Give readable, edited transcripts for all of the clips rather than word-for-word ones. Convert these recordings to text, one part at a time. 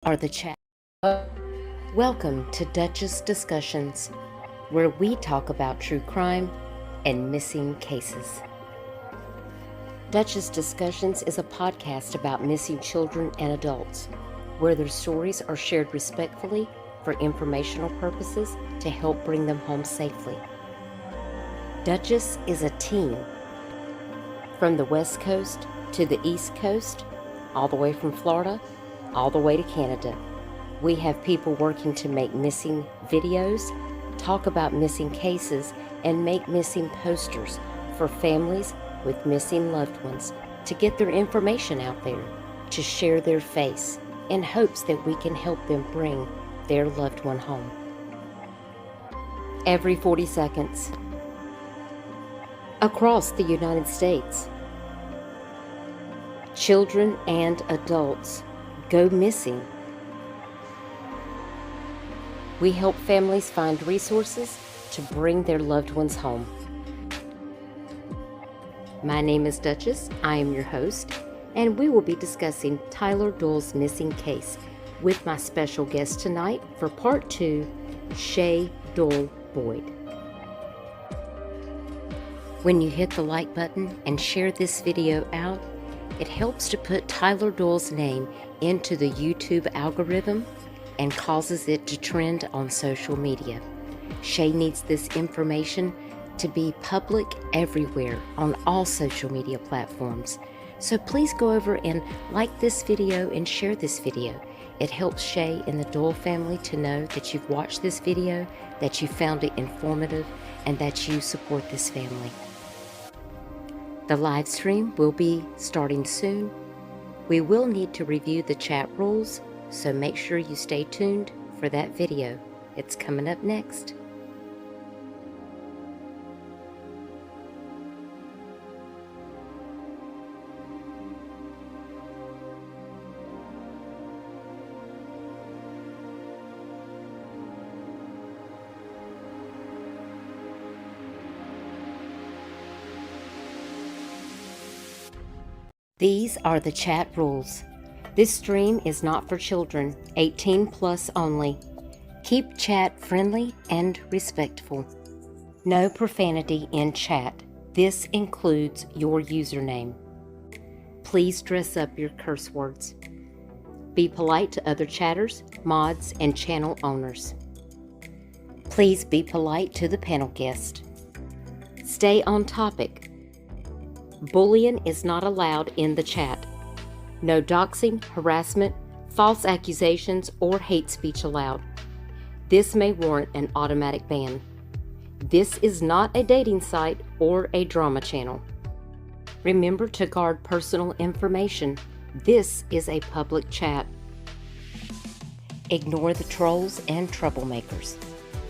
Are the chat. Welcome to Dutchess Discussions, where we talk about true crime and missing cases. Dutchess Discussions is a podcast about missing children and adults, where their stories are shared respectfully for informational purposes to help bring them home safely. Dutchess is a team from the West Coast to the East Coast, all the way from Florida, all the way to Canada. We have people working to make missing videos, talk about missing cases, and make missing posters for families with missing loved ones to get their information out there, to share their face in hopes that we can help them bring their loved one home. Every 40 seconds, across the United States, children and adults go missing. We help families find resources to bring their loved ones home. My name is Dutchess. I am your host, and we will be discussing Tyler Doyle's missing case with my special guest tonight for part 2, Sha Doyle Boyd. When you hit the like button and share this video out, it helps to put Tyler Doyle's name into the YouTube algorithm and causes it to trend on social media. Sha needs this information to be public everywhere on all social media platforms. So please go over and like this video and share this video. It helps Sha and the Doyle family to know that you've watched this video, that you found it informative, and that you support this family. The live stream will be starting soon. We will need to review the chat rules, so make sure you stay tuned for that video. It's coming up next. These are the chat rules. This stream is not for children, 18 plus only. Keep chat friendly and respectful. No profanity in chat. This includes your username. Please dress up your curse words. Be polite to other chatters, mods, and channel owners. Please be polite to the panel guest. Stay on topic. Bullying is not allowed in the chat. No doxing, harassment, false accusations, or hate speech allowed. This may warrant an automatic ban. This is not a dating site or a drama channel. Remember to guard personal information. This is a public chat. Ignore the trolls and troublemakers.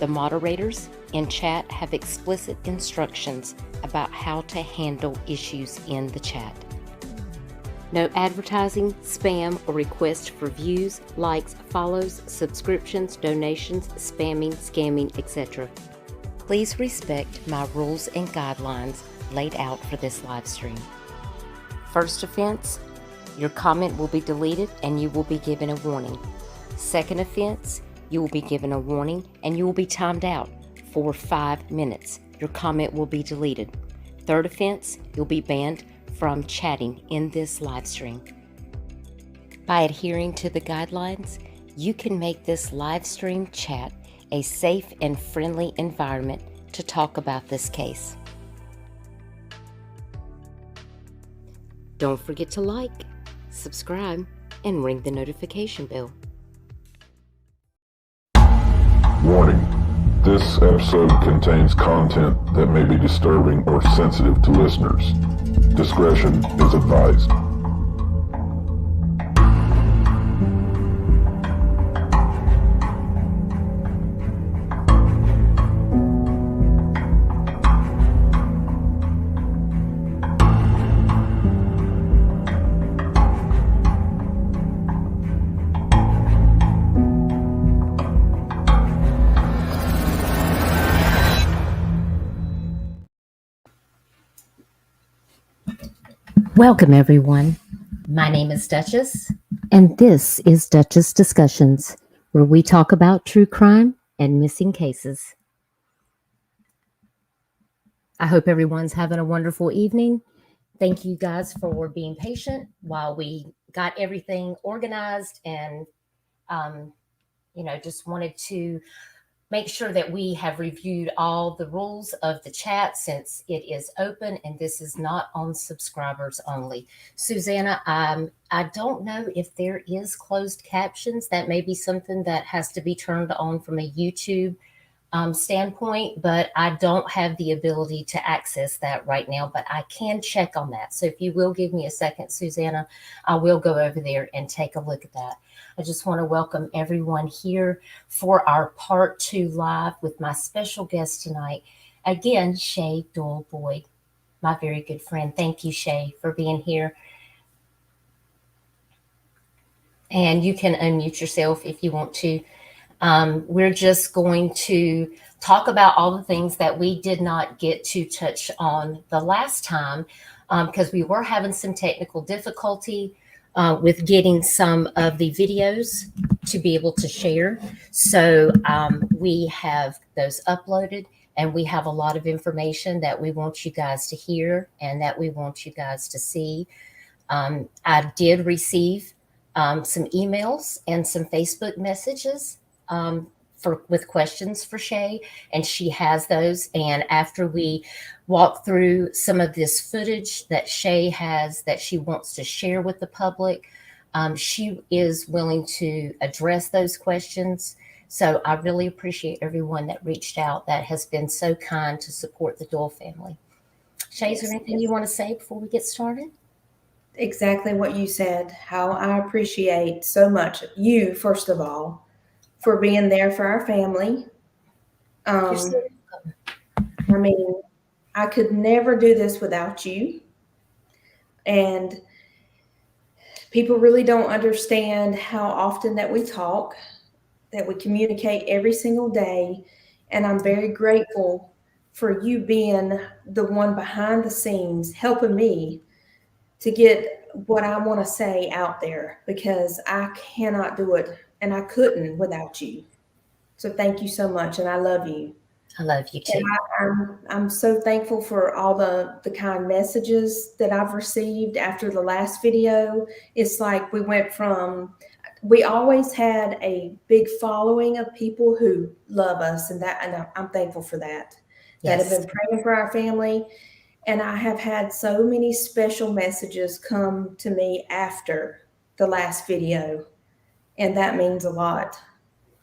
The moderators in chat have explicit instructions about how to handle issues in the chat. No advertising, spam, or request for views, likes, follows, subscriptions, donations, spamming, scamming, etc. Please respect my rules and guidelines laid out for this live stream. First offense, your comment will be deleted and you will be given a warning. Second offense, you will be given a warning and you will be timed out for 5 minutes. Your comment will be deleted. Third offense, you'll be banned from chatting in this live stream. By adhering to the guidelines, you can make this live stream chat a safe and friendly environment to talk about this case. Don't forget to like, subscribe, and ring the notification bell. Warning. This episode contains content that may be disturbing or sensitive to listeners. Discretion is advised. Welcome, everyone. My name is Dutchess. And this is Dutchess Discussions, where we talk about true crime and missing cases. I hope everyone's having a wonderful evening. Thank you guys for being patient while we got everything organized and, just wanted to make sure that we have reviewed all the rules of the chat since it is open and this is not on subscribers only. Susanna, I don't know if there is closed captions. That may be something that has to be turned on from a YouTube standpoint, but I don't have the ability to access that right now, but I can check on that. So if you will give me a second, Susanna, I will go over there and take a look at that. I just want to welcome everyone here for our part 2 live with my special guest tonight. Again, Sha Doyle Boyd, my very good friend. Thank you, Sha, for being here. And you can unmute yourself if you want to. We're just going to talk about all the things that we did not get to touch on the last time because we were having some technical difficulty with getting some of the videos to be able to share. So we have those uploaded and we have a lot of information that we want you guys to hear and that we want you guys to see. I did receive some emails and some Facebook messages with questions for Sha, and she has those. And after we walk through some of this footage that Sha has that she wants to share with the public, she is willing to address those questions. So I really appreciate everyone that reached out that has been so kind to support the Doyle family. Sha, is there anything you want to say before we get started? Exactly what you said, how I appreciate so much you, first of all, for being there for our family. I mean, I could never do this without you. And people really don't understand how often that we talk, that we communicate every single day. And I'm very grateful for you being the one behind the scenes, helping me to get what I want to say out there, because I cannot do it and I couldn't without you. So thank you so much, and I love you. I love you too. And I'm so thankful for all the kind messages that I've received after the last video. It's like we always had a big following of people who love us, and I'm thankful for that. Yes. That have been praying for our family. And I have had so many special messages come to me after the last video. And that means a lot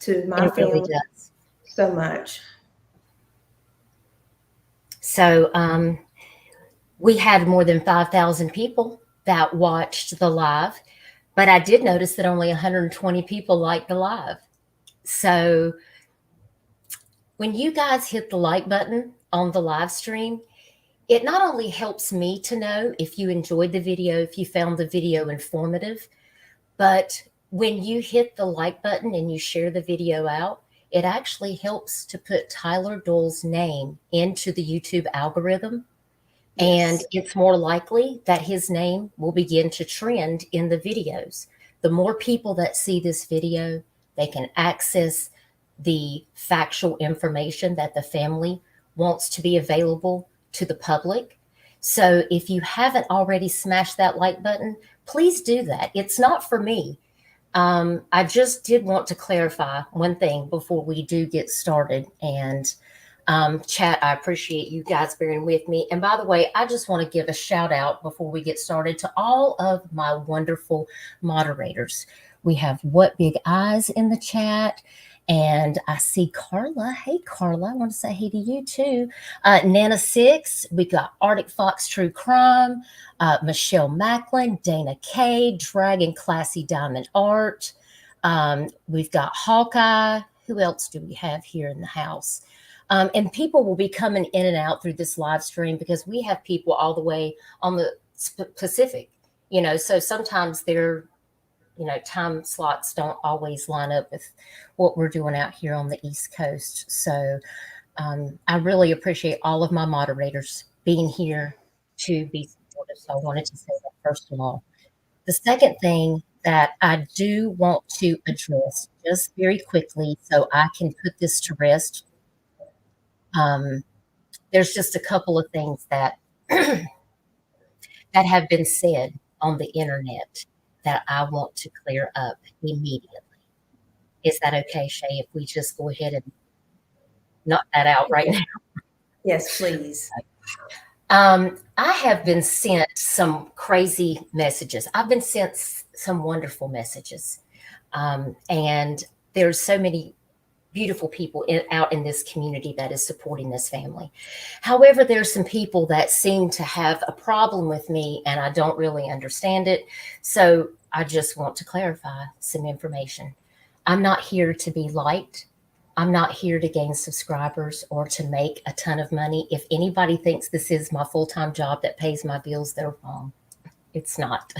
to my family. Really does. So much. So we had more than 5,000 people that watched the live, but I did notice that only 120 people liked the live. So when you guys hit the like button on the live stream, it not only helps me to know if you enjoyed the video, if you found the video informative, but when you hit the like button and you share the video out, it actually helps to put Tyler Doyle's name into the YouTube algorithm. Yes. And it's more likely that his name will begin to trend in the videos. The more people that see this video, they can access the factual information that the family wants to be available to the public. So if you haven't already smashed that like button, please do that. It's not for me. I just did want to clarify one thing before we do get started. And chat, I appreciate you guys bearing with me. And by the way, I just want to give a shout out before we get started to all of my wonderful moderators. We have What Big Eyes in the chat. And I see Carla. Hey, Carla, I want to say hey to you too. Nana 6, we got Arctic Fox True Crime, Michelle Macklin, Dana K, Dragon Classy Diamond Art. We've got Hawkeye. Who else do we have here in the house? And people will be coming in and out through this live stream because we have people all the way on the Pacific, so sometimes they're time slots don't always line up with what we're doing out here on the East Coast. So I really appreciate all of my moderators being here to be supportive. So I wanted to say that first of all. The second thing that I do want to address just very quickly so I can put this to rest. There's just a couple of things that that have been said on the internet that I want to clear up immediately. Is that okay, Shay, if we just go ahead and knock that out right now? Yes, please. I have been sent some crazy messages. I've been sent some wonderful messages. And there's so many beautiful people out in this community that is supporting this family. However, there's some people that seem to have a problem with me and I don't really understand it. So I just want to clarify some information. I'm not here to be liked. I'm not here to gain subscribers or to make a ton of money. If anybody thinks this is my full-time job that pays my bills, they're wrong. It's not.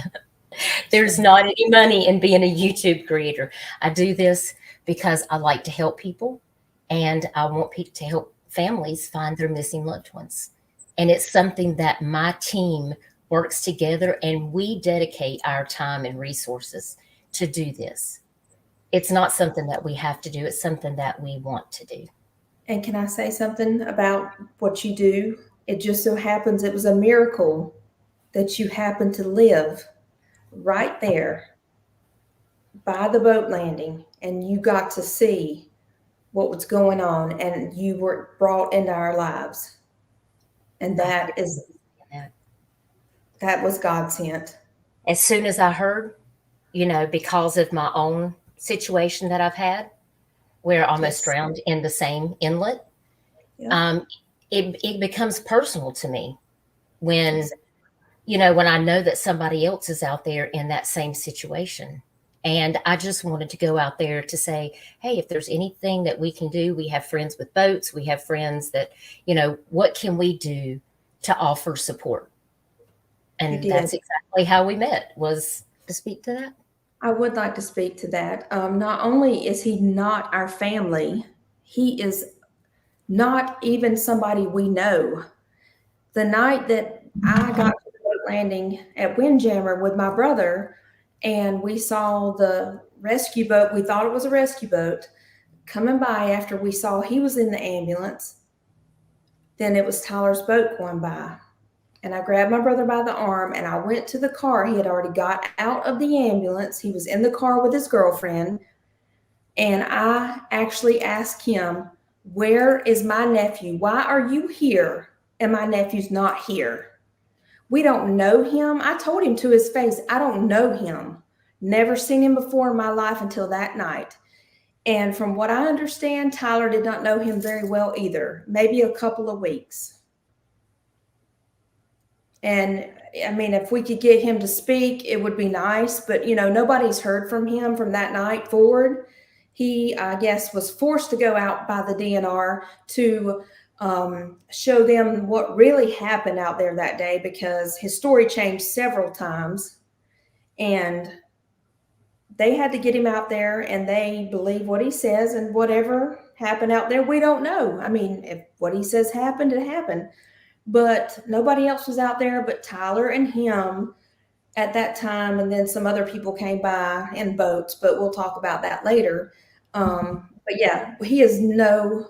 There's not any money in being a YouTube creator. I do this because I like to help people and I want people to help families find their missing loved ones. And it's something that my team works together and we dedicate our time and resources to do this. It's not something that we have to do. It's something that we want to do. And can I say something about what you do? It just so happens it was a miracle that you happened to live right there by the boat landing and you got to see what was going on and you were brought into our lives. And that was God sent. As soon as I heard, because of my own situation that I've had where I almost drowned in the same inlet, it becomes personal to me when I know that somebody else is out there in that same situation. And I just wanted to go out there to say, hey, if there's anything that we can do, we have friends with boats, we have friends that, what can we do to offer support? And that's exactly how we met, was to speak to that. I would like to speak to that. Not only is he not our family, he is not even somebody we know. The night that I got to the boat landing at Windjammer with my brother, and we saw the rescue boat, we thought it was a rescue boat, coming by after we saw he was in the ambulance. Then it was Tyler's boat going by. And I grabbed my brother by the arm and I went to the car. He had already got out of the ambulance. He was in the car with his girlfriend. And I actually asked him, where is my nephew? Why are you here? And my nephew's not here. We don't know him. I told him to his face, I don't know him. Never seen him before in my life until that night. And from what I understand, Tyler did not know him very well either. Maybe a couple of weeks. And I mean, if we could get him to speak, it would be nice. But, nobody's heard from him from that night forward. He, I guess, was forced to go out by the DNR to show them what really happened out there that day, because his story changed several times. And they had to get him out there and they believe what he says, and whatever happened out there, we don't know. I mean, if what he says happened, it happened. But nobody else was out there but Tyler and him at that time. And then some other people came by in boats, but we'll talk about that later. But yeah, he is no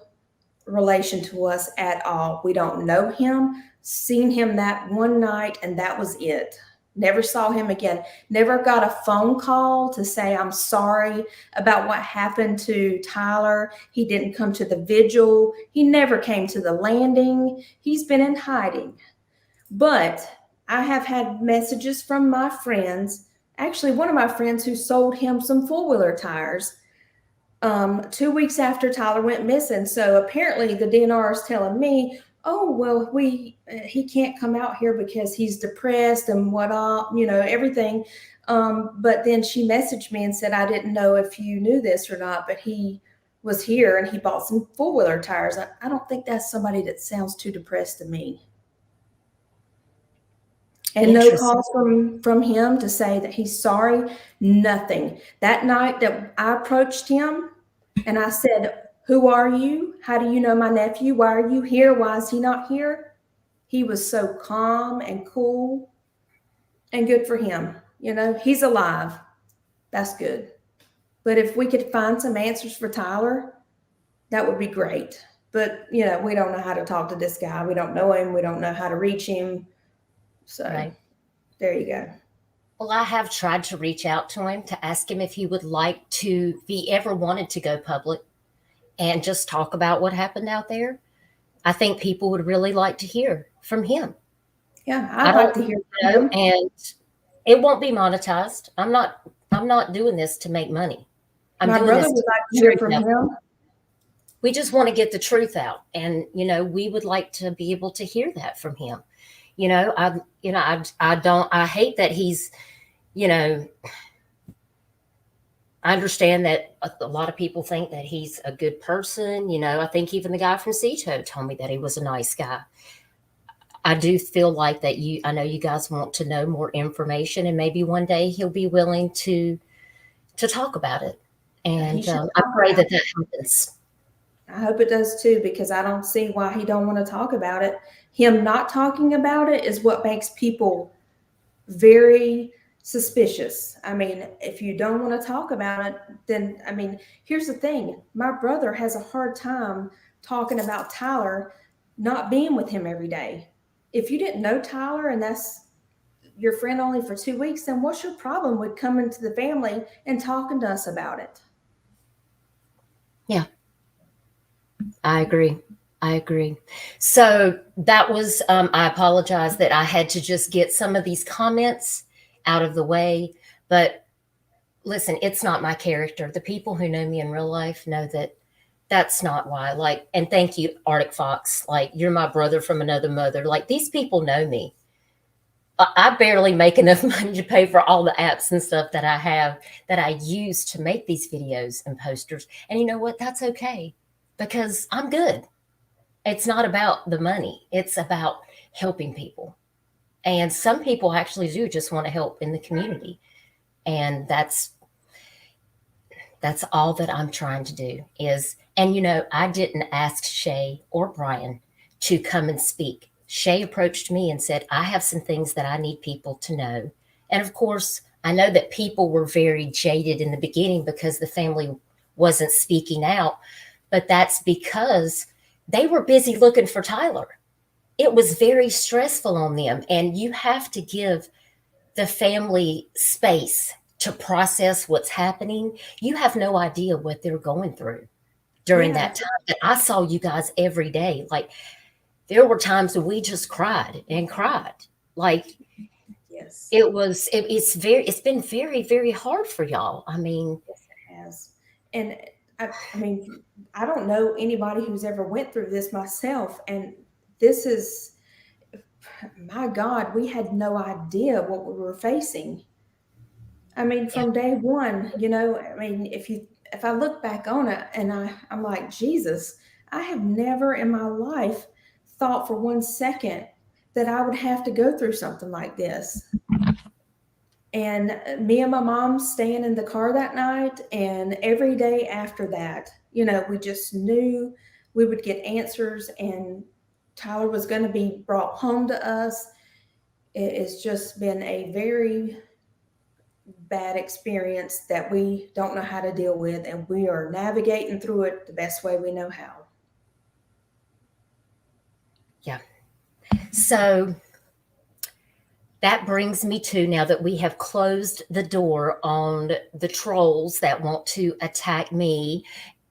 relation to us at all. We don't know him, seen him that one night, and that was it. Never saw him again. Never got a phone call to say, I'm sorry about what happened to Tyler. He didn't come to the vigil. He never came to the landing. He's been in hiding. But I have had messages from my friends, actually one of my friends who sold him some four-wheeler tires 2 weeks after Tyler went missing. So apparently the DNR is telling me, oh, well, he can't come out here because he's depressed and what all, everything. But then she messaged me and said, I didn't know if you knew this or not, but he was here and he bought some four-wheeler tires. I don't think that's somebody that sounds too depressed to me. And no calls from him to say that he's sorry, nothing. That night that I approached him and I said, who are you? How do you know my nephew? Why are you here? Why is he not here? He was so calm and cool, and good for him. He's alive. That's good. But if we could find some answers for Tyler, that would be great. But, we don't know how to talk to this guy. We don't know him. We don't know how to reach him. So Right. there you go. Well, I have tried to reach out to him to ask him if he would like to, if he ever wanted to go public and just talk about what happened out there. I think people would really like to hear from him. Yeah, I'd like to hear from him. And it won't be monetized. I'm not doing this to make money. My brother would like to hear from him. We just want to get the truth out. And, we would like to be able to hear that from him. I hate that he's, I understand that a lot of people think that he's a good person. I think even the guy from Ceto told me that he was a nice guy. I do feel like that I know you guys want to know more information, and maybe one day he'll be willing to talk about it. And I pray that happens. I hope it does too, because I don't see why he don't want to talk about it. Him not talking about it is what makes people very suspicious. I mean, if you don't want to talk about it, then, here's the thing. My brother has a hard time talking about Tyler not being with him every day. If you didn't know Tyler and that's your friend only for 2 weeks, then what's your problem with coming to the family and talking to us about it? Yeah, I agree. So that was, I apologize that I had to just get some of these comments out of the way. But listen, it's not my character. The people who know me in real life know that that's not why. And thank you, Arctic Fox. You're my brother from another mother. These people know me. I barely make enough money to pay for all the apps and stuff that I have that I use to make these videos and posters. And you know what? That's okay, because I'm good. It's not about the money. It's about helping people. And some people actually do just want to help in the community. And that's all that I'm trying to do is, and I didn't ask Shay or Brian to come and speak. Shay approached me and said, I have some things that I need people to know. And of course, I know that people were very jaded in the beginning because the family wasn't speaking out, but that's because they were busy looking for Tyler. It was very stressful on them. And you have to give the family space to process what's happening. You have no idea what they're going through during that time. And I saw you guys every day. There were times when we just cried and cried. Yes, it's been very, very hard for y'all. Yes, it has. And I don't know anybody who's ever went through this myself. And this is, my God, we had no idea what we were facing. From day one, if I look back on it and I'm like, Jesus, I have never in my life thought for 1 second that I would have to go through something like this. And me and my mom staying in the car that night, and every day after that, we just knew we would get answers and Tyler was going to be brought home to us. It's just been a very bad experience that we don't know how to deal with, and we are navigating through it the best way we know how. Yeah. So that brings me to, now that we have closed the door on the trolls that want to attack me,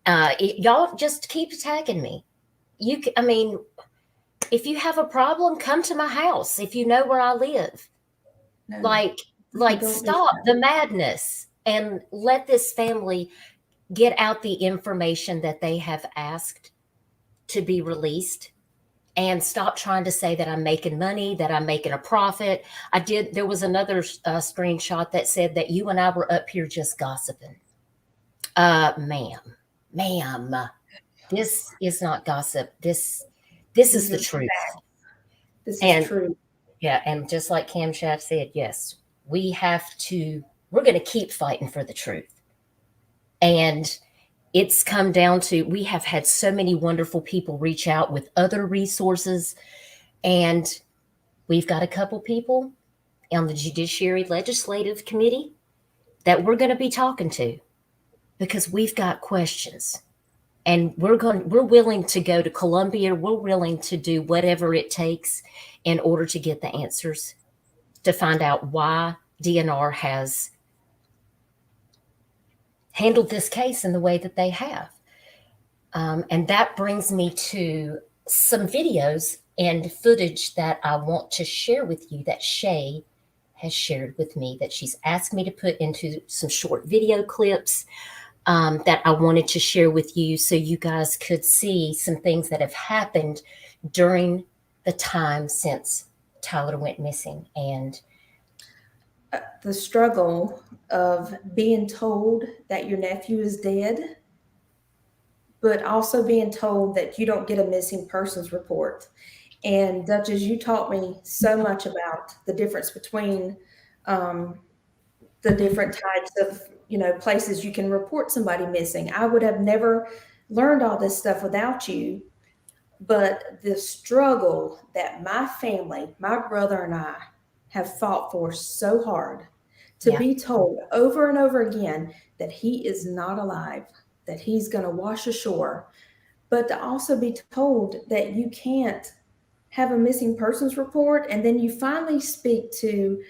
y'all just keep attacking me. If you have a problem, come to my house. If you know where I live, stop the madness and let this family get out the information that they have asked to be released. And stop trying to say that I'm making money, that I'm making a profit. There was another screenshot that said that you and I were up here just gossiping. Ma'am, this is not gossip. This is the truth. This is true. Yeah, and just like Cam Schaff said, yes, we're going to keep fighting for the truth. And it's come down to, we have had so many wonderful people reach out with other resources. And we've got a couple people on the Judiciary Legislative Committee that we're going to be talking to, because we've got questions. And we're willing to go to Columbia. We're willing to do whatever it takes in order to get the answers, to find out why DNR has handled this case in the way that they have. And that brings me to some videos and footage that I want to share with you that Sha has shared with me, that she's asked me to put into some short video clips that I wanted to share with you, so you guys could see some things that have happened during the time since Tyler went missing. And the struggle of being told that your nephew is dead, but also being told that you don't get a missing persons report. And Dutchess, you taught me so much about the difference between the different types of, places you can report somebody missing. I would have never learned all this stuff without you. But the struggle that my family, my brother and I, have fought for so hard, to be told over and over again that he is not alive, that he's going to wash ashore, but to also be told that you can't have a missing persons report. And then you finally speak to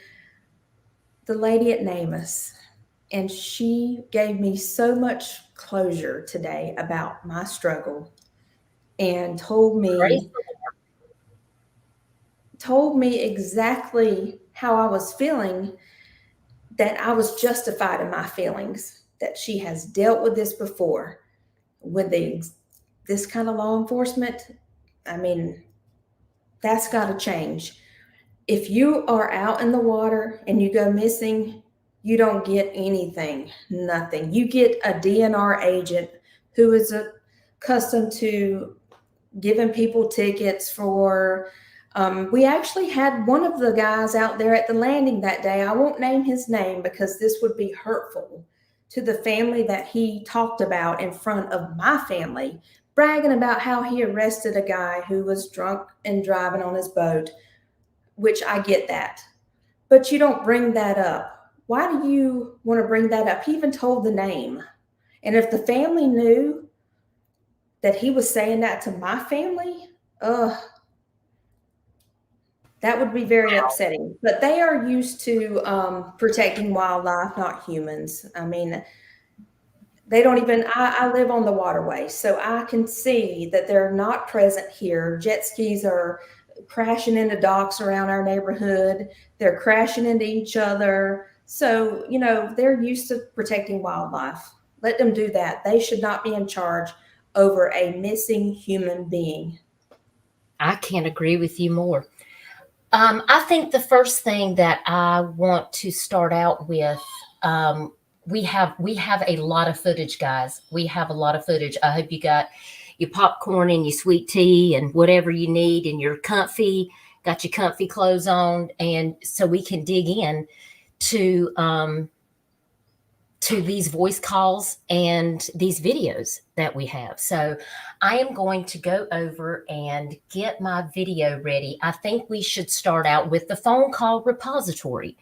the lady at Namus, and she gave me so much closure today about my struggle, and told me exactly how I was feeling, that I was justified in my feelings, that she has dealt with this before with this kind of law enforcement. I mean, that's got to change. If you are out in the water and you go missing, you don't get anything, nothing. You get a DNR agent who is accustomed to giving people tickets for, we actually had one of the guys out there at the landing that day. I won't name his name because this would be hurtful to the family that he talked about in front of my family, bragging about how he arrested a guy who was drunk and driving on his boat, which I get that. But you don't bring that up. Why do you want to bring that up? He even told the name. And if the family knew that he was saying that to my family, that would be very upsetting. But they are used to protecting wildlife, not humans. I mean, they don't even, I live on the waterway, so I can see that they're not present here. Jet skis are crashing into docks around our neighborhood. They're crashing into each other. So, they're used to protecting wildlife. Let them do that. They should not be in charge over a missing human being. I can't agree with you more. I think the first thing that I want to start out with, we have a lot of footage, guys. We have a lot of footage. I hope you got your popcorn and your sweet tea and whatever you need, and you're comfy, got your comfy clothes on, and so we can dig in to these voice calls and these videos that we have. So I am going to go over and get my video ready. I think we should start out with the phone call repository.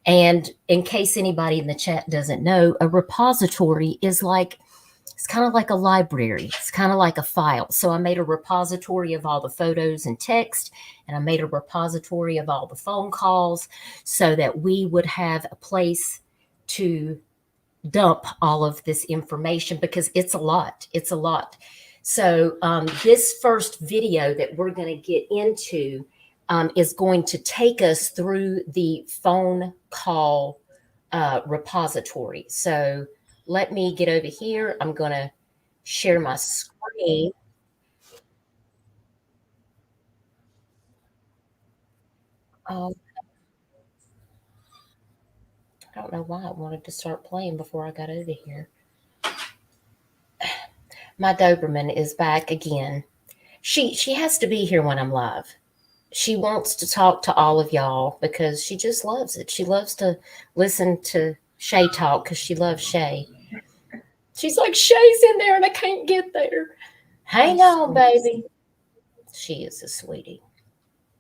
And in case anybody in the chat doesn't know, a repository is it's kind of like a library. It's kind of like a file. So I made a repository of all the photos and text, and I made a repository of all the phone calls so that we would have a place to dump all of this information, because it's a lot. It's a lot. So this first video that we're going to get into is going to take us through the phone call repository. So let me get over here. I'm going to share my screen. I don't know why I wanted to start playing before I got over here. My Doberman is back again. She has to be here when I'm live. She wants to talk to all of y'all because she just loves it. She loves to listen to Sha talk because she loves Sha. She's like, Sha's in there and I can't get there. Hang on, baby. She is a sweetie.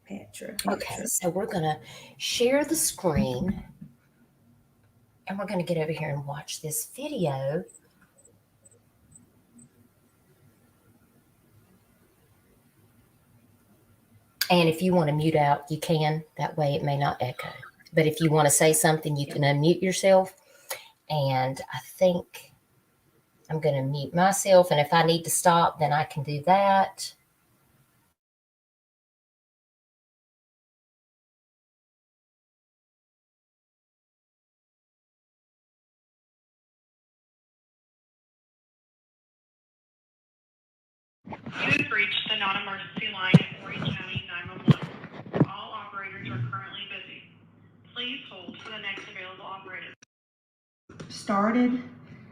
Petra. Okay, so we're going to share the screen. And we're going to get over here and watch this video. And if you want to mute out, you can. That way it may not echo. But if you want to say something, you can unmute yourself. And I think I'm going to mute myself. And if I need to stop, then I can do that. You have reached the non-emergency line at Horry County 911. All operators are currently busy. Please hold for the next available operator. Started,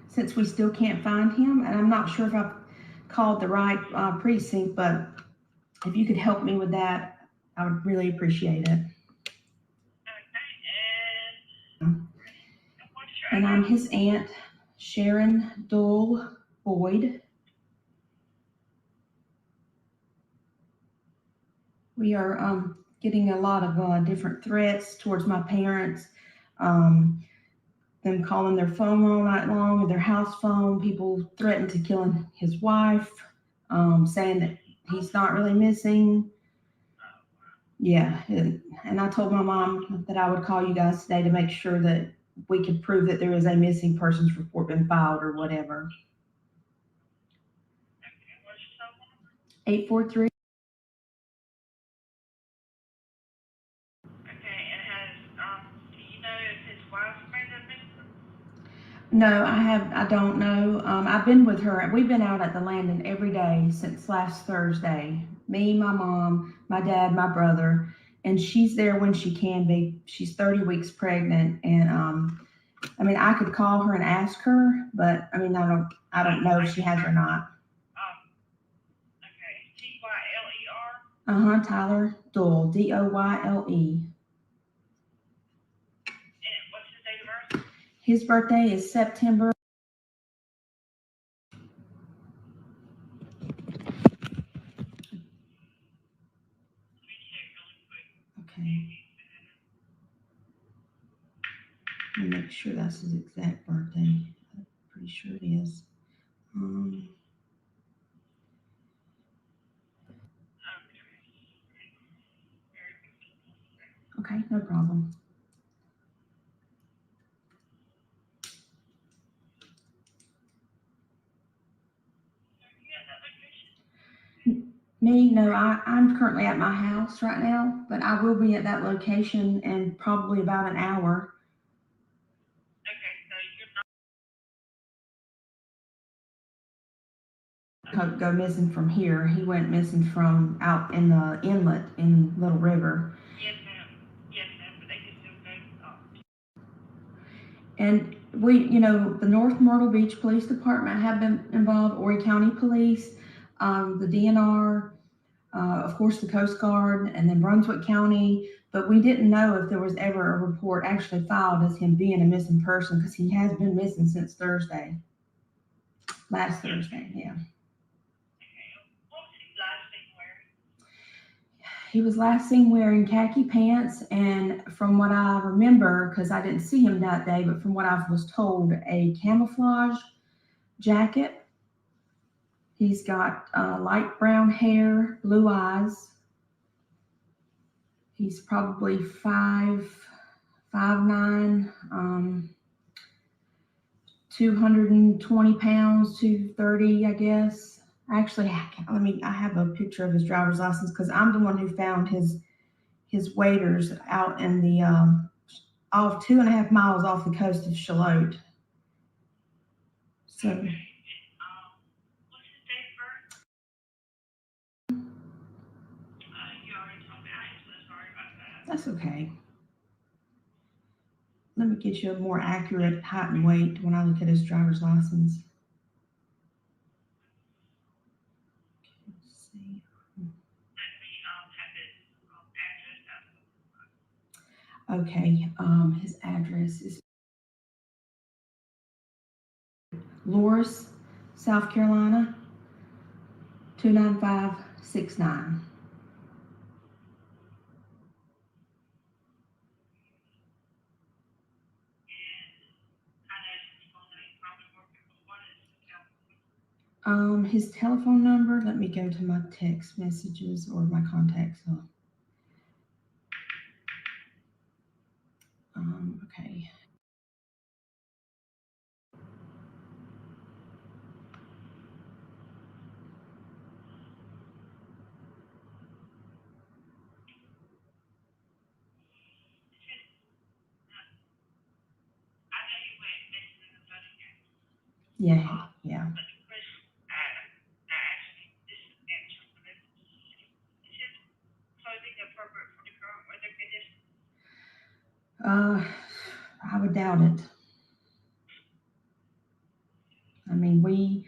since we still can't find him, and I'm not sure if I've called the right precinct, but if you could help me with that, I would really appreciate it. Okay, And I'm his aunt, Sha Doyle Boyd. We are getting a lot of different threats towards my parents. Them calling their phone all night long, their house phone. People threatened to kill his wife, saying that he's not really missing. Yeah, and I told my mom that I would call you guys today to make sure that we could prove that there is a missing persons report been filed or whatever. 843. Okay, and do you know if his wife made that missing? No, I don't know. I've been with her. We've been out at the landing every day since last Thursday. Me, my mom, my dad, my brother, and she's there when she can be. She's 30 weeks pregnant, and I mean, I could call her and ask her, but I mean, I don't know if she has or not. Okay, Tyler? Tyler Doyle, Doyle. And what's his date of birth? His birthday is September. Okay. Let me make sure that's his exact birthday. I'm pretty sure it is. Okay, no problem. Me, no, I'm currently at my house right now, but I will be at that location in probably about an hour. Okay, so you're not Go missing from here. He went missing from out in the inlet in Little River. Yes, ma'am, but they can still go. And we, the North Myrtle Beach Police Department have been involved, Horry County Police, the DNR, of course, the Coast Guard, and then Brunswick County. But we didn't know if there was ever a report actually filed as him being a missing person, because he has been missing since Thursday. Last Thursday, yeah. What was he last seen wearing? He was last seen wearing khaki pants, and from what I remember, because I didn't see him that day, but from what I was told, a camouflage jacket. He's got light brown hair, blue eyes. He's probably 5'9", 220 pounds, 230, I guess. Actually, I have a picture of his driver's license, because I'm the one who found his waders out in the off 2.5 miles off the coast of Charlotte. So. What's his date of birth? You already told me. I am so sorry about that. That's okay. Let me get you a more accurate height and weight when I look at his driver's license. Let's see. Have his address. Okay, his address is Loris, South Carolina, 29569. His telephone number, let me go to my text messages or my contacts. Okay. Yeah, yeah. I would doubt it. I mean, we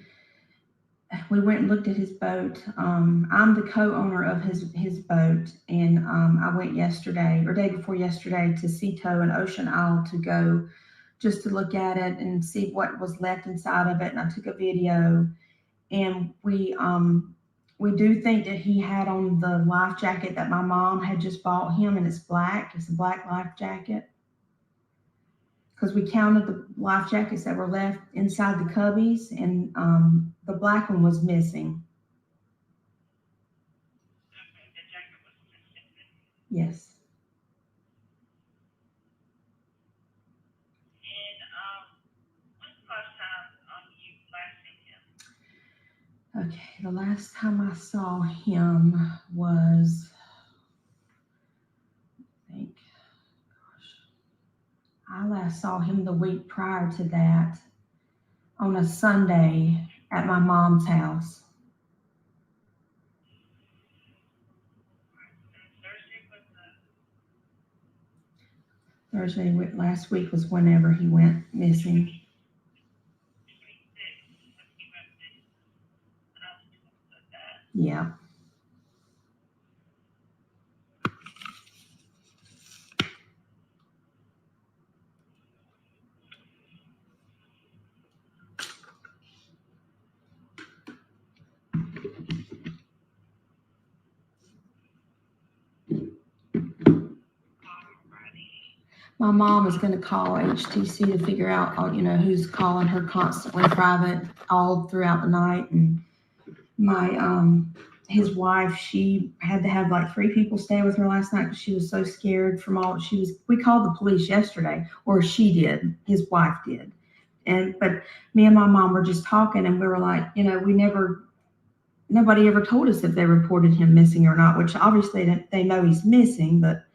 went and looked at his boat. I'm the co-owner of his boat, and I went yesterday or day before yesterday to Seatow and Ocean Isle to go just to look at it and see what was left inside of it. And I took a video, and we do think that he had on the life jacket that my mom had just bought him, and it's black. It's a black life jacket. Because we counted the life jackets that were left inside the cubbies, and the black one was missing. Yes. Okay, the last time I saw him was, I think, I last saw him the week prior to that on a Sunday at my mom's house. Thursday last week was whenever he went missing. Yeah. My mom is going to call HTC to figure out, who's calling her constantly private all throughout the night. And his wife, she had to have like 3 people stay with her last night because she was so scared from all we called the police yesterday, or she did, his wife did. But me and my mom were just talking, and we were like, nobody ever told us if they reported him missing or not, which obviously they know he's missing, but.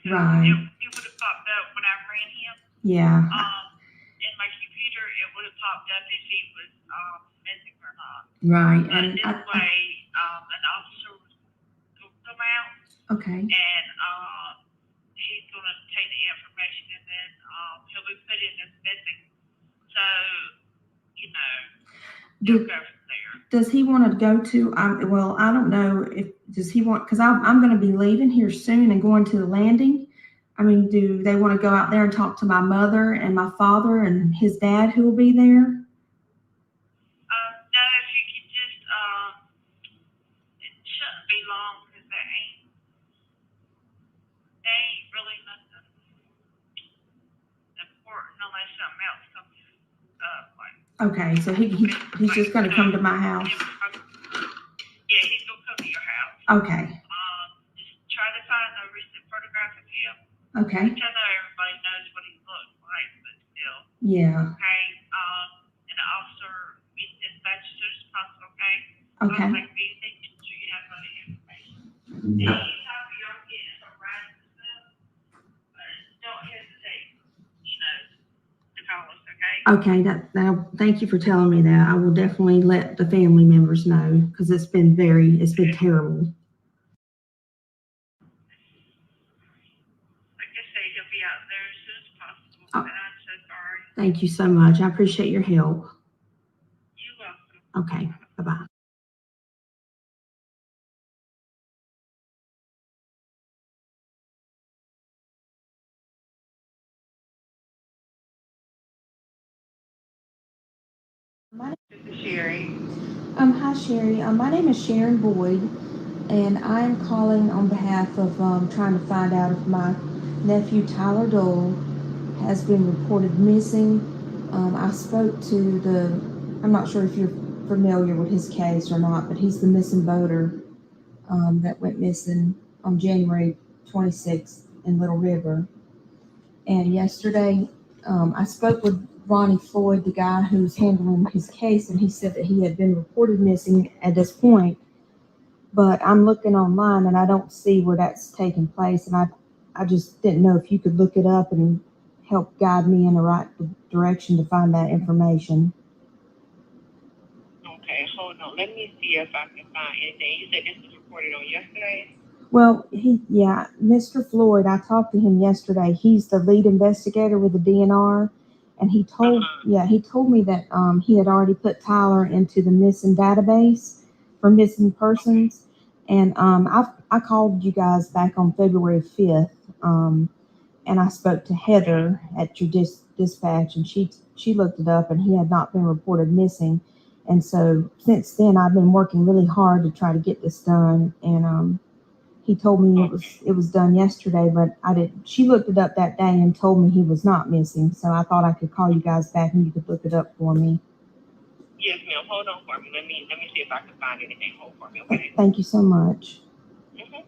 Right. It would have popped up when I ran him. Yeah. In my computer, it would have popped up if he was missing or not. Right. But this way, an officer will come out. Okay. And he's going to take the information, and then he'll be put in as missing. So, he'll go from there. Does he want to go to? Well, I don't know does he want? Because I'm going to be leaving here soon and going to the landing. I mean, do they want to go out there and talk to my mother and my father and his dad, who will be there? No, if you could just, it shouldn't be long because they ain't really nothing important unless something else comes up. Okay, so he's just going to come to my house. Yeah, he's going to come to your house. Okay. Just try to find a recent photograph of him. Okay. Which I know everybody knows what he looks like, but still. Yeah. Okay. And the officer be dispatched as soon as possible, okay? Okay. Like anything, make sure you have all the information. Anytime you're getting harassed and stuff, don't hesitate, to call us, okay? Okay, thank you for telling me that. I will definitely let the family members know, because it's been terrible. He'll be out there as soon as possible, and I'm so sorry. Thank you so much. I appreciate your help. You're welcome. Okay, bye-bye. This is Sherry. Hi, Sherry. My name is Sharon Boyd. and I'm calling on behalf of trying to find out if my nephew Tyler Doyle has been reported missing. I spoke to I'm not sure if you're familiar with his case or not, but he's the missing boater that went missing on January 26th in Little River. And yesterday, I spoke with Ronnie Floyd, the guy who's handling his case, and he said that he had been reported missing at this point. But I'm looking online and I don't see where that's taking place. And I just didn't know if you could look it up and help guide me in the right direction to find that information. Okay, hold on. Let me see if I can find anything. You said this was reported on yesterday? Well, Mr. Floyd, I talked to him yesterday. He's the lead investigator with the DNR. And he told me that he had already put Tyler into the missing database for missing persons. And I called you guys back on February 5th, and I spoke to Heather at your dispatch, and she looked it up, and he had not been reported missing. And so since then, I've been working really hard to try to get this done. And he told me it was done yesterday, but I didn't. She looked it up that day and told me he was not missing. So I thought I could call you guys back and you could look it up for me. Yes, ma'am. Hold on for me. Let me see if I can find anything. Hold for me, okay? Thank you so much. Mm-hmm.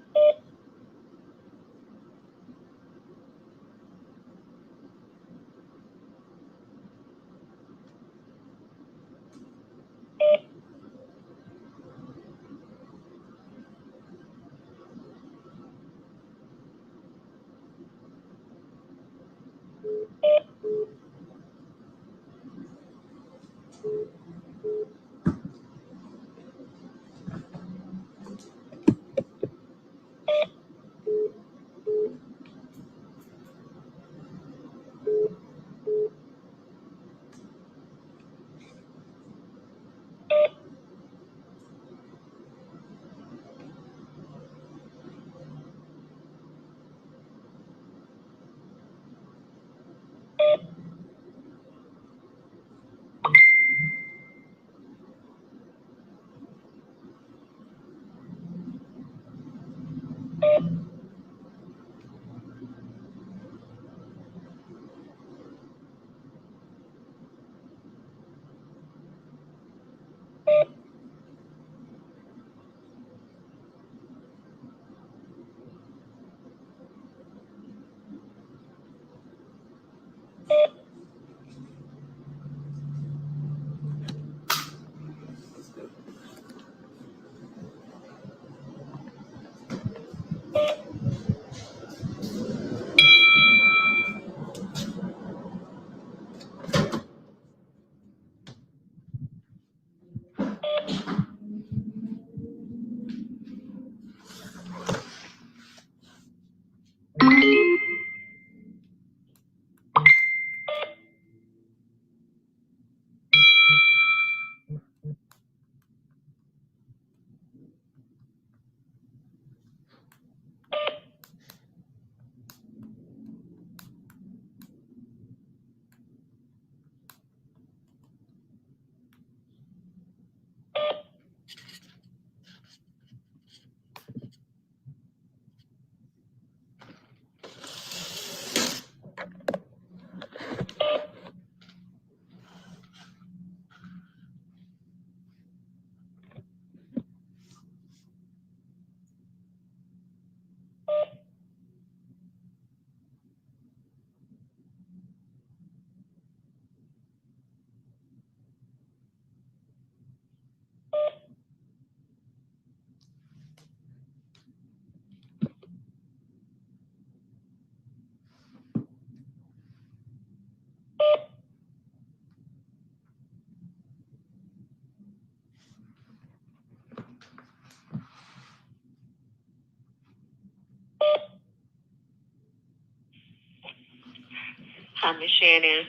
Hi, Miss Shannon.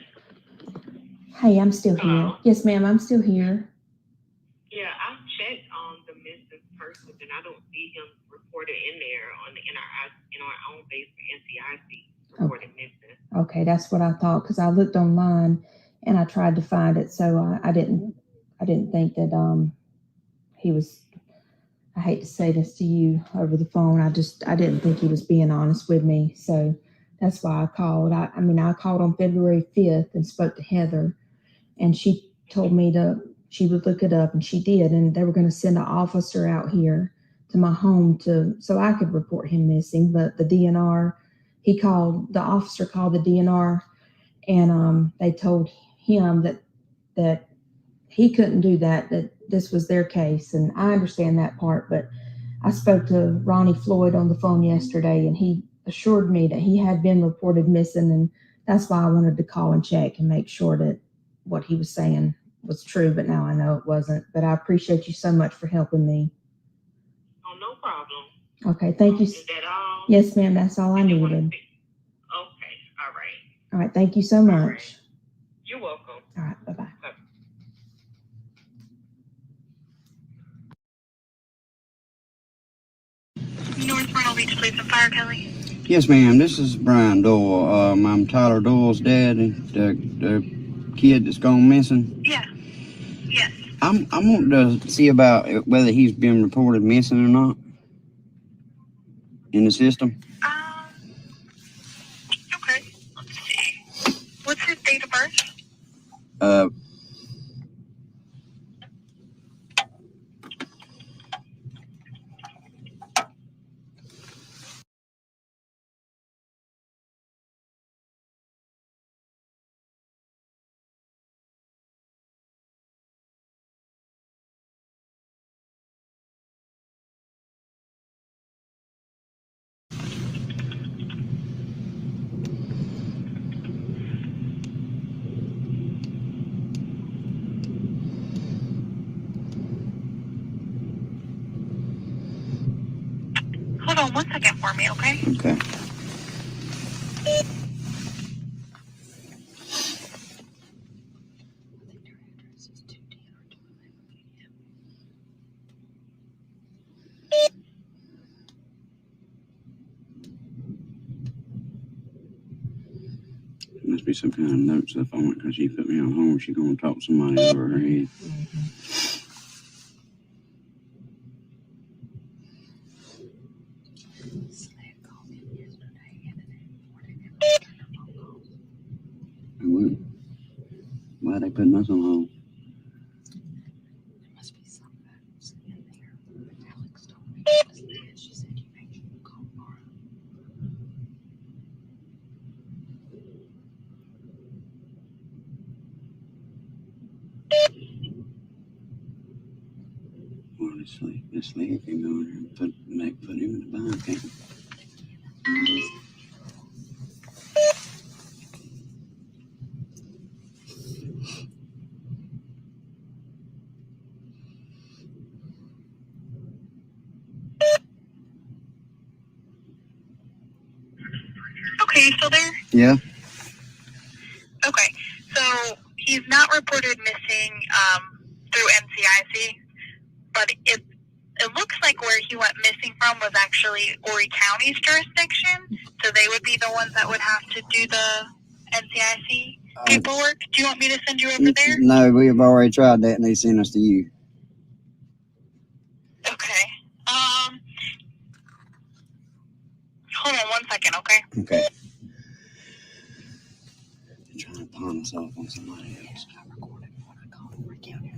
Hey, I'm still Hello? here. Yes, ma'am, I'm still here. Yeah, I've checked on the missing persons, and I don't see him reported in there in our own base for NCIC reported missing. Okay, that's what I thought, because I looked online and I tried to find it, so I didn't think that he was. I hate to say this to you over the phone. I didn't think he was being honest with me. So that's why I called. I called on February 5th and spoke to Heather, and she told me she would look it up, and she did. And they were going to send an officer out here to my home so I could report him missing. But the DNR, the officer called the DNR, and they told him that he couldn't do that this was their case. And I understand that part, but I spoke to Ronnie Floyd on the phone yesterday, and he assured me that he had been reported missing, and that's why I wanted to call and check and make sure that what he was saying was true, but now I know it wasn't. But I appreciate you so much for helping me. Oh, no problem. Okay, thank you. Is that all? Yes, ma'am, that's all I needed. Okay, all right. All right, thank you so much. All right. You're welcome. All right, bye-bye. North Myrtle Beach Police and Fire, Kelly. Yes, ma'am. This is Brian Doyle. I'm Tyler Doyle's dad, the kid that's gone missing. Yeah. Yes. I'm wanting to see about whether he's been reported missing or not in the system. Okay. Let's see. What's his date of birth? Hold on 1 second for me, okay? Okay. Must be some kind of note stuff on it because she put me on hold. She's going to talk to somebody over her head. Why they putting us on hold? There must be some facts in there. Alex told me she said you made sure to call Laura. Well, this lady can go in here and put him in the bind, can't we? Okay, you still there? Yeah. Okay, so he's not reported missing through NCIC, but it looks like where he went missing from was actually Horry County's jurisdiction, so they would be the ones that would have to do the NCIC paperwork. Do you want me to send you over there? No, we have already tried that and they sent us to you. Okay. Hold on 1 second, okay? Okay. They're trying to pawn us off on somebody else. I recorded what I called Horry County.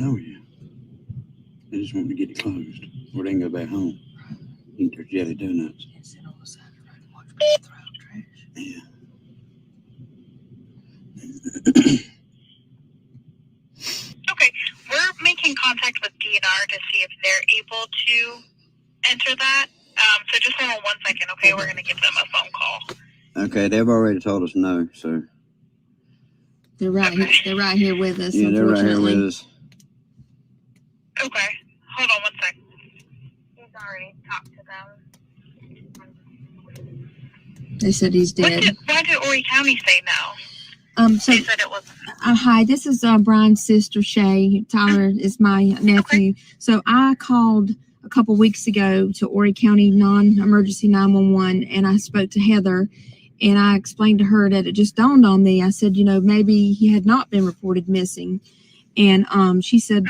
Oh, yeah. They just want to get it closed, or they can go back home, eat their jelly donuts. Yeah. Okay, we're making contact with DNR to see if they're able to enter that. So just hold on 1 second, okay? We're going to give them a phone call. Okay, they've already told us no, so. They're right here. They're right here with us. Yeah, they're right here with us. Okay, hold on 1 second. He's already talked to them. They said he's dead. Why did Horry County say no? So They said it was. hi, this is Brian's sister Shay. Tyler is my nephew. Okay. So I called a couple weeks ago to Horry County non-emergency 911, and I spoke to Heather, and I explained to her that it just dawned on me. I said, maybe he had not been reported missing, and she said,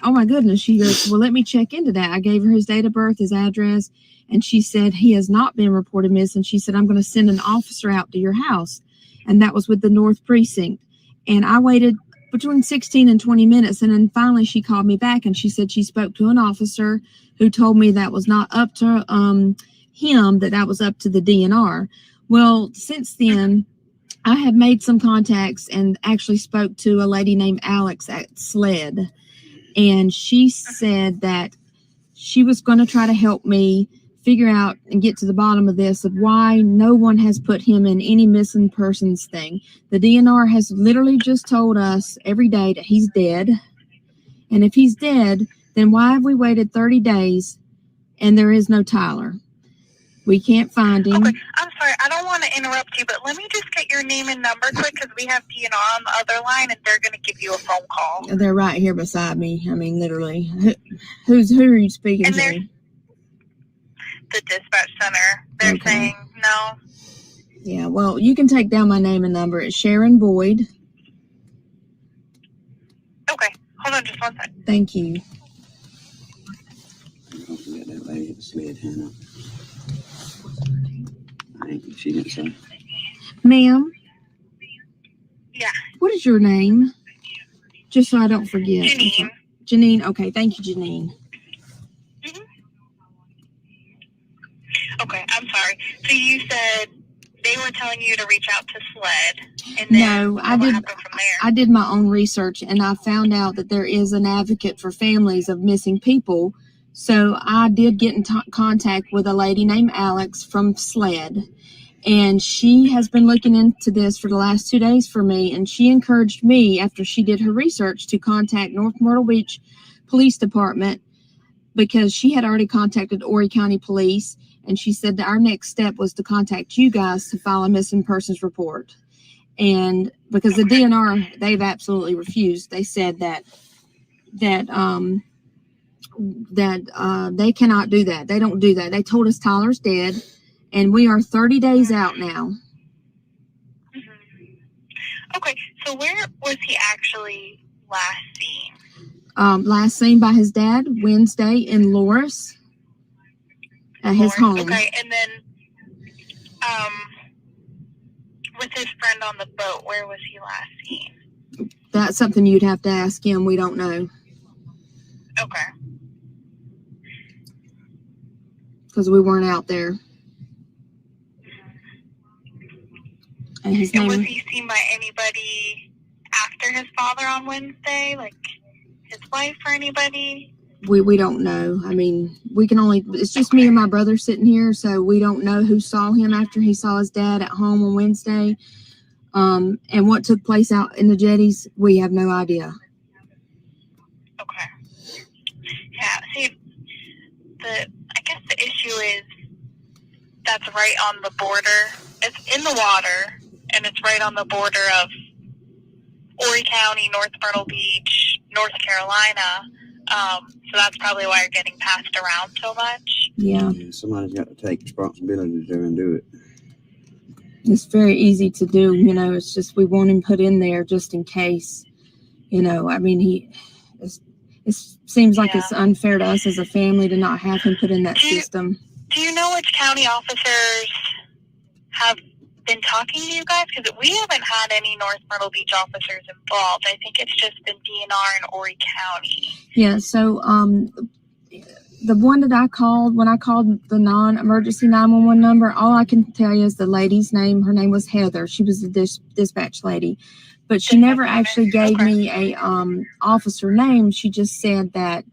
"Oh my goodness." She goes, "Well, let me check into that." I gave her his date of birth, his address, and she said he has not been reported missing. She said, "I'm going to send an officer out to your house," and that was with the North Precinct. And I waited between 16 and 20 minutes, and then finally she called me back, and she said she spoke to an officer who told me that was not up to him, that was up to the DNR. Well, since then, I have made some contacts and actually spoke to a lady named Alex at SLED. And she said that she was going to try to help me figure out and get to the bottom of this, of why no one has put him in any missing persons thing. The DNR has literally just told us every day that he's dead. And if he's dead, then why have we waited 30 days and there is no Tyler? We can't find him. Okay, I'm sorry. I don't want to interrupt you, but let me just get your name and number quick, because we have DNR on the other line, and they're going to give you a phone call. They're right here beside me. I mean, literally. Who are you speaking And to? The dispatch center. They're Okay. saying no. Yeah, well, you can take down my name and number. It's Sha Boyd. Okay, hold on just 1 second. Thank you. Don't forget that lady at the sled, Hannah. She didn't say. Ma'am, Yeah, what is your name? Just so I don't forget. Janine. Janine. Okay, thank you, Janine. Mm-hmm. Okay, I'm sorry. So you said they were telling you to reach out to SLED, and then No, I what did. happened from there? I did my own research, and I found out that there is an advocate for families of missing people. So I did get in contact with a lady named Alex from SLED, and she has been looking into this for the last 2 days for me, and she encouraged me, after she did her research, to contact North Myrtle Beach Police Department, because she had already contacted Horry County Police, and she said that our next step was to contact you guys to file a missing persons report. And because the DNR, they've absolutely refused. They said that they cannot do that. They don't do that. They told us Tyler's dead, and we are 30 days out now. Mm-hmm. Okay, so where was he actually last seen? Last seen by his dad Wednesday in Loris at his home. Okay, and then with his friend on the boat, where was he last seen? That's something you'd have to ask him. We don't know. Okay. Because we weren't out there. And his And name, was he seen by anybody after his father on Wednesday? Like his wife or anybody? we don't know. I mean, we can only, it's just me and my brother sitting here, so we don't know who saw him after he saw his dad at home on Wednesday. And what took place out in the jetties, we have no idea. Okay. Yeah, see, I guess the issue is that's right on the border. It's in the water, and it's right on the border of Horry County, North Myrtle Beach, North Carolina. So that's probably why you're getting passed around so much. Yeah. Somebody's got to take responsibility there and do it. It's very easy to do, it's just we want him put in there just in case, I mean, it seems like it's unfair to us as a family to not have him put in that system. Do you know which county officers have been talking to you guys? Because we haven't had any North Myrtle Beach officers involved. I think it's just been DNR in Horry County. Yeah, so the one that I called, when I called the non-emergency 911 number, all I can tell you is the lady's name. Her name was Heather. She was the dispatch lady. But she never actually gave me a officer name. She just said that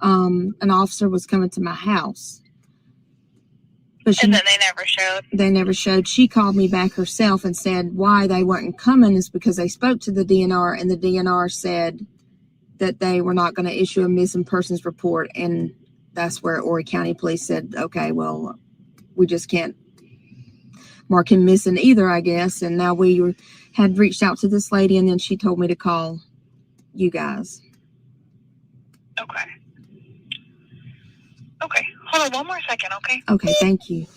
an officer was coming to my house. But And then they never showed? They never showed. She called me back herself and said why they weren't coming is because they spoke to the DNR, and the DNR said that they were not going to issue a missing persons report. And that's where Horry County Police said, okay, well, we just can't mark him missing either, I guess. And now we had reached out to this lady, and then she told me to call you guys. Okay. Okay. Hold on one more second, okay? Okay, thank you.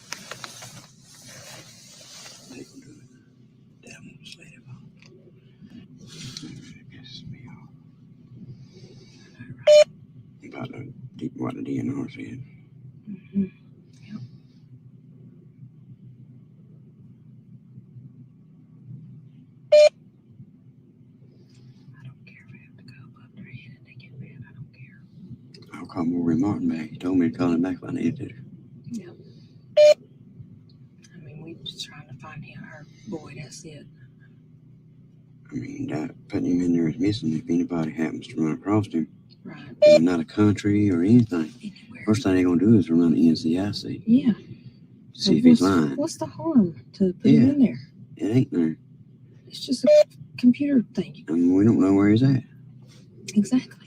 About what the DNR said. Mm-hmm. Yep. I don't care if I have to go above their head and they get mad. I don't care. I'll call Maureen Martin back. He told me to call him back if I needed to. Yep. I mean, we just trying to find her boy. That's it. I mean, that putting him in there is missing if anybody happens to run across him. Right. And not a country or anything. Anywhere. First thing they're going to do is run the NCIC. Yeah. See if he's lying. What's the harm to put him in there? It ain't there. It's just a computer thing. I mean, we don't know where he's at. Exactly.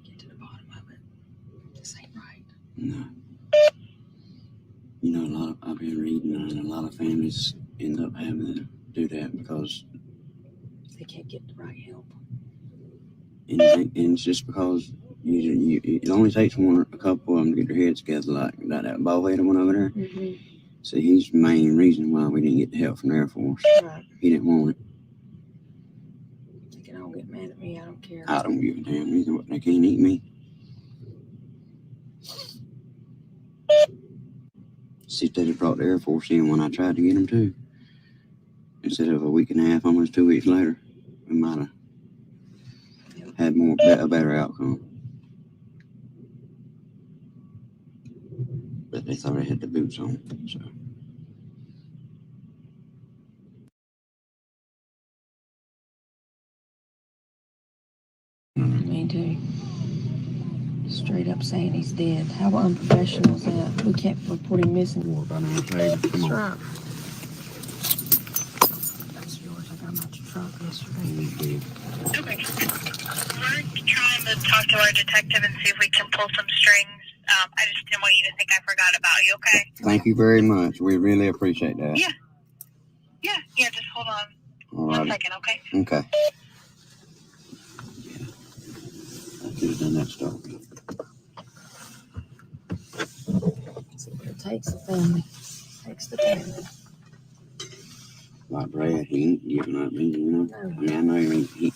Get to the bottom of it. This ain't right. No. You know, I've been reading, and a lot of families end up having to do that because they can't get the right help. And it's just because it only takes a couple of them to get their heads together, like that bald-headed one over there. Mm-hmm. So he's the main reason why we didn't get the help from the Air Force. Right. He didn't want it. They can all get mad at me. I don't care. I don't give a damn either. They can't eat me. See if they'd have brought the Air Force in when I tried to get them to. Instead of a week and a half, almost 2 weeks later, we might have had a better outcome. But they thought they had the boots on, so. Me too. Straight up saying he's dead. How unprofessional is that? We can't report him missing. More about our table. Come on. Right. That's yours. I got him out your truck yesterday. Okay. We're trying to talk to our detective and see if we can pull some strings. I just didn't want you to think I forgot about you, okay? Thank you very much. We really appreciate that. Yeah. Yeah, just hold on. All right. 1 second, okay? Okay. Yeah. I could have done that stuff. That's what it takes, the family. Takes the family. Like Brad, he ain't giving up me, you know? No. I mean, I know he's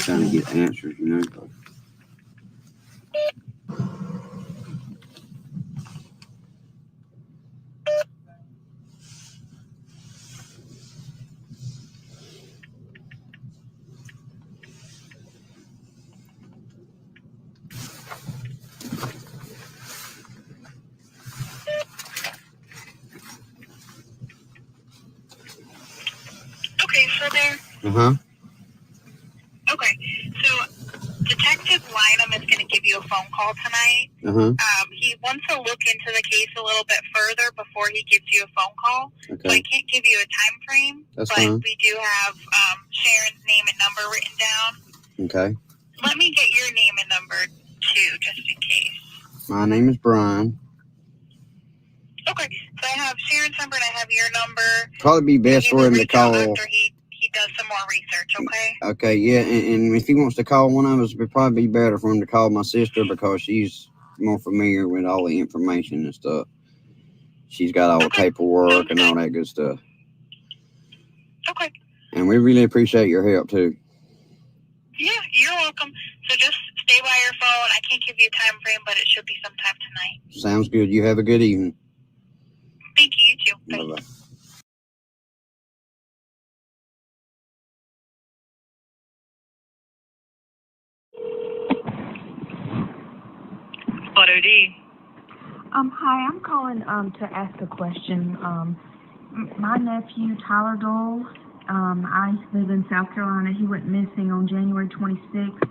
trying to get answers, you know? Okay, so there. Uh-huh. Okay, so Detective Lynham is going to give you a phone call tonight. Uh-huh. He wants to look into the case a little bit further before he gives you a phone call. Okay. So I can't give you a time frame, That's but fine. we do have Sharon's name and number written down. Okay. Let me get your name and number too, just in case. My name is Brian. Okay, so I have Sharon's number and I have your number. Probably be best for him to call. After he does some more research, okay? Okay, yeah, and if he wants to call one of us, it'd probably be better for him to call my sister because she's more familiar with all the information and stuff. she's got all the paperwork and all that good stuff. Okay. And we really appreciate your help too. Yeah, you're welcome. So just stay by your phone. I can't give you a time frame, but it should be sometime tonight. Sounds good. You have a good evening. Thank you. You too. Bye. Bye-bye. What OD? Hi, I'm calling to ask a question. My nephew, Tyler Doyle, I live in South Carolina. He went missing on January 26th,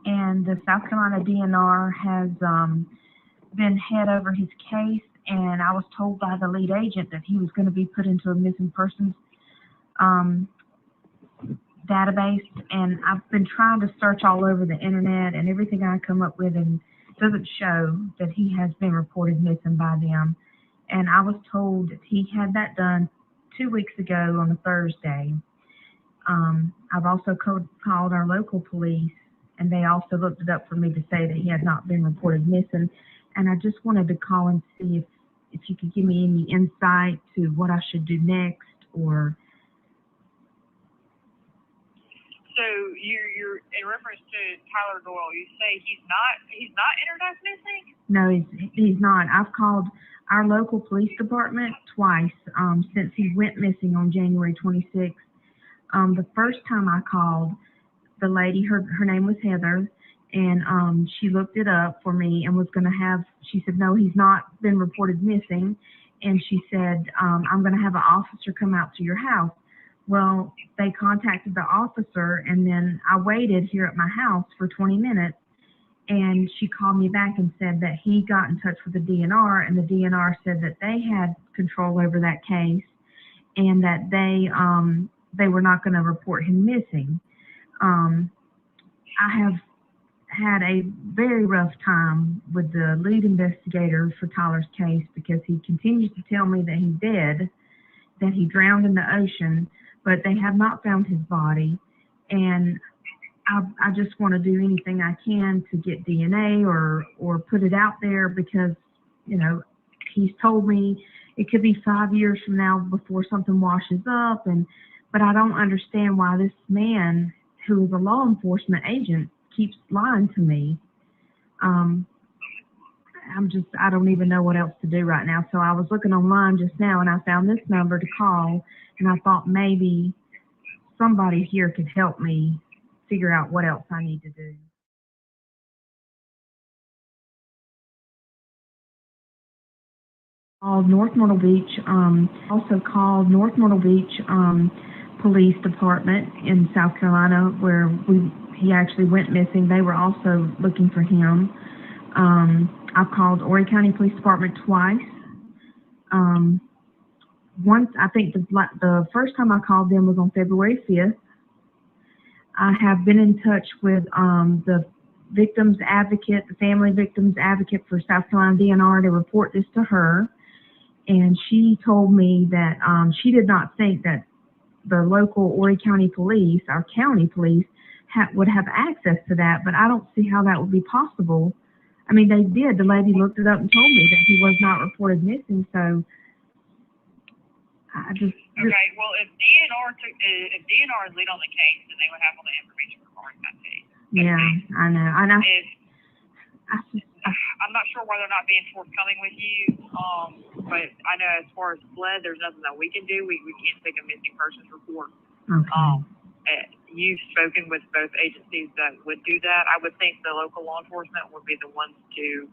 and the South Carolina DNR has been head over his case, and I was told by the lead agent that he was going to be put into a missing persons database, and I've been trying to search all over the internet, and everything I come up with and doesn't show that he has been reported missing by them. And I was told that he had that done 2 weeks ago on a Thursday. I've also called our local police, and they also looked it up for me to say that he had not been reported missing. And I just wanted to call and see if you could give me any insight to what I should do next, or... So you're in reference to Tyler Doyle. You say he's not entered as missing? No, he's not. I've called our local police department twice since he went missing on January 26th. The first time I called, the lady, her name was Heather, and she looked it up for me and was going to have. She said, no, he's not been reported missing, and she said, I'm going to have an officer come out to your house. Well, they contacted the officer, and then I waited here at my house for 20 minutes, and she called me back and said that he got in touch with the DNR, and the DNR said that they had control over that case, and that they were not going to report him missing. I have had a very rough time with the lead investigator for Tyler's case, because he continues to tell me that he's dead, that he drowned in the ocean, but they have not found his body. And I just want to do anything I can to get DNA or put it out there, because, you know, he's told me it could be 5 years from now before something washes up. But I don't understand why this man, who is a law enforcement agent, keeps lying to me. I don't even know what else to do right now. So I was looking online just now, and I found this number to call, and I thought maybe somebody here could help me figure out what else I need to do. Called North Myrtle Beach, also called North Myrtle Beach Police Department in South Carolina, where he actually went missing. They were also looking for him. I've called Horry County Police Department twice. Once, I think the first time I called them was on February 5th. I have been in touch with the victim's advocate, the family victim's advocate for South Carolina DNR, to report this to her. And she told me that she did not think that the local Horry County Police, our county police, would have access to that, but I don't see how that would be possible. I mean, they did. The lady looked it up and told me that he was not reported missing, so I just... Okay, well, if DNR is lead on the case, then they would have all the information regarding that case. Yeah, I know. I'm not sure why they're not being forthcoming with you, but I know as far as SLED, there's nothing that we can do. We can't take a missing persons report. Okay. You've spoken with both agencies that would do that. I would think the local law enforcement would be the ones to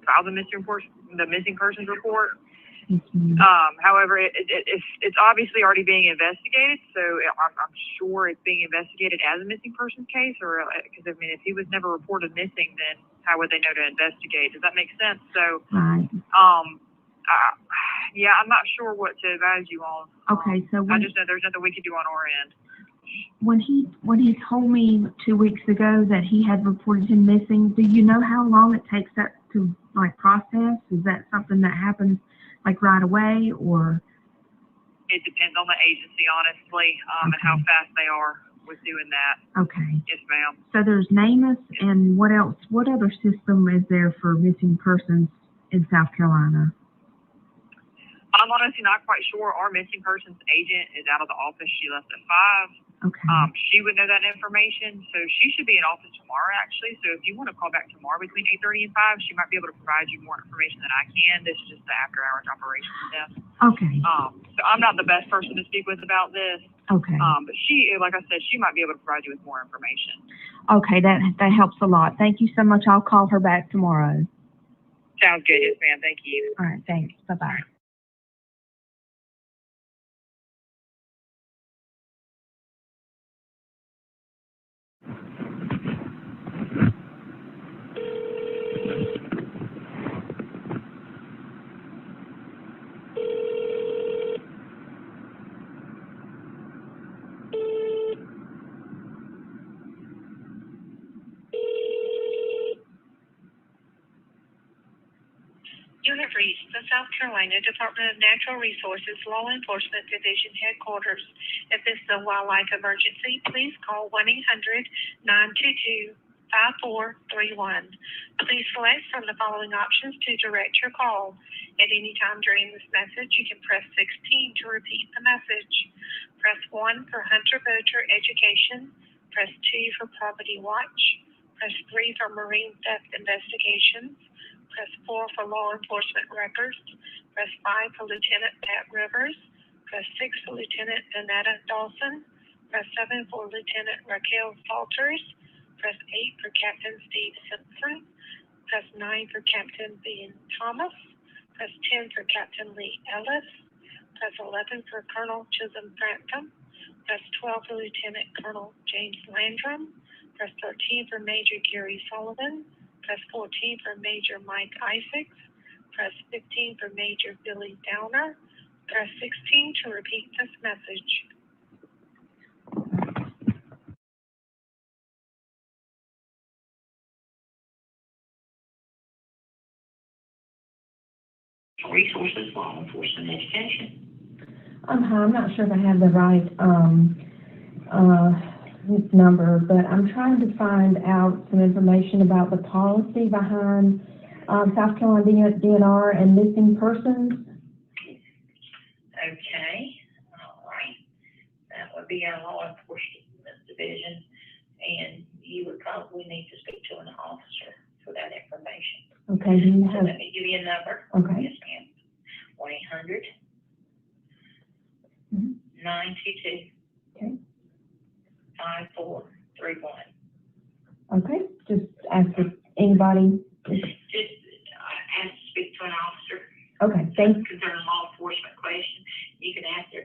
file the missing persons report. Mm-hmm. However, it's obviously already being investigated, so I'm sure it's being investigated as a missing persons case, or because I mean, if he was never reported missing, then how would they know to investigate? Does that make sense? So, right. Yeah, I'm not sure what to advise you on. Okay, so I just know there's nothing we can do on our end. When he told me 2 weeks ago that he had reported him missing, do you know how long it takes that to process? Is that something that happens right away, or? It depends on the agency, honestly, and how fast they are with doing that. Okay. Yes, ma'am. So there's Namus, and what else? What other system is there for missing persons in South Carolina? I'm honestly not quite sure. Our missing persons agent is out of the office. She left at 5. Okay. She would know that information, so she should be in office tomorrow, actually. So if you want to call back tomorrow between 8:30 and 5, she might be able to provide you more information than I can. This is just the after-hours operations desk. Okay. So I'm not the best person to speak with about this. Okay. But she, like I said, she might be able to provide you with more information. Okay, that helps a lot. Thank you so much. I'll call her back tomorrow. Sounds good, yes, ma'am. Thank you. All right, thanks. Bye-bye. You have reached the South Carolina Department of Natural Resources Law Enforcement Division headquarters. If this is a wildlife emergency, please call 1-800-922-5431. Please select from the following options to direct your call. At any time during this message, you can press 16 to repeat the message. Press 1 for hunter boater education. Press 2 for property watch. Press 3 for marine theft investigations. Press 4 for law enforcement records. Press 5 for Lieutenant Pat Rivers. Press 6 for Lieutenant Donetta Dawson. Press 7 for Lieutenant Raquel Salters. Press 8 for Captain Steve Simpson. Press 9 for Captain Ben Thomas. Press 10 for Captain Lee Ellis. Press 11 for Colonel Chisholm Grantham. Press 12 for Lieutenant Colonel James Landrum. Press 13 for Major Gary Sullivan. Press 14 for Major Mike Isaacs. Press 15 for Major Billy Downer. Press 16 to repeat this message. Resources, law enforcement education. Hi, I'm not sure if I have the right number, but I'm trying to find out some information about the policy behind South Carolina DNR and missing persons. Okay, all right. That would be our law enforcement division, and you would probably need to speak to an officer for that information. Okay, do you So have? let me give you a number. Okay. Yes, ma'am. 1-800 Mhm. 922 Okay. 5431. Okay, just ask if anybody. Just ask to speak to an officer. Okay, thanks. Concerning law enforcement question, you can ask the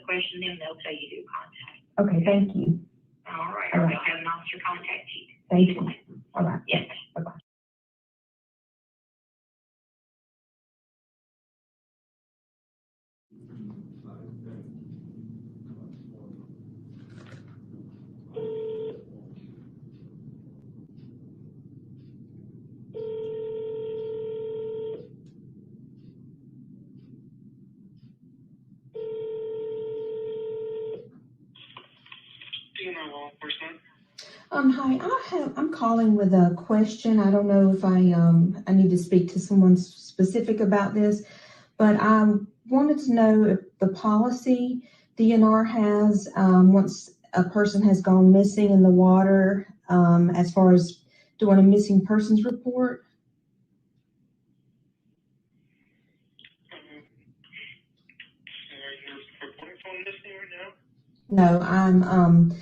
question, then they'll tell you who to contact. Okay, thank you. All right, All or right. they'll have an officer contact you. Thank you. All right. Yes, ma'am. Bye-bye. Hi, I'm calling with a question. I don't know if I need to speak to someone specific about this, but I wanted to know if the policy DNR has, once a person has gone missing in the water, as far as doing a missing persons report. No, I'm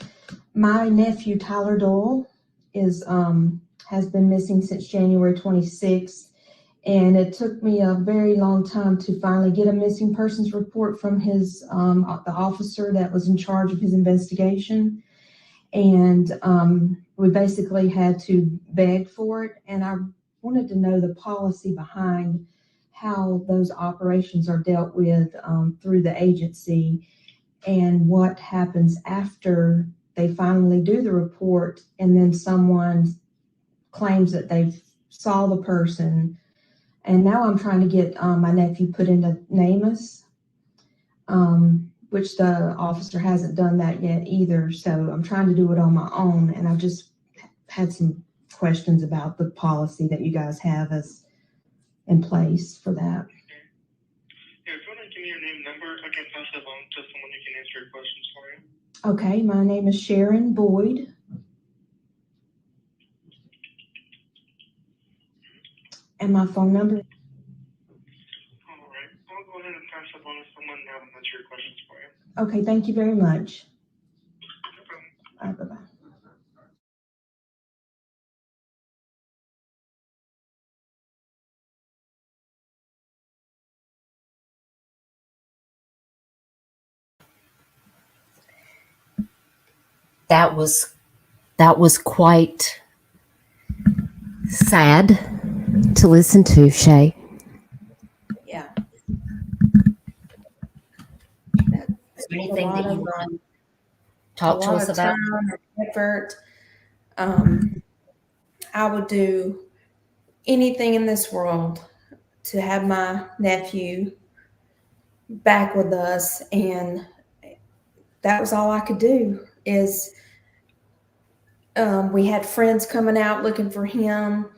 my nephew Tyler Doyle is has been missing since January 26th, and it took me a very long time to finally get a missing persons report from his the officer that was in charge of his investigation, and we basically had to beg for it. And I wanted to know the policy behind how those operations are dealt with through the agency, and what happens after they finally do the report and then someone claims that they saw the person. And now I'm trying to get my nephew put into Namus, which the officer hasn't done that yet either. So I'm trying to do it on my own, and I've just had some questions about the policy that you guys have as in place for that. Yeah, if you number, I can pass it along to someone who can answer your questions for you. Okay, my name is Sha Boyd. And my phone number? All right. I'll go ahead and pass it along to someone now and answer your questions for you. Okay, thank you very much. No problem. All right, bye-bye. That was quite sad to listen to, Shay. Yeah. Is there anything that you want to a talk to lot us of about? time and effort. I would do anything in this world to have my nephew back with us, and that was all I could do. Is we had friends coming out looking for him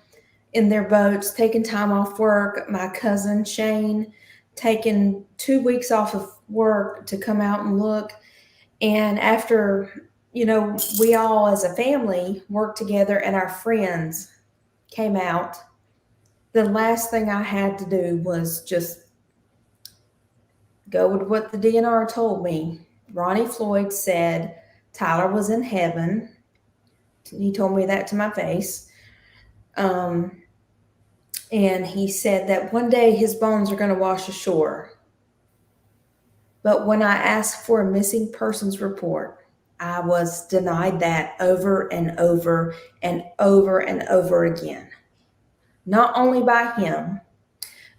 in their boats, taking time off work. My cousin Shane taking 2 weeks off of work to come out and look. And after, we all as a family worked together and our friends came out, the last thing I had to do was just go with what the DNR told me. Ronnie Floyd said Tyler was in heaven. He told me that to my face. And he said that one day his bones are going to wash ashore. But when I asked for a missing persons report, I was denied that over and over and over and over again. Not only by him,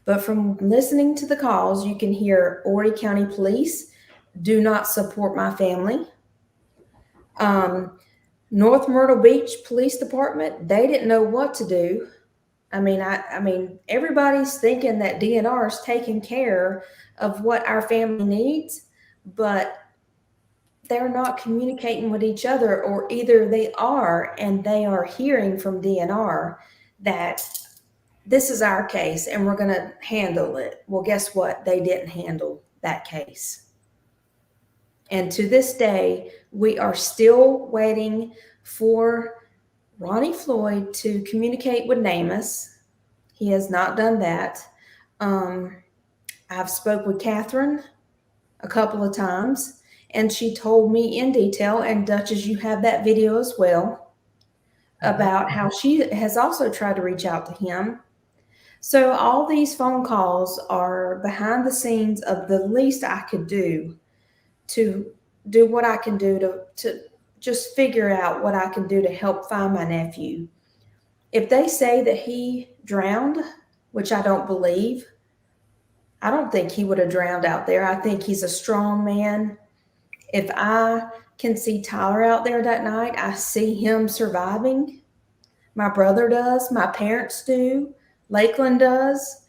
but from listening to the calls, you can hear Horry County Police do not support my family. North Myrtle Beach Police Department, they didn't know what to do. I mean, everybody's thinking that DNR is taking care of what our family needs, but they're not communicating with each other, or either they are and they are hearing from DNR that this is our case and we're going to handle it. Well, guess what? They didn't handle that case. And to this day, we are still waiting for Ronnie Floyd to communicate with Namus. He has not done that. I've spoke with Catherine a couple of times, and she told me in detail, and Dutchess, you have that video as well, about how she has also tried to reach out to him. So all these phone calls are behind the scenes of the least I could do to do what I can do to just figure out what I can do to help find my nephew. If they say that he drowned, which I don't believe, I don't think he would have drowned out there. I think he's a strong man. If I can see Tyler out there that night, I see him surviving. My brother does. My parents do. Lakeland does.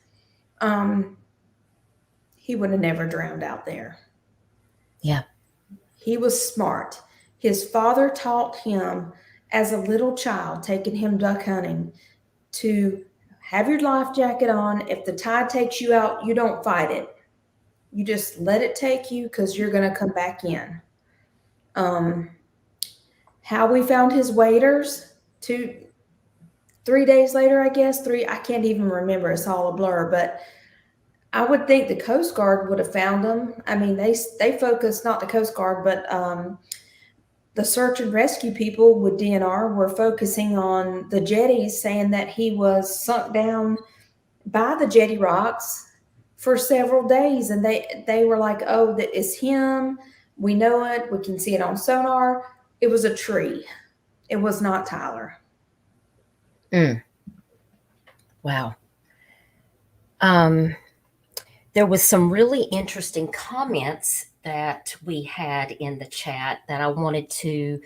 He would have never drowned out there. Yeah. He was smart. His father taught him as a little child, taking him duck hunting, to have your life jacket on. If the tide takes you out, you don't fight it. You just let it take you, because you're going to come back in. How we found his waders 3 days later, I guess. I can't even remember. It's all a blur, but I would think the Coast Guard would have found him. I mean, they focused, not the Coast Guard, but the search and rescue people with DNR were focusing on the jetties, saying that he was sunk down by the jetty rocks for several days. And they were like, oh, that is him. We know it. We can see it on sonar. It was a tree. It was not Tyler. Wow. There was some really interesting comments that we had in the chat that I wanted to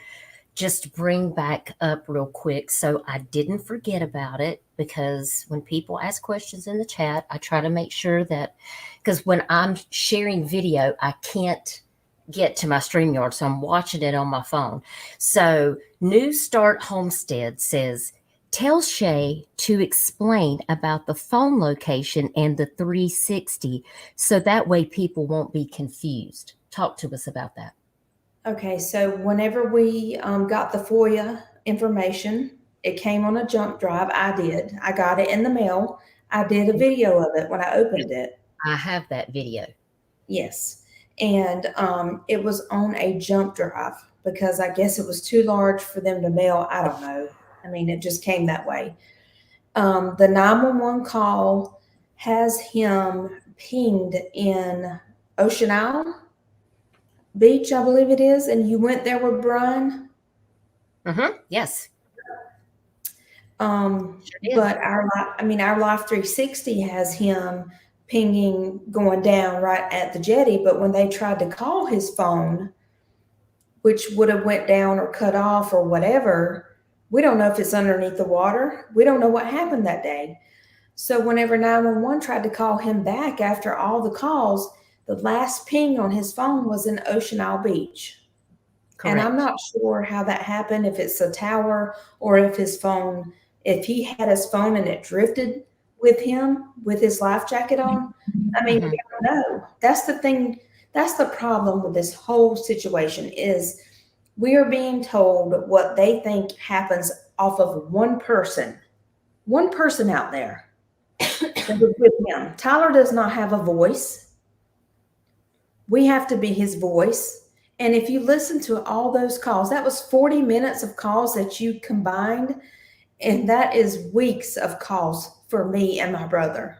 just bring back up real quick, so I didn't forget about it, because when people ask questions in the chat, I try to make sure that, because when I'm sharing video, I can't get to my StreamYard, so I'm watching it on my phone. So New Start Homestead says, tell Shay to explain about the phone location and the 360 so that way people won't be confused. Talk to us about that. Okay, so whenever we got the FOIA information, it came on a jump drive. I got it in the mail. I did a video of it when I opened it. I have that video. Yes. And it was on a jump drive because I guess it was too large for them to mail. I don't know. I mean, it just came that way. The 911 call has him pinged in Ocean Isle Beach, I believe it is. And you went there with Brian. Yes. But our Life 360 has him pinging going down right at the jetty. But when they tried to call his phone, which would have went down or cut off or whatever, we don't know if it's underneath the water. We don't know what happened that day. So whenever 911 tried to call him back after all the calls, the last ping on his phone was in Ocean Isle Beach. Correct. And I'm not sure how that happened, if it's a tower or if if he had his phone and it drifted with him with his life jacket on. I mean, we don't know. That's the thing. That's the problem with this whole situation is we are being told what they think happens off of one person out there that was with him. Tyler does not have a voice. We have to be his voice. And if you listen to all those calls, that was 40 minutes of calls that you combined. And that is weeks of calls for me and my brother.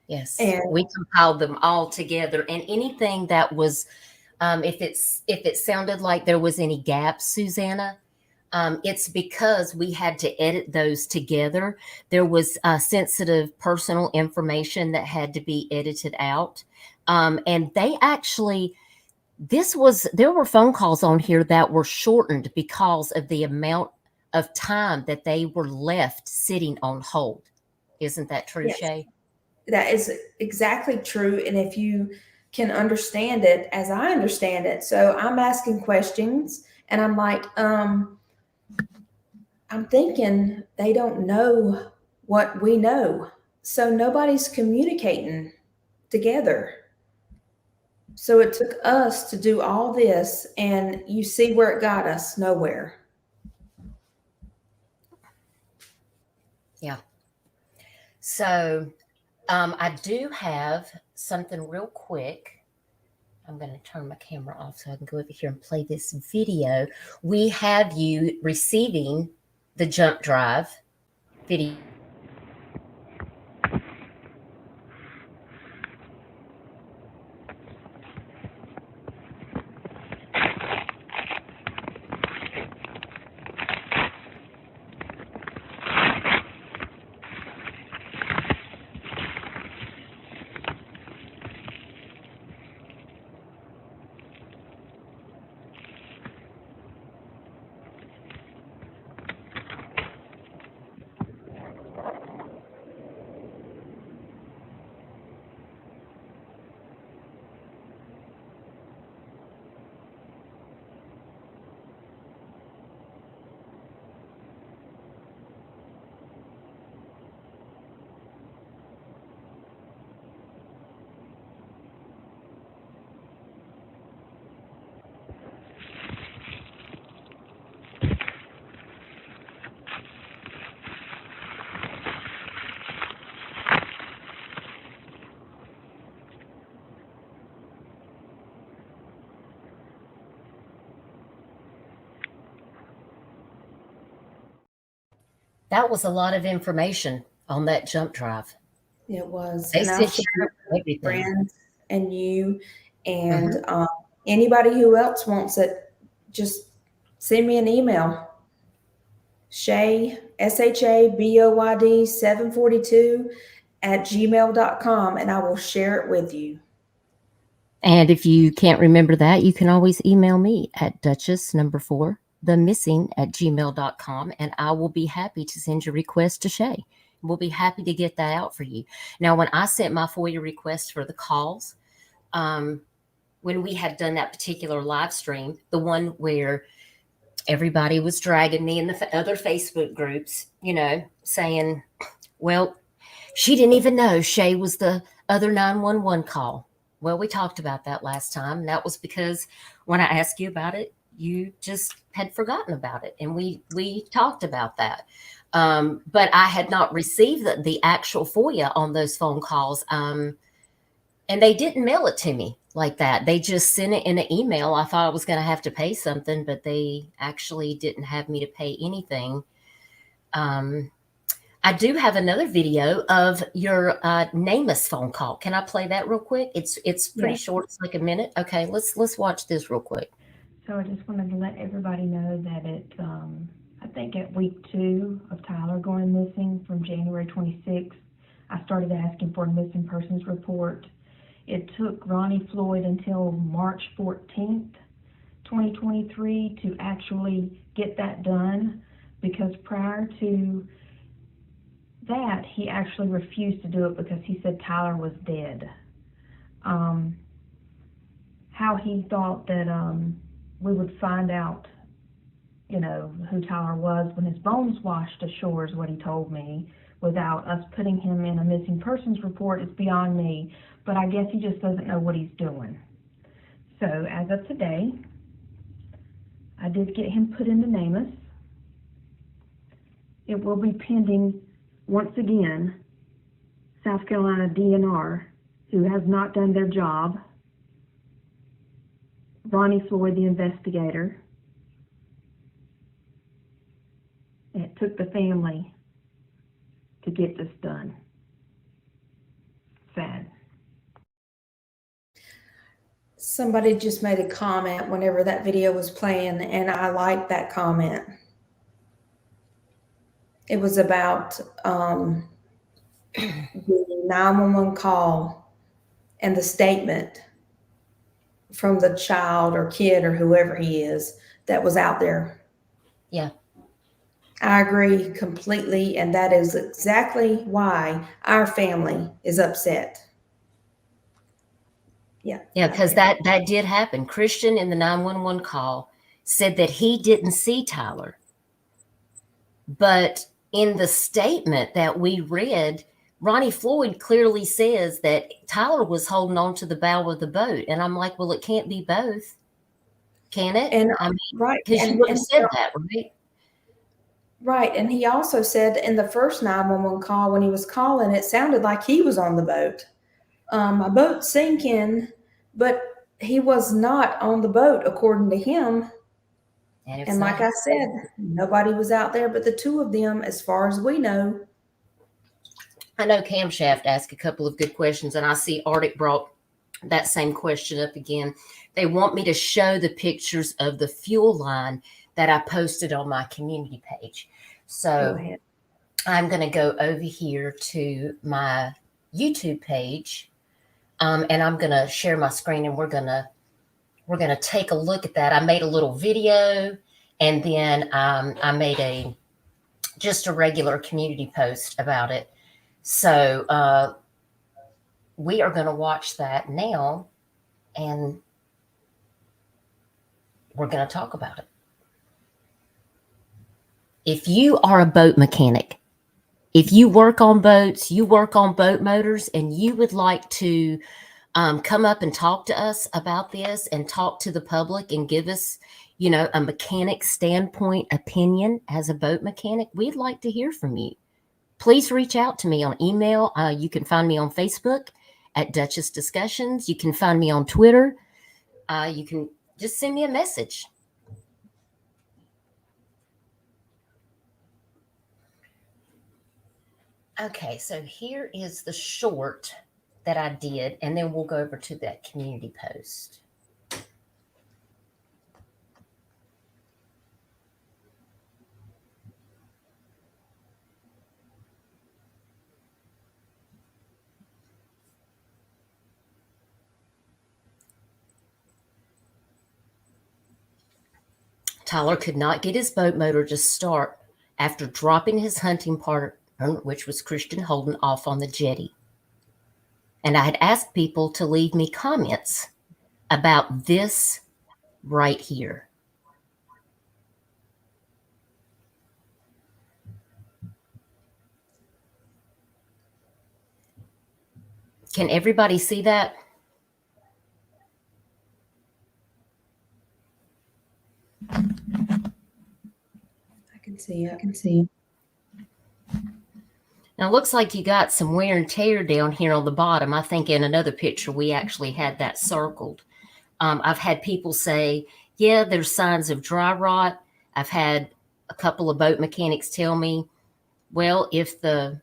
Yes. And we compiled them all together. And anything that was, if it sounded like there was any gaps, Susanna, it's because we had to edit those together. There was sensitive personal information that had to be edited out. And they actually, there were phone calls on here that were shortened because of the amount of time that they were left sitting on hold. Isn't that true, yes. Shay? That is exactly true. And if you can understand it as I understand it, so I'm asking questions and I'm like, I'm thinking they don't know what we know. So nobody's communicating together. So it took us to do all this, and you see where it got us, nowhere. Yeah. So I do have something real quick. I'm going to turn my camera off so I can go over here and play this video. We have you receiving the jump drive video. That was a lot of information on that jump drive. It was. They and sent everything. Friends and you and anybody who else wants it, just send me an email. Shay, SHABOYD 742 @gmail.com, and I will share it with you. And if you can't remember that, you can always email me at Dutchess 4 themissing@gmail.com, and I will be happy to send your request to Shay. We'll be happy to get that out for you. Now, when I sent my FOIA request for the calls, when we had done that particular live stream, the one where everybody was dragging me in the other Facebook groups, saying, well, she didn't even know Shay was the other 911 call. Well, we talked about that last time. That was because when I asked you about it, you just had forgotten about it. And we talked about that. But I had not received the actual FOIA on those phone calls. And they didn't mail it to me like that. They just sent it in an email. I thought I was going to have to pay something, but they actually didn't have me to pay anything. I do have another video of your Namus phone call. Can I play that real quick? It's pretty short. It's like a minute. Okay, let's watch this real quick. So I just wanted to let everybody know that I think at week 2 of Tyler going missing from January 26th, I started asking for a missing persons report. It took Ronnie Floyd until March 14th, 2023 to actually get that done, because prior to that, he actually refused to do it because he said Tyler was dead. How he thought that we would find out, who Tyler was when his bones washed ashore is what he told me, without us putting him in a missing persons report is beyond me. But I guess he just doesn't know what he's doing. So as of today, I did get him put into Namus. It will be pending, once again, South Carolina DNR, who has not done their job. Ronnie Floyd, the investigator. It took the family to get this done. Sad. Somebody just made a comment whenever that video was playing, and I liked that comment. It was about the 911 call and the statement from the child or kid or whoever he is that was out there. Yeah. I agree completely, and that is exactly why our family is upset. Yeah. Yeah, because that did happen. Christian in the 911 call said that he didn't see Tyler. But in the statement that we read, Ronnie Floyd clearly says that Tyler was holding on to the bow of the boat. And I'm like, well, it can't be both. Can it? And I mean, right. because you would have said that, right? Right. And he also said in the first 911 call, when he was calling, it sounded like he was on the boat. A boat sinking, but he was not on the boat, according to him. And like I said, nobody was out there but the two of them, as far as we know. I know Camshaft asked a couple of good questions, and I see Arctic brought that same question up again. They want me to show the pictures of the fuel line that I posted on my community page. So I'm going to go over here to my YouTube page, and I'm going to share my screen, and we're going to take a look at that. I made a little video, and then I made just a regular community post about it. So we are going to watch that now, and we're going to talk about it. If you are a boat mechanic, if you work on boats, you work on boat motors, and you would like to come up and talk to us about this and talk to the public and give us, a mechanic standpoint opinion as a boat mechanic, we'd like to hear from you. Please reach out to me on email. You can find me on Facebook at Dutchess Discussions. You can find me on Twitter. You can just send me a message. Okay, so here is the short that I did, and then we'll go over to that community post. Tyler could not get his boat motor to start after dropping his hunting partner, which was Christian Holden, off on the jetty. And I had asked people to leave me comments about this right here. Can everybody see that? I can see it. Now, it looks like you got some wear and tear down here on the bottom. I think in another picture, we actually had that circled. I've had people say, yeah, there's signs of dry rot. I've had a couple of boat mechanics tell me, well, if the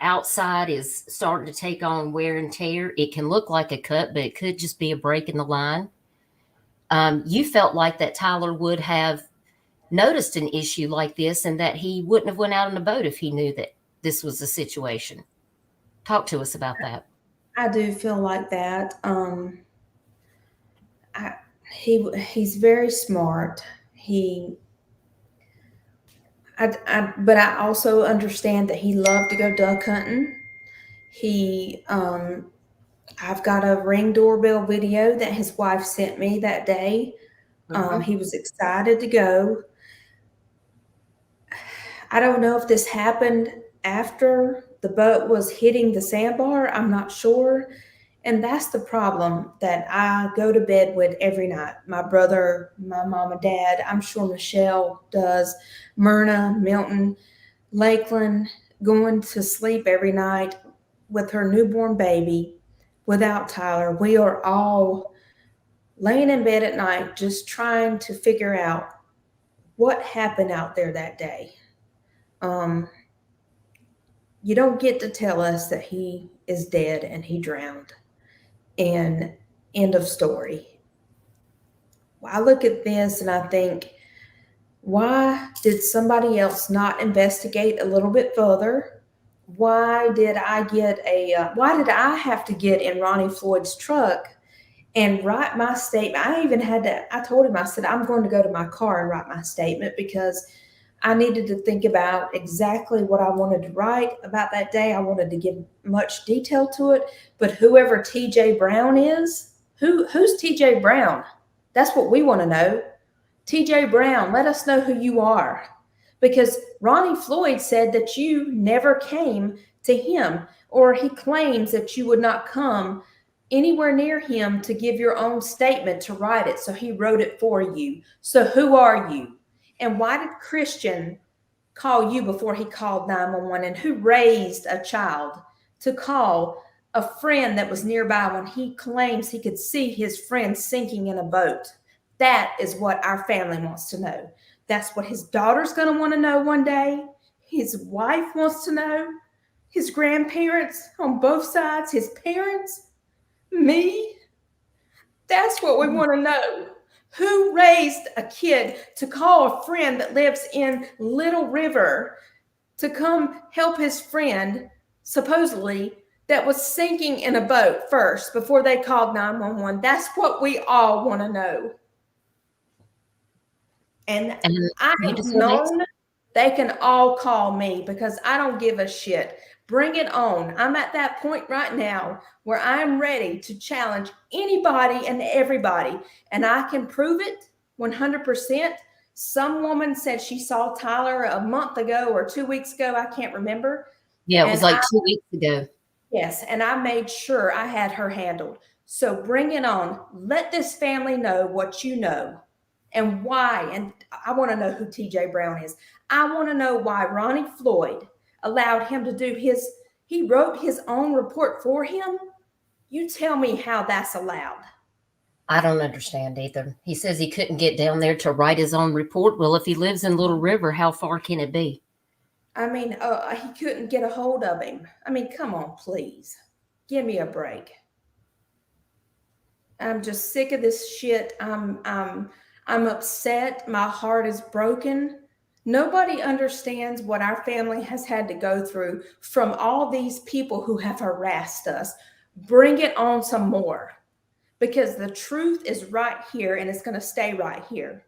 outside is starting to take on wear and tear, it can look like a cut, but it could just be a break in the line. You felt like that Tyler would have noticed an issue like this and that he wouldn't have went out on a boat if he knew that this was the situation. Talk to us about that. I do feel like that. He's very smart. But I also understand that he loved to go duck hunting. I've got a Ring doorbell video that his wife sent me that day. He was excited to go. I don't know if this happened after the boat was hitting the sandbar. I'm not sure. And that's the problem that I go to bed with every night. My brother, my mom and dad, I'm sure Michelle does, Myrna, Milton, Lakeland, going to sleep every night with her newborn baby without Tyler. We are all laying in bed at night just trying to figure out what happened out there that day. You don't get to tell us that he is dead and he drowned. And end of story. I look at this and I think, why did somebody else not investigate a little bit further? Why did I have to get in Ronnie Floyd's truck and write my statement? I told him, I said, I'm going to go to my car and write my statement because I needed to think about exactly what I wanted to write about that day. I wanted to give much detail to it. But whoever TJ Brown is, who's TJ Brown? That's what we want to know. TJ Brown, let us know who you are. Because Ronnie Floyd said that you never came to him, or he claims that you would not come anywhere near him to give your own statement, to write it. So he wrote it for you. So who are you? And why did Christian call you before he called 911? And who raised a child to call a friend that was nearby when he claims he could see his friend sinking in a boat? That is what our family wants to know. That's what his daughter's going to want to know one day. His wife wants to know. His grandparents on both sides, his parents, me. That's what we want to know. Who raised a kid to call a friend that lives in Little River to come help his friend, supposedly, that was sinking in a boat first before they called 911? That's what we all want to know. And I have known they can all call me because I don't give a shit. Bring it on. I'm at that point right now where I'm ready to challenge anybody and everybody, and I can prove it 100%. Some woman said she saw Tyler a month ago or 2 weeks ago. I can't remember. Yeah, it was like 2 weeks ago. Yes, and I made sure I had her handled. So bring it on. Let this family know what you know and why. And I want to know who TJ Brown is. I want to know why Ronnie Floyd allowed him to do he wrote his own report for him. You tell me how that's allowed. I don't understand either. He says he couldn't get down there to write his own report. Well, if he lives in Little River, how far can it be? I mean, he couldn't get a hold of him. I mean, come on, please. Give me a break. I'm just sick of this shit. I'm upset. My heart is broken. Nobody understands what our family has had to go through from all these people who have harassed us. Bring it on some more, because the truth is right here and it's going to stay right here.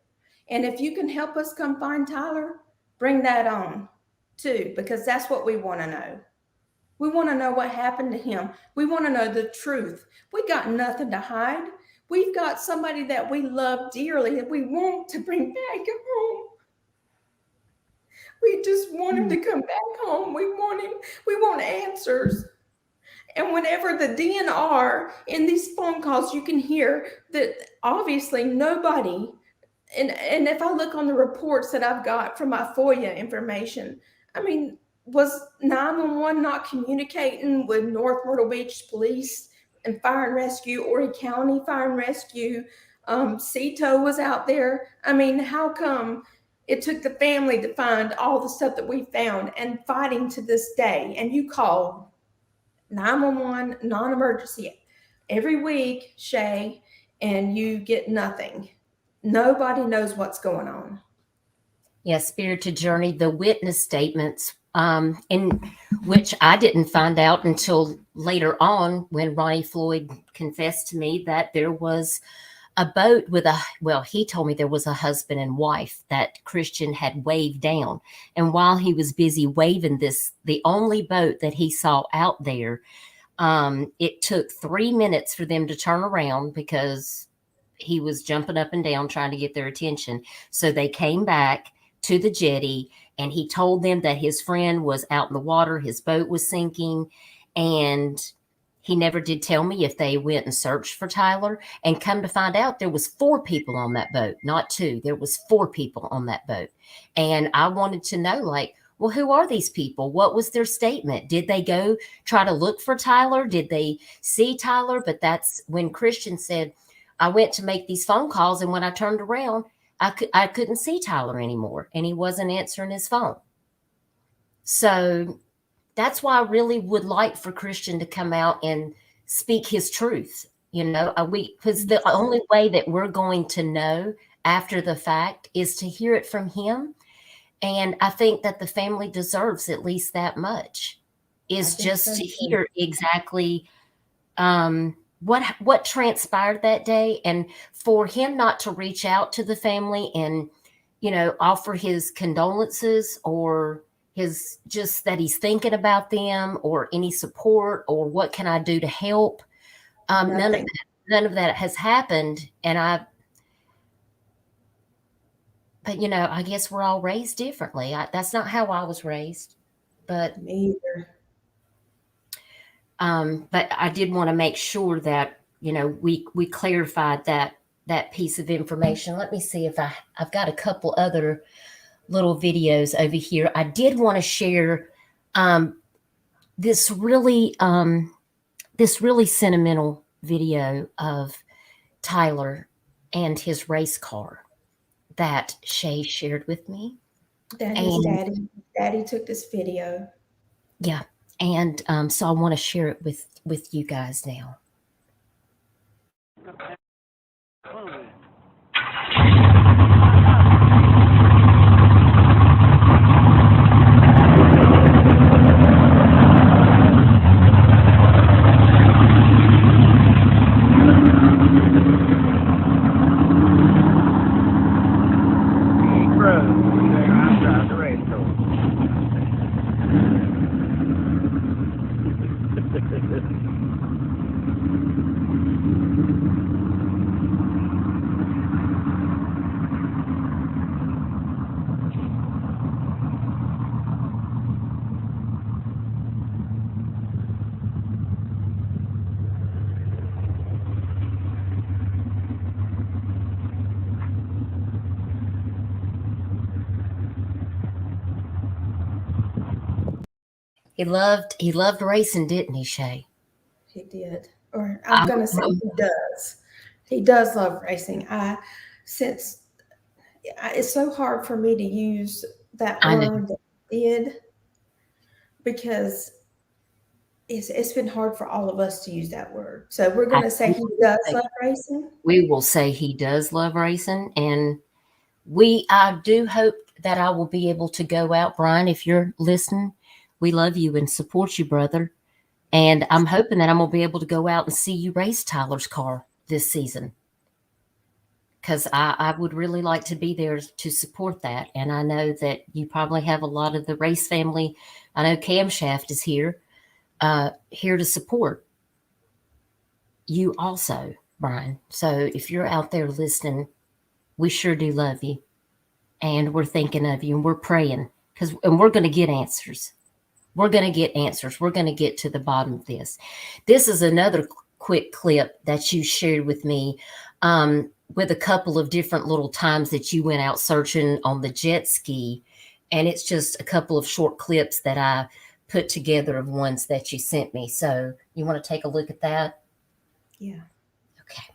And if you can help us come find Tyler, bring that on too, because that's what we want to know. We want to know what happened to him. We want to know the truth. We got nothing to hide. We've got somebody that we love dearly that we want to bring back home. We just want him to come back home. We want answers. And whenever the DNR in these phone calls, you can hear that obviously nobody, and if I look on the reports that I've got from my FOIA information, I mean, was 911 not communicating with North Myrtle Beach Police and Fire and Rescue, Horry County Fire and Rescue? CETO was out there. I mean, how come it took the family to find all the stuff that we found and fighting to this day? And you call 911 non-emergency every week, Shay, and you get nothing. Nobody knows what's going on. Yeah, Spirited Journey, the witness statements, in which I didn't find out until later on when Ronnie Floyd confessed to me that there was a boat with he told me there was a husband and wife that Christian had waved down. And while he was busy waving the only boat that he saw out there, it took 3 minutes for them to turn around because he was jumping up and down trying to get their attention. So they came back to the jetty, and he told them that his friend was out in the water, his boat was sinking, and he never did tell me if they went and searched for Tyler. And come to find out, there was 4 people on that boat, not 2. There was 4 people on that boat. And I wanted to know, like, well, who are these people? What was their statement? Did they go try to look for Tyler? Did they see Tyler? But that's when Christian said, I went to make these phone calls, and when I turned around, I couldn't see Tyler anymore, and he wasn't answering his phone. So that's why I really would like for Christian to come out and speak his truth, because the only way that we're going to know after the fact is to hear it from him. And I think that the family deserves at least that much, is just to hear exactly what transpired that day, and for him not to reach out to the family and, offer his condolences or his just that he's thinking about them or any support or what can I do to help. None of that has happened. And I guess we're all raised differently. That's not how I was raised, but me either. But I did want to make sure that, we clarified that piece of information. Let me see if I've got a couple other little videos over here. I did want to share this really sentimental video of Tyler and his race car that Shay shared with me. Daddy took this video. Yeah. And so I want to share it with you guys now. He loved racing, didn't he, Shay? He did. Or I'm going to say he does. He does love racing. It's so hard for me to use that word that he did, because it's been hard for all of us to use that word. So we're going to say he does love racing. We will say he does love racing. And I do hope that I will be able to go out. Brian, if you're listening, we love you and support you, brother. And I'm hoping that I'm going to be able to go out and see you race Tyler's car this season, because I would really like to be there to support that. And I know that you probably have a lot of the race family. I know Camshaft is here to support you also, Brian. So if you're out there listening, we sure do love you. And we're thinking of you, and we're praying, and we're going to get answers. We're going to get answers. We're going to get to the bottom of this. This is another quick clip that you shared with me, with a couple of different little times that you went out searching on the jet ski. And it's just a couple of short clips that I put together of ones that you sent me. So you want to take a look at that? Yeah. Okay.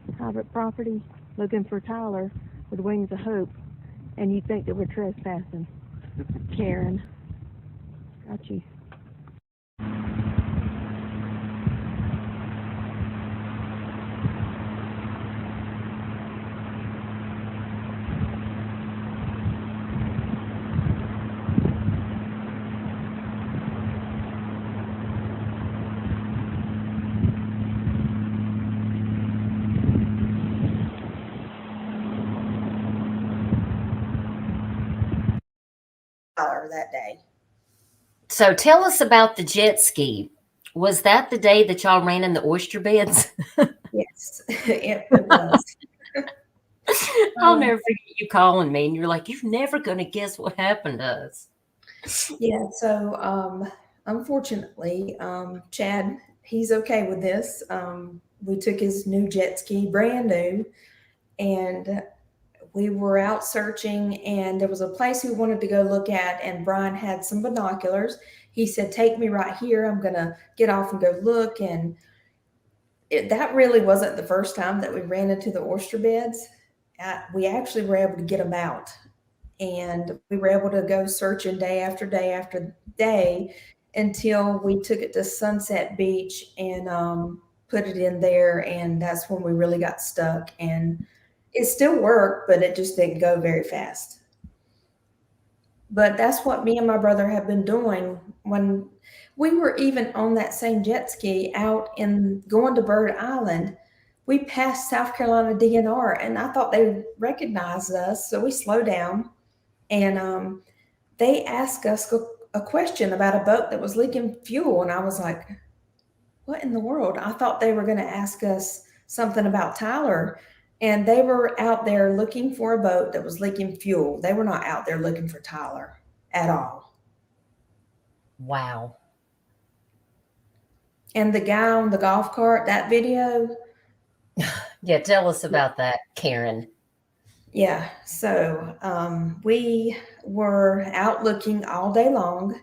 The private property looking for Tyler with Wings of Hope, and you think that we're trespassing. Karen, got you. That day. So tell us about the jet ski. Was that the day that y'all ran in the oyster beds? Yes, it was. I'll never forget you calling me and you're like, you're never going to guess what happened to us. Yeah, so unfortunately, Chad, he's okay with this. We took his new jet ski, brand new, and we were out searching, and there was a place we wanted to go look at, and Brian had some binoculars. He said, take me right here. I'm going to get off and go look. And that really wasn't the first time that we ran into the oyster beds. We actually were able to get them out. And we were able to go searching day after day after day until we took it to Sunset Beach and put it in there. And that's when we really got stuck. And it still worked, but it just didn't go very fast. But that's what me and my brother have been doing. When we were even on that same jet ski out in going to Bird Island, we passed South Carolina DNR, and I thought they recognized us. So we slowed down. And they asked us a question about a boat that was leaking fuel. And I was like, what in the world? I thought they were going to ask us something about Tyler. And they were out there looking for a boat that was leaking fuel. They were not out there looking for Tyler at all. Wow. And the guy on the golf cart, that video. Yeah, tell us about that, Karen. Yeah, so we were out looking all day long.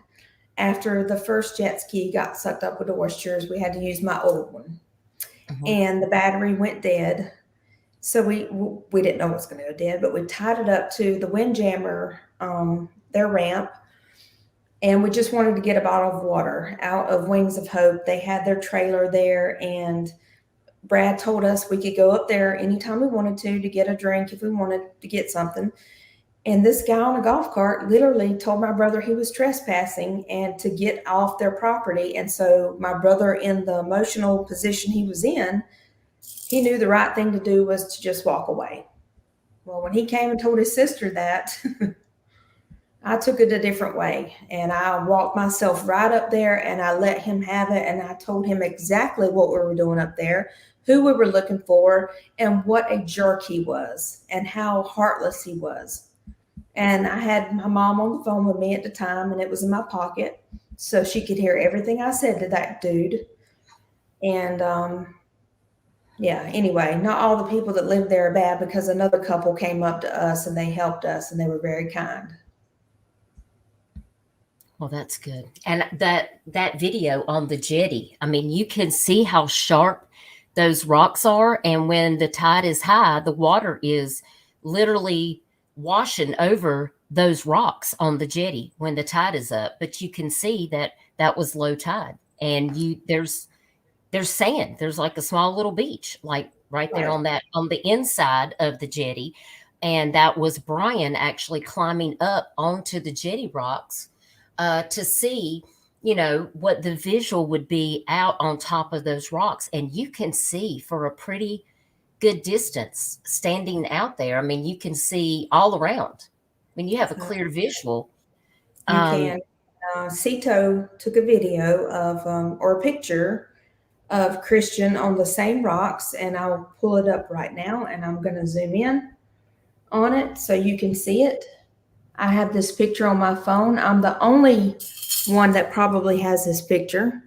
After the first jet ski got sucked up with the oysters, we had to use my old one. Mm-hmm. And the battery went dead. So we didn't know it was going to go dead, but we tied it up to the Windjammer, their ramp. And we just wanted to get a bottle of water out of Wings of Hope. They had their trailer there, and Brad told us we could go up there anytime we wanted to get a drink if we wanted to get something. And this guy on a golf cart literally told my brother he was trespassing and to get off their property. And so my brother, in the emotional position he was in, he knew the right thing to do was to just walk away. Well, when he came and told his sister that, I took it a different way. And I walked myself right up there and I let him have it. And I told him exactly what we were doing up there, who we were looking for, and what a jerk he was and how heartless he was. And I had my mom on the phone with me at the time, and it was in my pocket, so she could hear everything I said to that dude. And yeah, anyway, not all the people that lived there are bad, because another couple came up to us and they helped us, and they were very kind. Well, that's good. And that video on the jetty, I mean, you can see how sharp those rocks are. And when the tide is high, the water is literally washing over those rocks on the jetty when the tide is up. But you can see that was low tide, and there's sand. There's like a small little beach, like right there on the inside of the jetty. And that was Brian actually climbing up onto the jetty rocks to see, what the visual would be out on top of those rocks. And you can see for a pretty good distance standing out there. I mean, you can see all around. I mean, you have a clear visual. You can. Cito took a video of, or a picture of Christian on the same rocks, and I'll pull it up right now, and I'm going to zoom in on it so you can see it. I have this picture on my phone. I'm the only one that probably has this picture.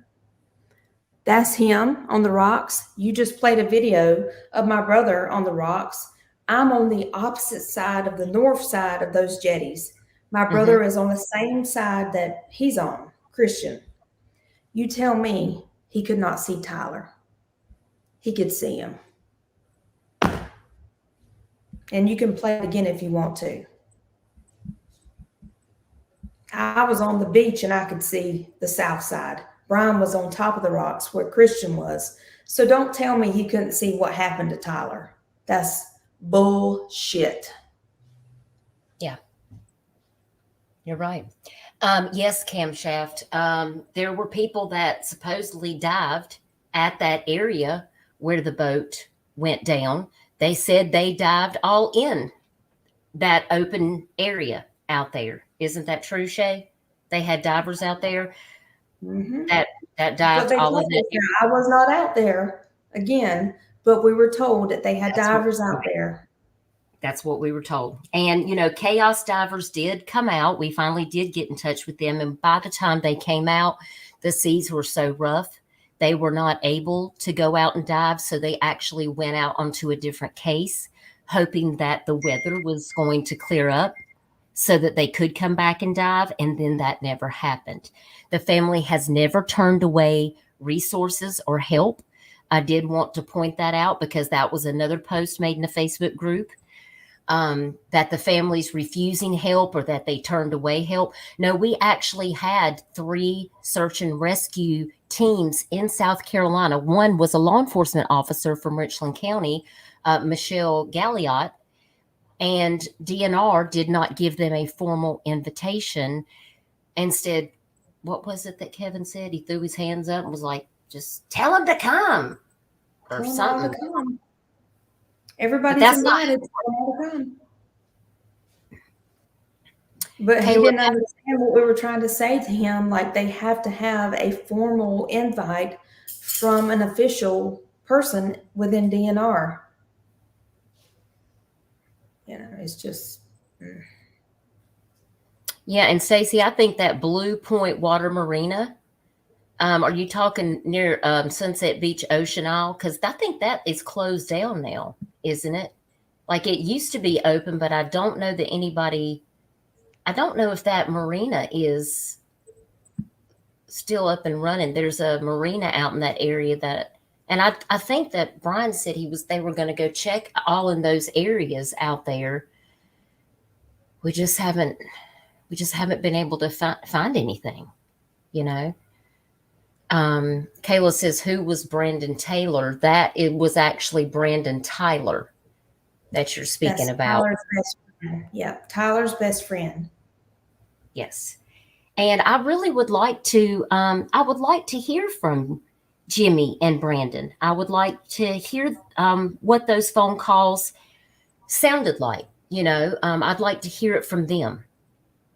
That's him on the rocks. You just played a video of my brother on the rocks. I'm on the opposite side of the north side of those jetties. My brother is on the same side that he's on, Christian. You tell me he could not see Tyler. He could see him. And you can play it again if you want to. I was on the beach and I could see the south side. Brian was on top of the rocks where Christian was. So don't tell me he couldn't see what happened to Tyler. That's bullshit. Yeah. You're right. Yes, Camshaft. There were people that supposedly dived at that area where the boat went down. They said they dived all in that open area out there. Isn't that true, Shay? They had divers out there that dived all in that area. I was not out there again, but we were told that they had divers out there. That's what we were told. And, you know, Chaos Divers did come out. We finally did get in touch with them. And by the time they came out, the seas were so rough, they were not able to go out and dive. So they actually went out onto a different case, hoping that the weather was going to clear up so that they could come back and dive. And then that never happened. The family has never turned away resources or help. I did want to point that out because that was another post made in a Facebook group. That the family's refusing help or that they turned away help. No, we actually had 3 search and rescue teams in South Carolina. One was a law enforcement officer from Richland County, Michelle Galliot, and DNR did not give them a formal invitation. Instead, what was it that Kevin said? He threw his hands up and was like, just tell them to come or something. Everybody's invited. But he didn't understand what we were trying to say to him. Like, they have to have a formal invite from an official person within DNR. You know, it's just. Yeah, and Stacey, I think that Blue Point Water Marina. Are you talking near Sunset Beach, Ocean Isle? Because I think that is closed down now, isn't it? Like, it used to be open, but I don't know that anybody, I don't know if that marina is still up and running. There's a marina out in that area that, and I think that Brian said they were going to go check all in those areas out there. We just haven't been able to find anything, you know? Kayla says, who was Brandon Taylor? That it was actually Brandon Tyler that you're speaking about. Tyler's best friend. Yeah, Tyler's best friend. Yes. And I really would like to, hear from Jimmy and Brandon. I would like to hear what those phone calls sounded like. You know, I'd like to hear it from them.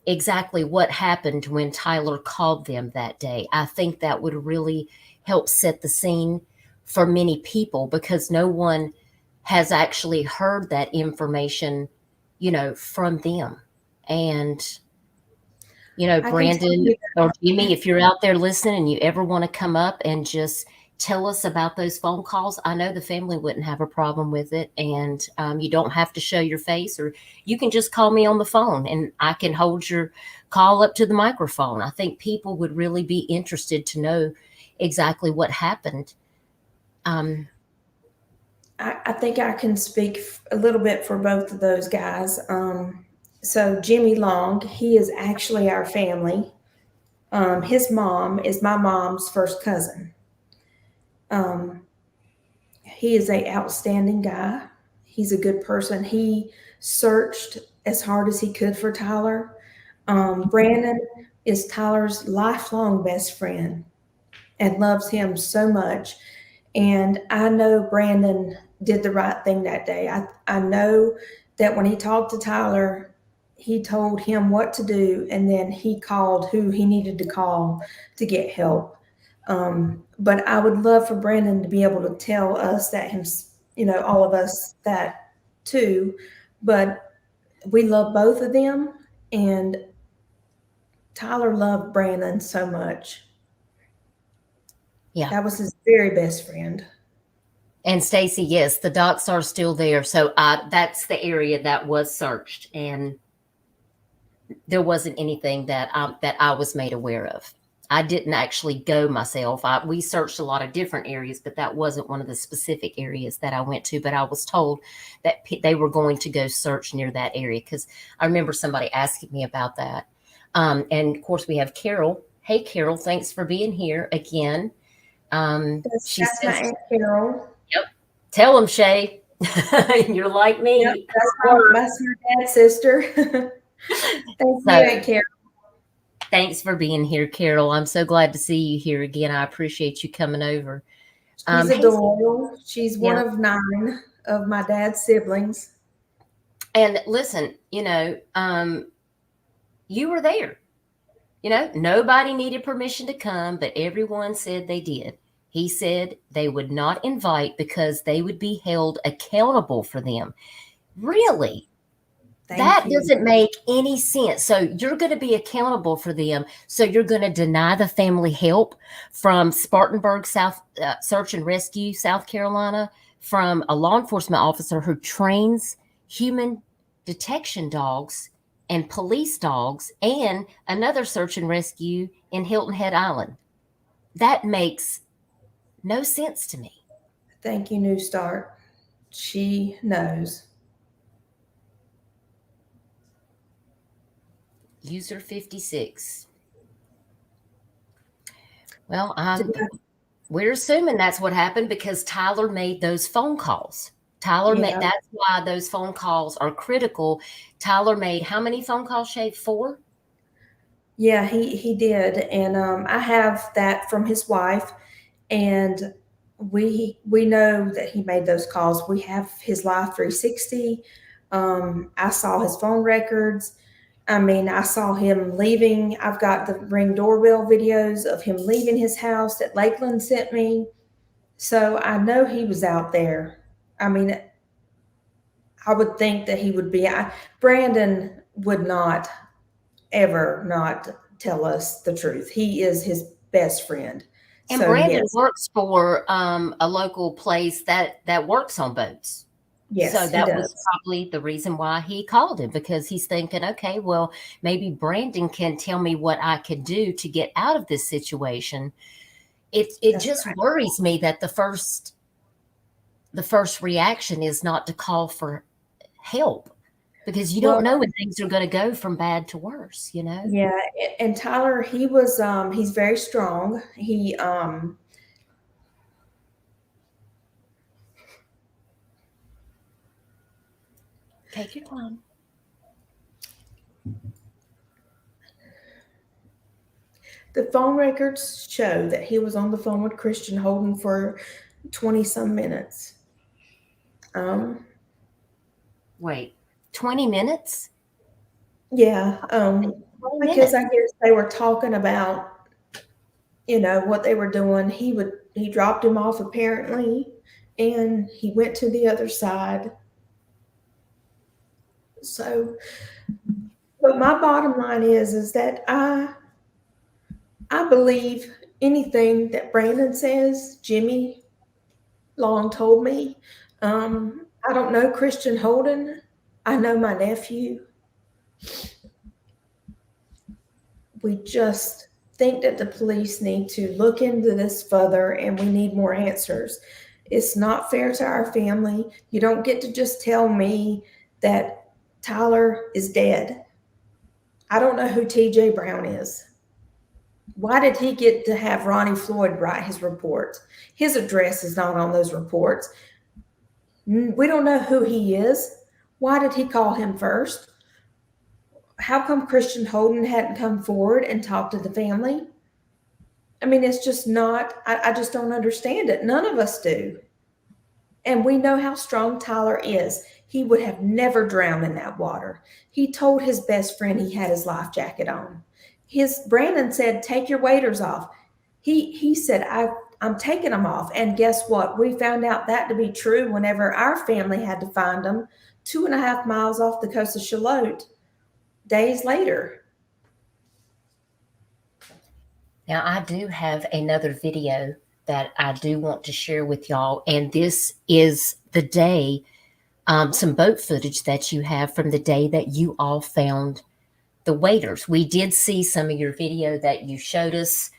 Exactly what happened when Tyler called them that day. I think that would really help set the scene for many people because no one has actually heard that information, you know, from them. And, you know, Brandon or Jimmy, if you're out there listening and you ever want to come up and just tell us about those phone calls, I know the family wouldn't have a problem with it. And you don't have to show your face, or you can just call me on the phone and I can hold your call up to the microphone. I think people would really be interested to know exactly what happened. I think I can speak a little bit for both of those guys. So Jimmy Long, he is actually our family. His mom is my mom's first cousin. He is an outstanding guy. He's a good person. He searched as hard as he could for Tyler. Brandon is Tyler's lifelong best friend and loves him so much. And I know Brandon did the right thing that day. I know that when he talked to Tyler, he told him what to do, and then he called who he needed to call to get help. But I would love for Brandon to be able to tell us that all of us that too. But we love both of them, and Tyler loved Brandon so much. Yeah. That was his very best friend. And Stacy, yes, the docs are still there. So that's the area that was searched, and there wasn't anything that I was made aware of. I didn't actually go myself. We searched a lot of different areas, but that wasn't one of the specific areas that I went to. But I was told that they were going to go search near that area, because I remember somebody asking me about that. And of course, we have Carol. Hey, Carol, thanks for being here again. That's my Aunt Carol. Yep. Tell them, Shay. You're like me. Yep, that's my dad's sister. Thank you, Aunt Carol. Thanks for being here, Carol. I'm so glad to see you here again. I appreciate you coming over. She's a Doyle. She's one of 9 of my dad's siblings. And listen, you were there. Nobody needed permission to come, but everyone said they did. He said they would not invite because they would be held accountable for them. Really? That doesn't make any sense. So you're going to be accountable for them. So you're going to deny the family help from Spartanburg, Search and Rescue, South Carolina, from a law enforcement officer who trains human detection dogs and police dogs, and another search and rescue in Hilton Head Island. That makes no sense to me. Thank you, New Start. She knows. User 56. Well, we're assuming that's what happened because Tyler made those phone calls. That's why those phone calls are critical. Tyler made how many phone calls, Shay? 4? Yeah, he did. And I have that from his wife, and we know that he made those calls. We have his Live 360. I saw his phone records. I saw him leaving. I've got the Ring doorbell videos of him leaving his house that Lakeland sent me. So I know he was out there. I would think that he would be. Brandon would not ever not tell us the truth. He is his best friend. And so, Brandon works for a local place that works on boats. Yes, so that was probably the reason why he called him, because he's thinking, okay, well, maybe Brandon can tell me what I could do to get out of this situation. It just worries me that the first reaction is not to call for help, because you don't know when things are going to go from bad to worse, Yeah, and Tyler, he was he's very strong. He take your time. The phone records show that he was on the phone with Christian Holden for 20-some minutes. Wait, 20 minutes? Yeah, because I guess they were talking about, what they were doing. He dropped him off apparently, and he went to the other side. So, but my bottom line is that I believe anything that Brandon says. Jimmy Long told me. I don't know Christian Holden. I know my nephew. We just think that the police need to look into this further, and we need more answers. It's not fair to our family. You don't get to just tell me that Tyler is dead. I don't know who TJ Brown is. Why did he get to have Ronnie Floyd write his report? His address is not on those reports. We don't know who he is. Why did he call him first? How come Christian Holden hadn't come forward and talked to the family? It's just not, I just don't understand it. None of us do. And we know how strong Tyler is. he would have never drowned in that water. He told his best friend he had his life jacket on. Brandon said, take your waders off. He said, I'm taking them off. And guess what? We found out that to be true whenever our family had to find them 2.5 miles off the coast of Charlotte days later. Now, I do have another video that I do want to share with y'all, and this is the day, some boat footage that you have from the day that you all found the waders. We did see some of your video that you showed us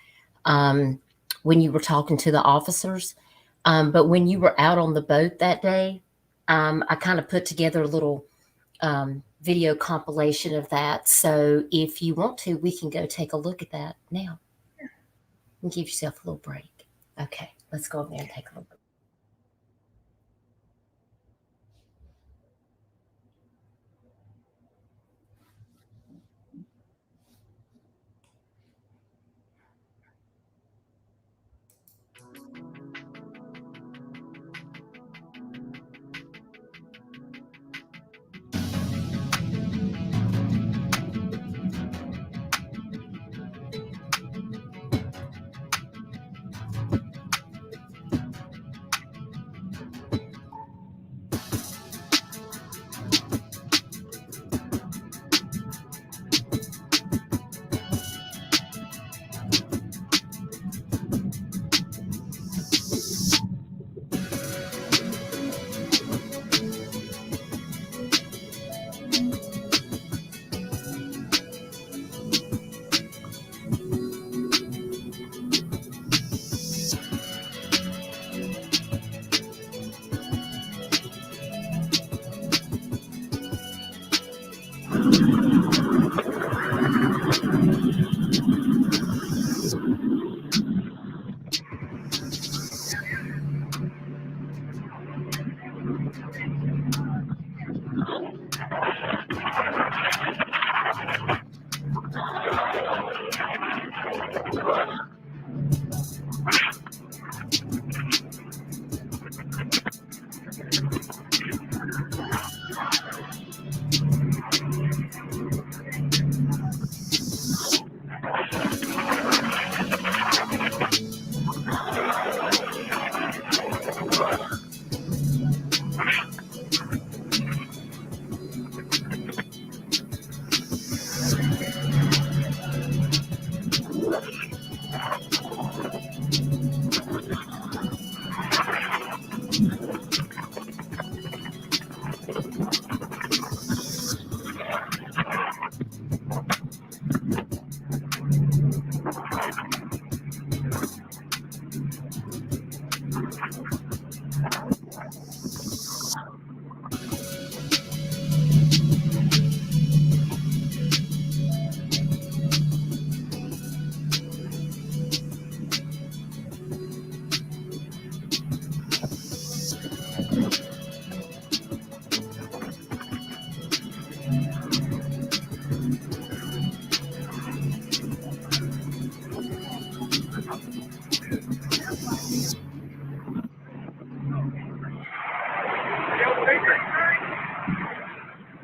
when you were talking to the officers, but when you were out on the boat that day, I kind of put together a little video compilation of that. So if you want to, we can go take a look at that now. And give yourself a little break. Okay, let's go over there and take a look.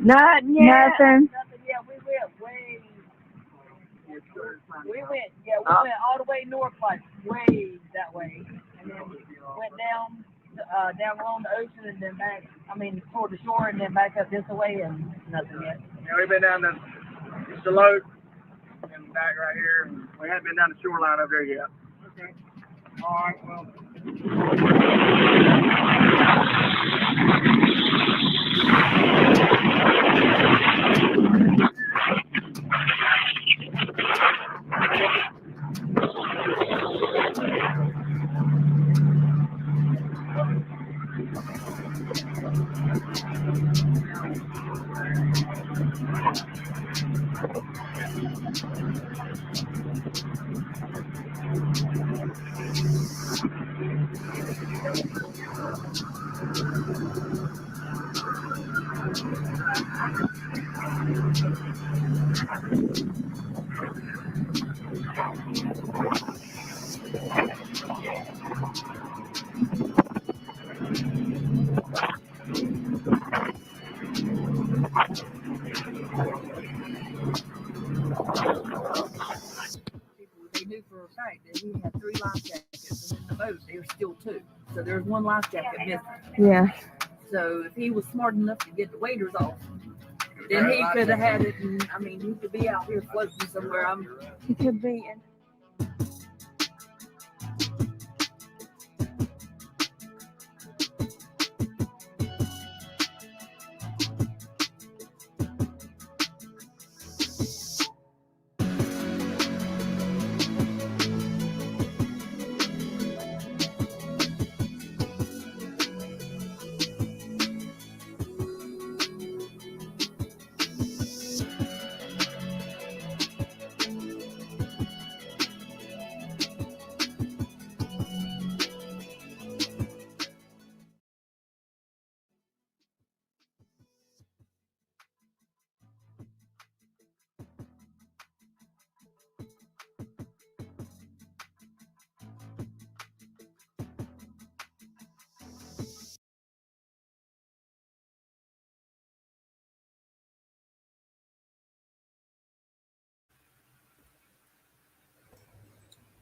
Nothing. Nothing. Yeah, we went all the way north, like way that way, and then went down along the ocean and then back. I mean, toward the shore and then back up this way, and nothing yet. Yeah, we've been down to Charlotte and back right here. We haven't been down the shoreline up there yet. Okay. All right. Well. night that he had 3 life jackets, and in the boat there's still 2. So there's 1 life jacket missing. Yeah. So if he was smart enough to get the waders off, then he could have had it. And I mean, he could be out here floating somewhere. He could be.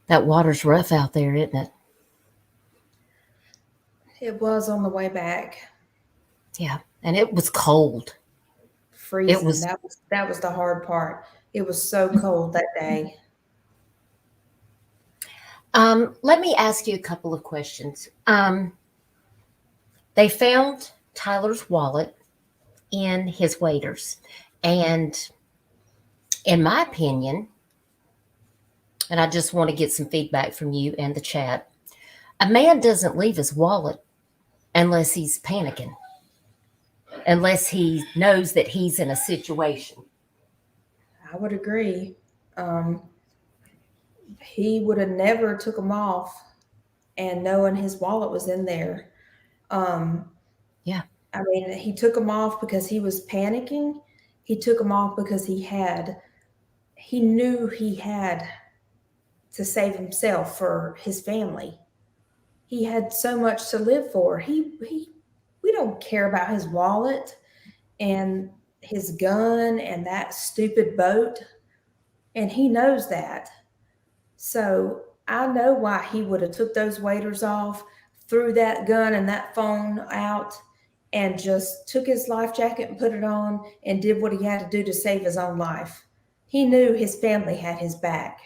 That water's rough out there, isn't it? It was on the way back. Yeah, and it was cold. Freezing. It was. That was the hard part. It was so cold that day. Let me ask you a couple of questions. They found Tyler's wallet in his waders, and in my opinion, and I just want to get some feedback from you and the chat, a man doesn't leave his wallet unless he's panicking, unless he knows that he's in a situation. I would agree. He would have never took them off and knowing his wallet was in there. Yeah. I mean, he took them off because he was panicking. He took them off because he knew he had to save himself for his family. He had so much to live for. We don't care about his wallet and his gun and that stupid boat. And he knows that. So I know why he would have took those waders off, threw that gun and that phone out, and just took his life jacket and put it on and did what he had to do to save his own life. He knew his family had his back.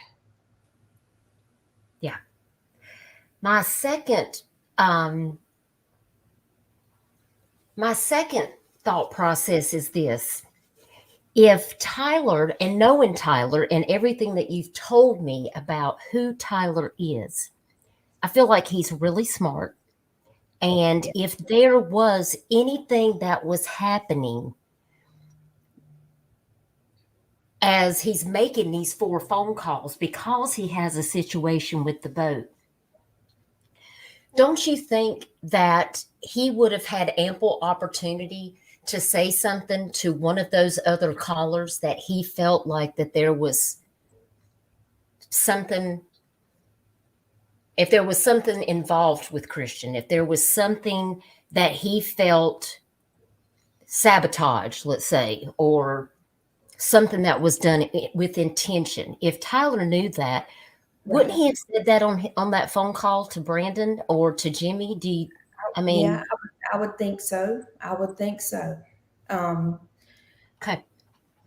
Yeah. My second thought process is this. If Tyler, and knowing Tyler and everything that you've told me about who Tyler is, I feel like he's really smart. And if there was anything that was happening as he's making these 4 phone calls because he has a situation with the boat, don't you think that he would have had ample opportunity to say something to one of those other callers that he felt like that there was something, if there was something involved with Christian, if there was something that he felt sabotage, let's say, or something that was done with intention. If Tyler knew that, wouldn't he have said that on that phone call to Brandon or to Jimmy? Yeah, I would think so. I would think so. Okay.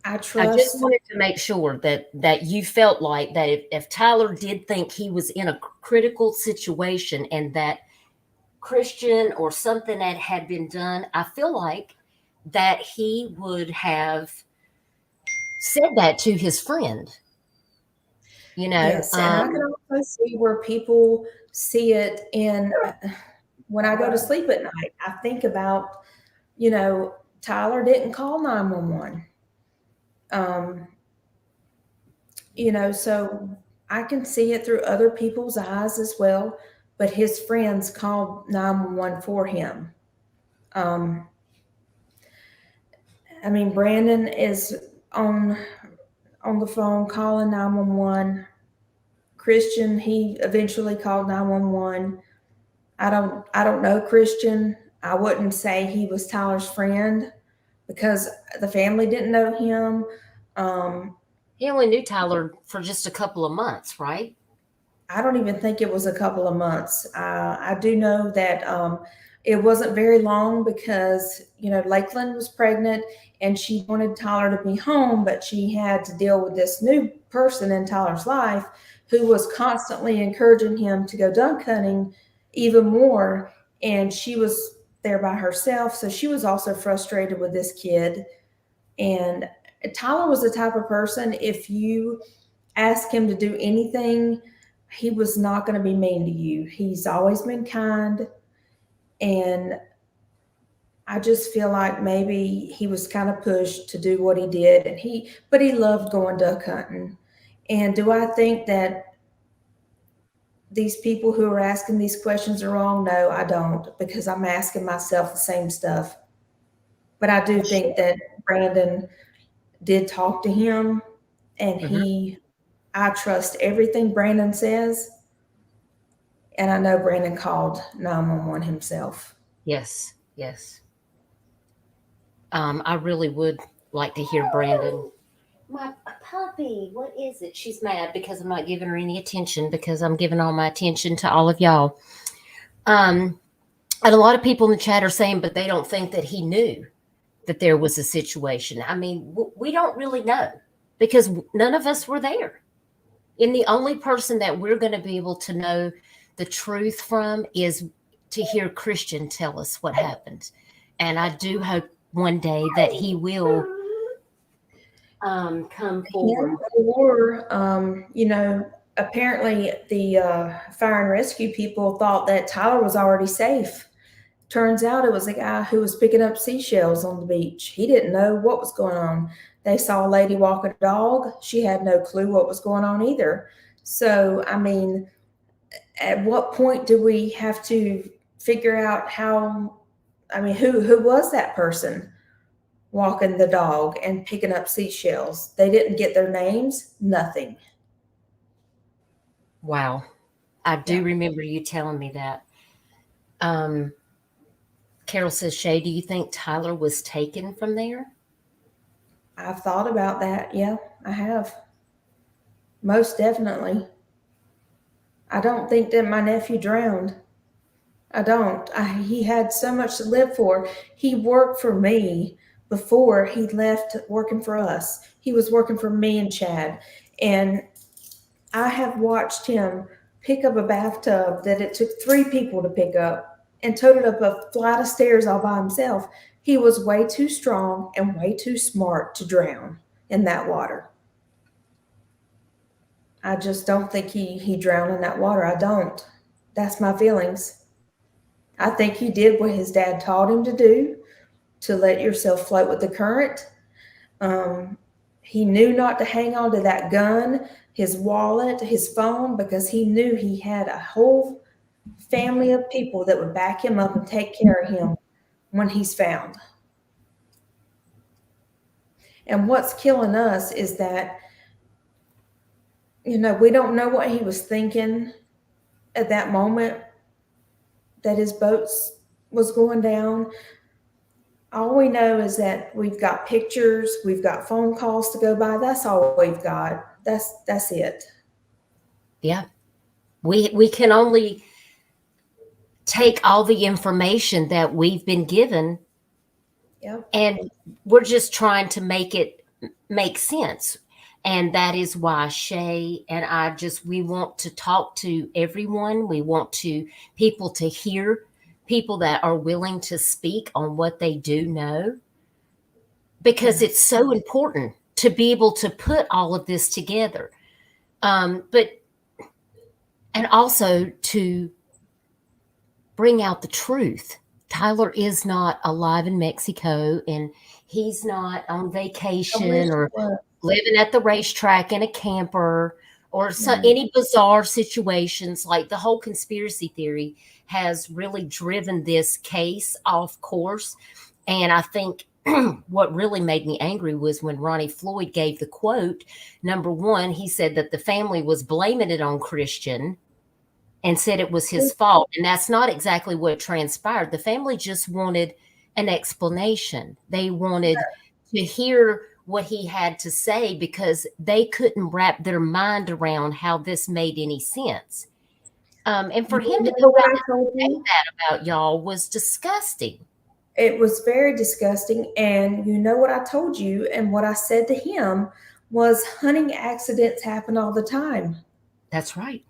I just wanted to make sure that you felt like that if Tyler did think he was in a critical situation and that Christian or something that had been done, I feel like that he would have said that to his friend. You know, yes, and I can also see where people see it in when I go to sleep at night. I think about, Tyler didn't call 911. So I can see it through other people's eyes as well, but his friends called 911 for him. Brandon is on the phone calling 911. Christian, he eventually called 911. I don't know Christian. I wouldn't say he was Tyler's friend because the family didn't know him. He only knew Tyler for just a couple of months, right? I don't even think it was a couple of months. I do know that it wasn't very long because, Lakeland was pregnant and she wanted Tyler to be home, but she had to deal with this new person in Tyler's life who was constantly encouraging him to go duck hunting even more. And she was there by herself. So she was also frustrated with this kid. And Tyler was the type of person, if you ask him to do anything, he was not going to be mean to you. He's always been kind. And I just feel like maybe he was kind of pushed to do what he did. But he loved going duck hunting. And do I think that these people who are asking these questions are wrong? No, I don't, because I'm asking myself the same stuff. But I do think that Brandon did talk to him, and I trust everything Brandon says. And I know Brandon called 911 himself. Yes, yes. I really would like to hear Brandon. My puppy, what is it? She's mad because I'm not giving her any attention because I'm giving all my attention to all of y'all. And a lot of people in the chat are saying, but they don't think that he knew that there was a situation. I mean, we don't really know because none of us were there. And the only person that we're going to be able to know the truth from is to hear Christian tell us what happened. And I do hope one day that he will come forward. Or, apparently the fire and rescue people thought that Tyler was already safe. Turns out it was a guy who was picking up seashells on the beach. He didn't know what was going on. They saw a lady walk a dog. She had no clue what was going on either. So, I mean, at what point do we have to figure out who was that person walking the dog and picking up seashells? They didn't get their names, nothing. Wow. I do remember you telling me that. Carol says, Shay, do you think Tyler was taken from there? I've thought about that. Yeah, I have. Most definitely. I don't think that my nephew drowned. I don't. He had so much to live for. He worked for me before he left working for us. He was working for me and Chad. And I have watched him pick up a bathtub that it took 3 people to pick up and toted up a flight of stairs all by himself. He was way too strong and way too smart to drown in that water. I just don't think he drowned in that water. I don't. That's my feelings. I think he did what his dad taught him to do, to let yourself float with the current. He knew not to hang on to that gun, his wallet, his phone, because he knew he had a whole family of people that would back him up and take care of him when he's found. And what's killing us is that, we don't know what he was thinking at that moment that his boat was going down. All we know is that we've got pictures, we've got phone calls to go by. That's all we've got. That's it. Yeah. We can only take all the information that we've been given. Yep. And we're just trying to make it make sense. And that is why Shay and I we want to talk to everyone. We want people to hear, people that are willing to speak on what they do know, because it's so important to be able to put all of this together. And also to bring out the truth. Tyler is not alive in Mexico, and he's not on vacation or living at the racetrack in a camper or any bizarre situations. Like, the whole conspiracy theory has really driven this case off course. And I think what really made me angry was when Ronnie Floyd gave the quote. Number one, he said that the family was blaming it on Christian and said it was his fault. And that's not exactly what transpired. The family just wanted an explanation. They wanted to hear what he had to say because they couldn't wrap their mind around how this made any sense. And for him to Remember go what out I told and say you? that about y'all was disgusting. It was very disgusting. And you know what I told you and what I said to him was hunting accidents happen all the time. That's right.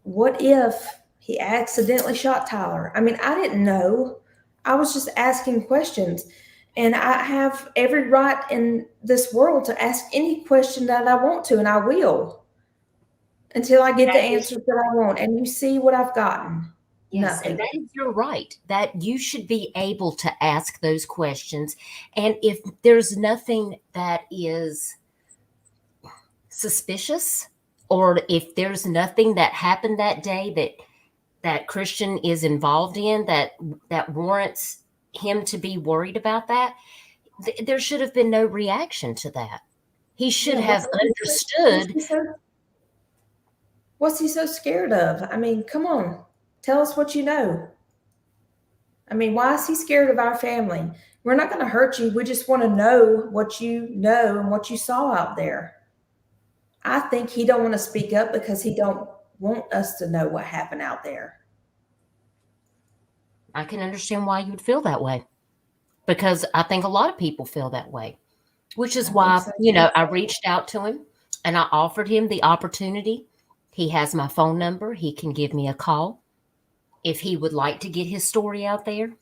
What if he accidentally shot Tyler? I mean, I didn't know. I was just asking questions. And I have every right in this world to ask any question that I want to, and I will until I get the answers that I want. And you see what I've gotten. Yes, Nothing. and that is your right, that you should be able to ask those questions. And if there's nothing that is suspicious, or if there's nothing that happened that day that Christian is involved in that warrants him to be worried about that, there should have been no reaction to that. He should have understood. What's he so scared of? I mean, come on, tell us what you know. I mean, why is he scared of our family? We're not going to hurt you. We just want to know what you know and what you saw out there. I think he don't want to speak up because he don't want us to know what happened out there. I can understand why you would feel that way, because I think a lot of people feel that way, which is why, I reached out to him and I offered him the opportunity. He has my phone number. He can give me a call if he would like to get his story out there.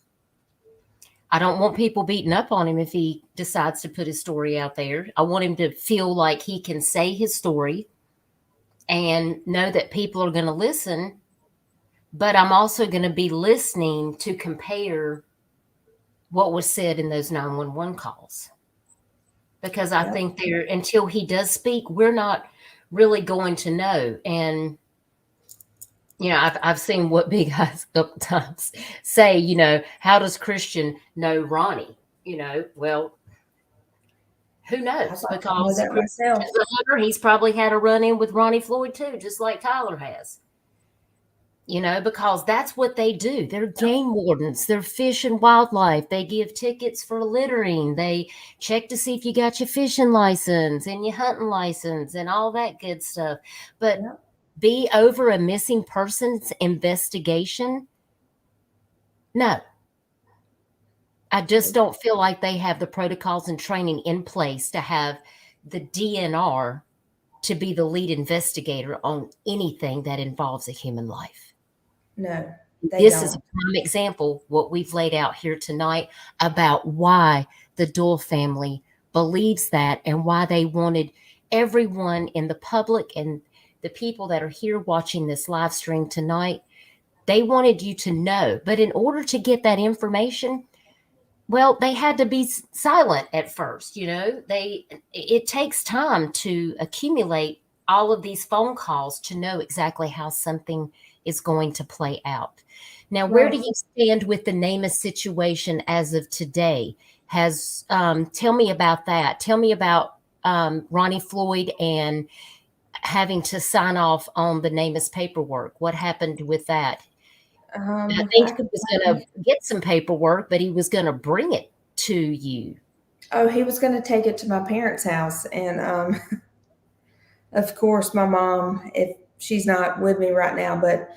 I don't want people beating up on him if he decides to put his story out there. I want him to feel like he can say his story and know that people are going to listen. But I'm also going to be listening to compare what was said in those 911 calls. Because I think until he does speak, we're not really going to know. And, I've seen what big eyes a couple times say, how does Christian know Ronnie? Well, who knows? Because Christian is a hunter. He's probably had a run-in with Ronnie Floyd too, just like Tyler has. Because that's what they do. They're game wardens. They're fish and wildlife. They give tickets for littering. They check to see if you got your fishing license and your hunting license and all that good stuff. But be over a missing persons investigation? No. I just don't feel like they have the protocols and training in place to have the DNR to be the lead investigator on anything that involves a human life. No, this is a prime example, what we've laid out here tonight, about why the Doyle family believes that and why they wanted everyone in the public and the people that are here watching this live stream tonight, they wanted you to know. But in order to get that information, well, they had to be silent at first. It takes time to accumulate all of these phone calls to know exactly how something is going to play out. Now, where do you stand with the Namus situation as of today? Tell me about that. Tell me about Ronnie Floyd and having to sign off on the Namus paperwork. What happened with that? I think he was going to get some paperwork, but he was going to bring it to you. Oh, he was going to take it to my parents' house. And of course, my mom, if she's not with me right now, but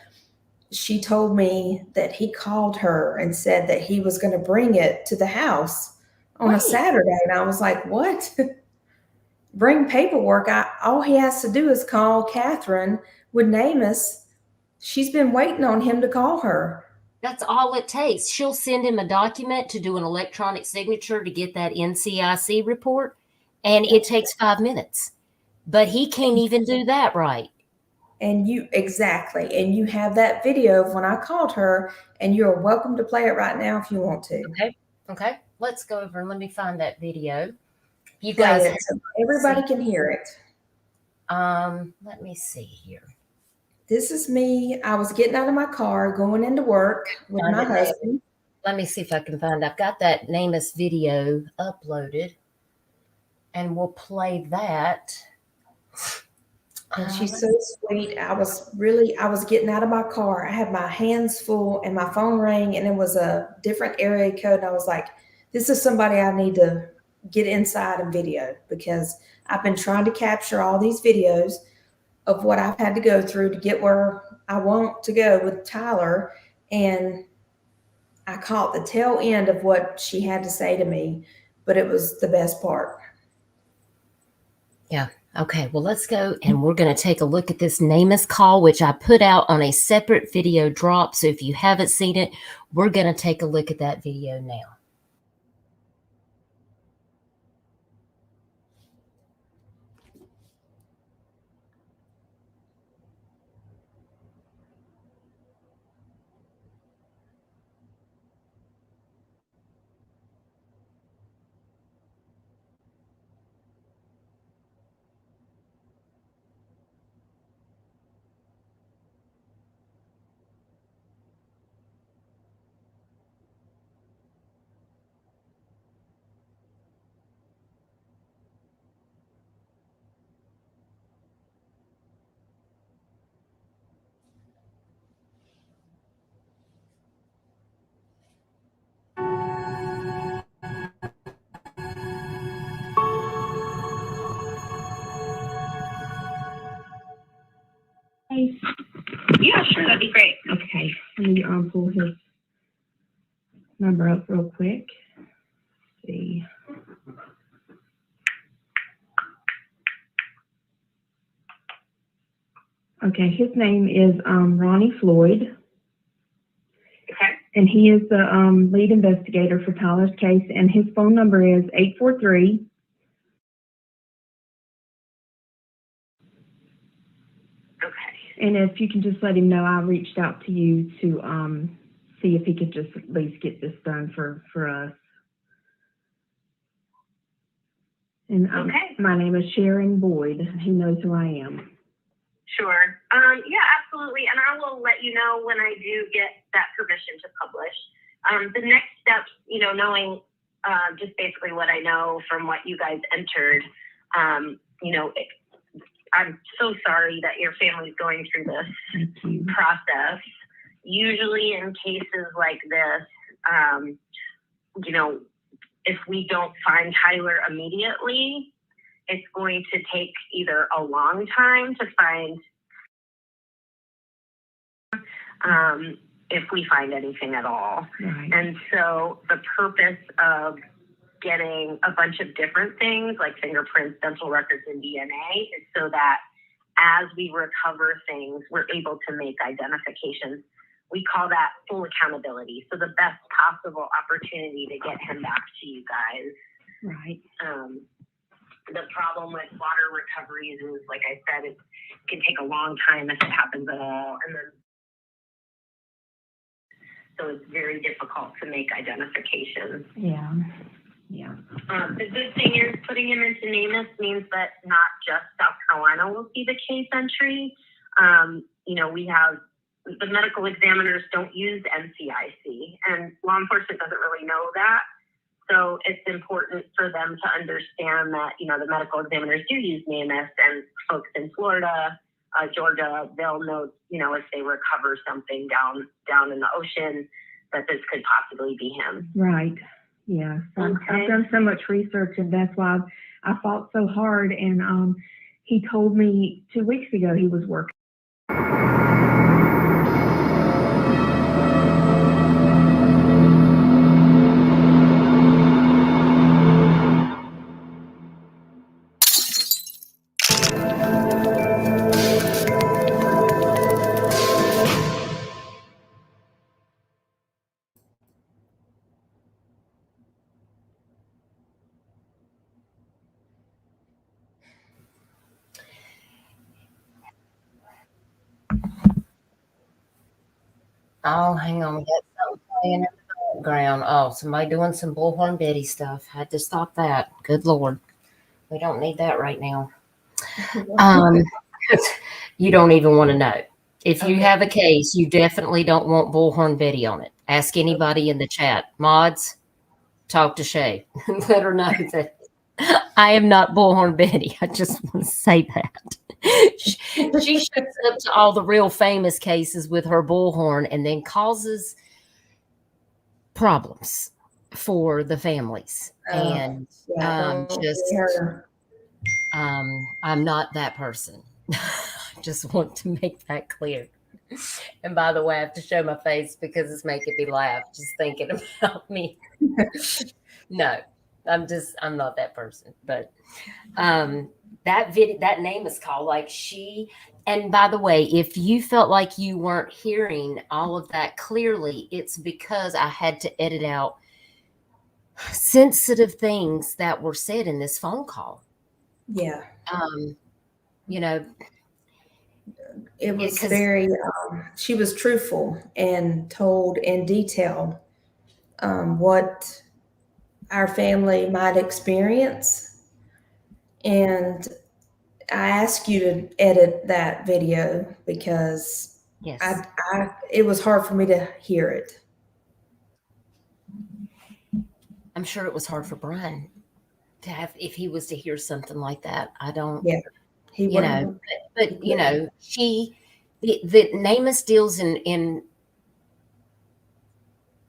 she told me that he called her and said that he was going to bring it to the house on a Saturday. And I was like, what? Bring paperwork? All he has to do is call Catherine with Namus. She's been waiting on him to call her. That's all it takes. She'll send him a document to do an electronic signature to get that NCIC report, and it takes 5 minutes. But he can't even do that right. And you have that video of when I called her, and you're welcome to play it right now if you want to. Okay. Let's go over and let me find that video. You Play guys, it so everybody can hear it. Let me see here. This is me. I was getting out of my car, going into work with my husband. Let me see if I can find. I've got that Namus video uploaded, and we'll play that. And she's so sweet. I was getting out of my car. I had my hands full, and my phone rang, and it was a different area code. And I was like, "This is somebody I need to get inside and video, because I've been trying to capture all these videos of what I've had to go through to get where I want to go with Tyler. And I caught the tail end of what she had to say to me, but it was the best part. Yeah. Okay. Well, let's go and we're going to take a look at this Namus call, which I put out on a separate video drop. So if you haven't seen it, we're going to take a look at that video now. Yeah, sure, that'd be great. Okay, let me pull his number up real quick. Let's see. Okay, his name is Ronnie Floyd. Okay. And he is the lead investigator for Tyler's case, and his phone number is 843. Okay. And if you can just let him know, I reached out to you to see if he could just at least get this done for us. And okay. My name is Sha Boyd. He knows who I am. Sure. Yeah, absolutely. And I will let you know when I do get that permission to publish. The next steps, you know, knowing just basically what I know from what you guys entered, you know, I'm so sorry that your family's going through this process. Usually in cases like this, you know, if we don't find Tyler immediately, it's going to take either a long time to find, if we find anything at all. Right. And so the purpose of getting a bunch of different things like fingerprints, dental records, and DNA is so that as we recover things, we're able to make identifications. We call that full accountability. So the best possible opportunity to get him back to you guys. Right. The problem with water recoveries is, like I said, it can take a long time if it happens at all. And then, so it's very difficult to make identifications. Yeah. Yeah. The good thing is putting him into Namus means that not just South Carolina will see the case entry. You know, we have the medical examiners don't use NCIC, and law enforcement doesn't really know that. So it's important for them to understand that, you know, the medical examiners do use Namus, and folks in Florida, Georgia, they'll know, you know, if they recover something down in the ocean, that this could possibly be him. Right. Yeah. So okay. I've done so much research, and that's why I fought so hard. And he told me 2 weeks ago he was working. Oh, hang on. We got something playing in the background. Oh, somebody doing some Bullhorn Betty stuff. Had to stop that. Good Lord. We don't need that right now. You don't even want to know. If you have a case, you definitely don't want Bullhorn Betty on it. Ask anybody in the chat. Mods, talk to Shay. Let her know that I am not Bullhorn Betty. I just want to say that. She shows up to all the real famous cases with her bullhorn and then causes problems. for the families. And don't just, get her. I'm not that person. I just want to make that clear. And by the way, I have to show my face because it's making me laugh just thinking about me. No, I'm not that person. But that name is called like she. And by the way, if you felt like you weren't hearing all of that clearly, it's because I had to edit out sensitive things that were said in this phone call. Yeah. You know, it was very, she was truthful and told in detail what our family might experience. And I asked you to edit that video because yes, it was hard for me to hear it. I'm sure it was hard for Brian to have, if he was to hear something like that. I don't, Yeah, he you know, but you know, the Namus deals in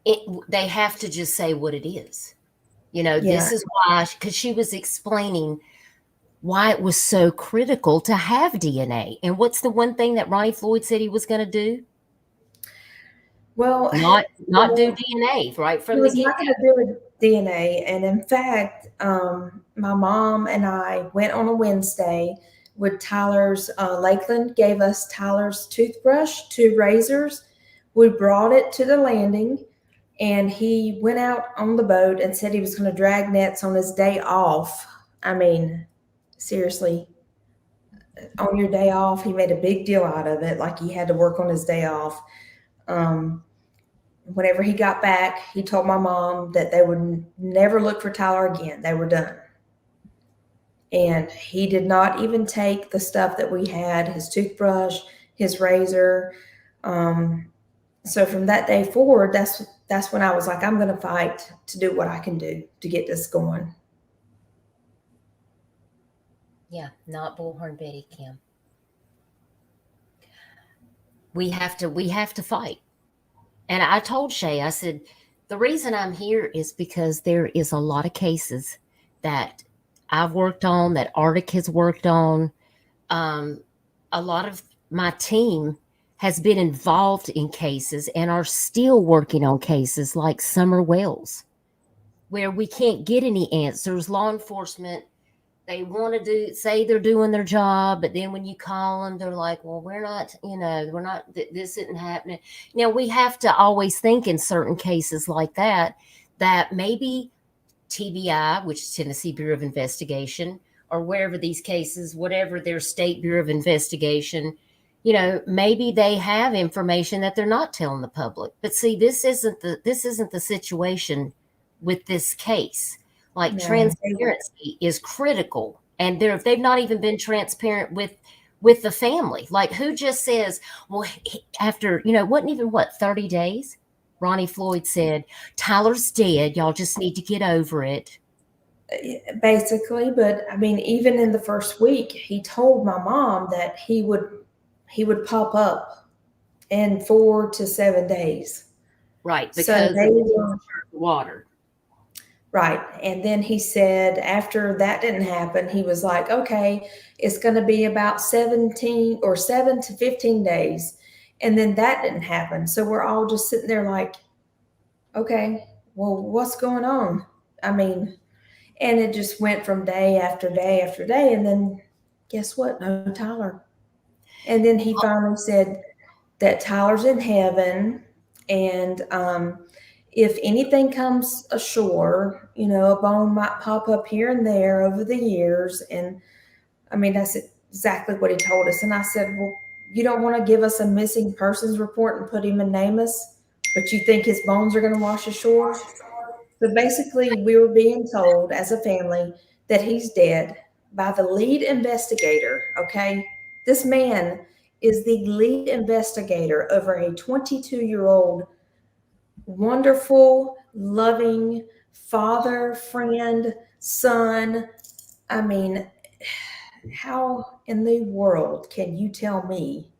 it, they have to just say what it is. You know, this is why, because she was explaining why it was so critical to have DNA. And what's the one thing that Ronnie Floyd said he was going to do? Well, not do DNA right from he the was not get-go. going to do DNA. And in fact, my mom and I went on a Wednesday with Tyler's, Lakeland gave us Tyler's toothbrush, 2 razors. We brought it to the landing, and he went out on the boat and said he was going to drag nets on his day off. I mean, seriously, on your day off, he made a big deal out of it, like he had to work on his day off. Whenever he got back, he told my mom that they would never look for Tyler again. They were done. And he did not even take the stuff that we had, his toothbrush, his razor. So from that day forward, that's when I was like, I'm going to fight to do what I can do to get this going. Yeah, not Bullhorn Betty, Kim. We have to fight. And I told Shay, I said, the reason I'm here is because there is a lot of cases that I've worked on, that Arctic has worked on. A lot of my team has been involved in cases and are still working on cases like Summer Wells, where we can't get any answers. Law enforcement, they want to say they're doing their job, but then when you call them, they're like, well, we're not, this isn't happening. Now, we have to always think in certain cases like that maybe TBI, which is Tennessee Bureau of Investigation, or wherever these cases, whatever their state Bureau of Investigation, maybe they have information that they're not telling the public. But see, this isn't the situation with this case. Like, transparency is critical, and if they've not even been transparent with the family, like, who just says, well, after wasn't even 30 days, Ronnie Floyd said, Tyler's dead, y'all just need to get over it. Basically, but I mean, even in the first week, he told my mom that he would pop up in 4 to 7 days. Right, because they were water. Right. And then he said after that didn't happen, he was like, okay, it's going to be about 7 to 15 days. And then that didn't happen. So we're all just sitting there like, okay, well, what's going on? I mean, and it just went from day after day after day. And then guess what? No Tyler. And then he finally said that Tyler's in heaven. And, if anything comes ashore, a bone might pop up here and there over the years. And I mean, that's exactly what he told us. And I said, well, you don't want to give us a missing persons report and put him in Namus, but you think his bones are going to wash ashore? So basically, we were being told as a family that he's dead by the lead investigator. Okay. This man is the lead investigator over a 22-year-old wonderful, loving father, friend, son. I mean, how in the world can you tell me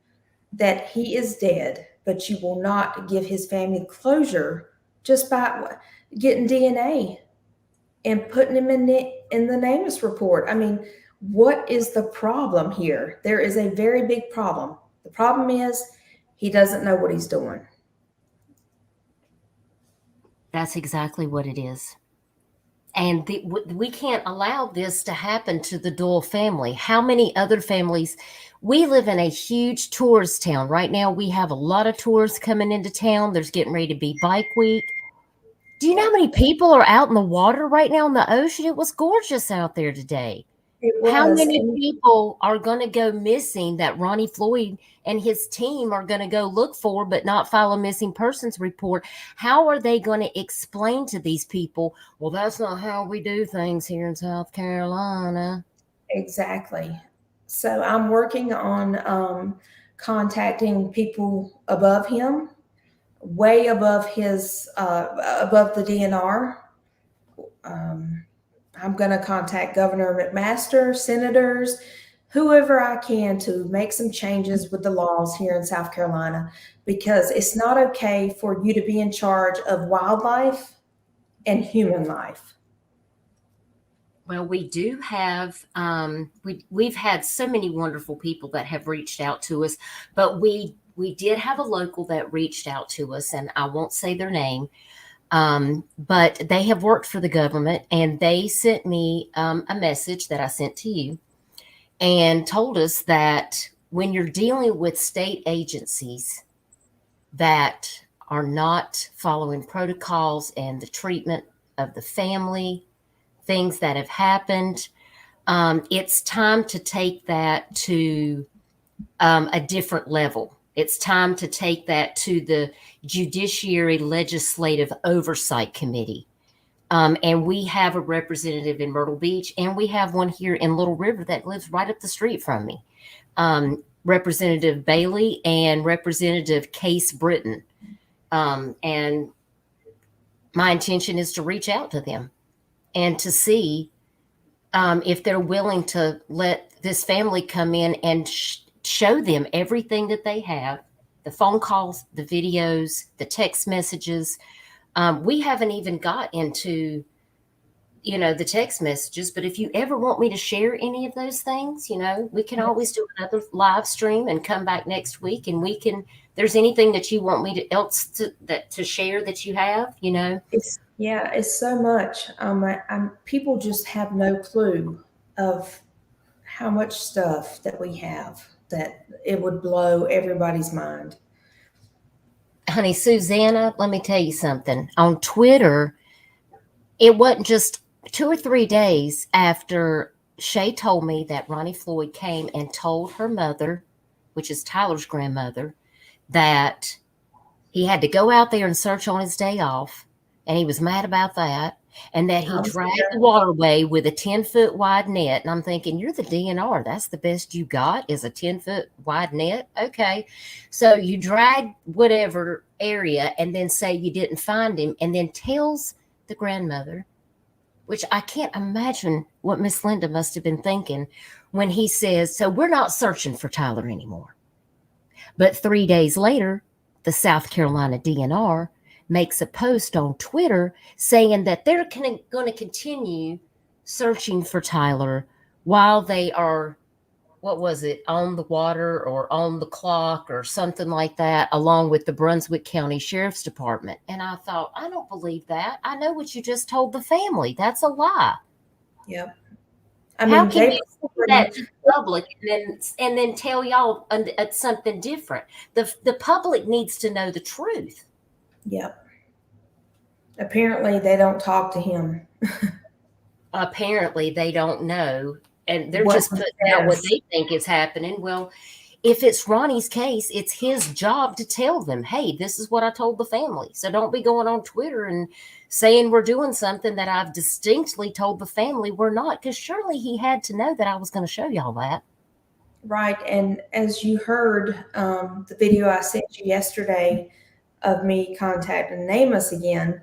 that he is dead, but you will not give his family closure just by getting DNA and putting him in the Namus report. I mean, what is the problem here? There is a very big problem. The problem is he doesn't know what he's doing. That's exactly what it is. And we can't allow this to happen to the Doyle family. How many other families? We live in a huge tourist town. Right now, we have a lot of tourists coming into town. There's getting ready to be Bike Week. Do you know how many people are out in the water right now in the ocean? It was gorgeous out there today. How many people are going to go missing that Ronnie Floyd and his team are going to go look for but not file a missing persons report? How are they going to explain to these people, well, that's not how we do things here in South Carolina? Exactly. So I'm working on contacting people above him, way above his, above the DNR. I'm going to contact Governor McMaster, senators, whoever I can to make some changes with the laws here in South Carolina, because it's not okay for you to be in charge of wildlife and human life. Well, we do have, we've had so many wonderful people that have reached out to us, but we did have a local that reached out to us, and I won't say their name, but they have worked for the government, and they sent me a message that I sent to you and told us that when you're dealing with state agencies that are not following protocols and the treatment of the family, things that have happened, it's time to take that to a different level. It's time to take that to the Judiciary Legislative Oversight Committee. And we have a representative in Myrtle Beach, and we have one here in Little River that lives right up the street from me. Representative Bailey and Representative Case Britton. And my intention is to reach out to them and to see if they're willing to let this family come in and show them everything that they have, the phone calls, the videos, the text messages. We haven't even got into, the text messages, but if you ever want me to share any of those things, we can always do another live stream and come back next week, and we can, there's anything that you want me to share that you have, It's so much. People just have no clue of how much stuff that we have that it would blow everybody's mind. Honey, Susanna, let me tell you something. On Twitter, it wasn't just 2 or 3 days after Shay told me that Ronnie Floyd came and told her mother, which is Tyler's grandmother, that he had to go out there and search on his day off, and he was mad about that, and that he dragged the waterway with a 10-foot wide net. And I'm thinking, you're the DNR. That's the best you got is a 10-foot wide net? Okay. So you drag whatever area and then say you didn't find him, and then tells the grandmother, which I can't imagine what Miss Linda must have been thinking when he says, so we're not searching for Tyler anymore. But 3 days later, the South Carolina DNR makes a post on Twitter saying that they're going to continue searching for Tyler while they are, on the water or on the clock or something like that, along with the Brunswick County Sheriff's Department. And I thought, I don't believe that. I know what you just told the family. That's a lie. Yep. How can you say that to the public and then tell y'all something different? The public needs to know the truth. Yep. Apparently they don't talk to him. Apparently they don't know. And they're just putting out what they think is happening. Well, if it's Ronnie's case, it's his job to tell them, hey, this is what I told the family. So don't be going on Twitter and saying we're doing something that I've distinctly told the family we're not, because surely he had to know that I was going to show y'all that. Right. And as you heard, the video I sent you yesterday of me contacting Namus again,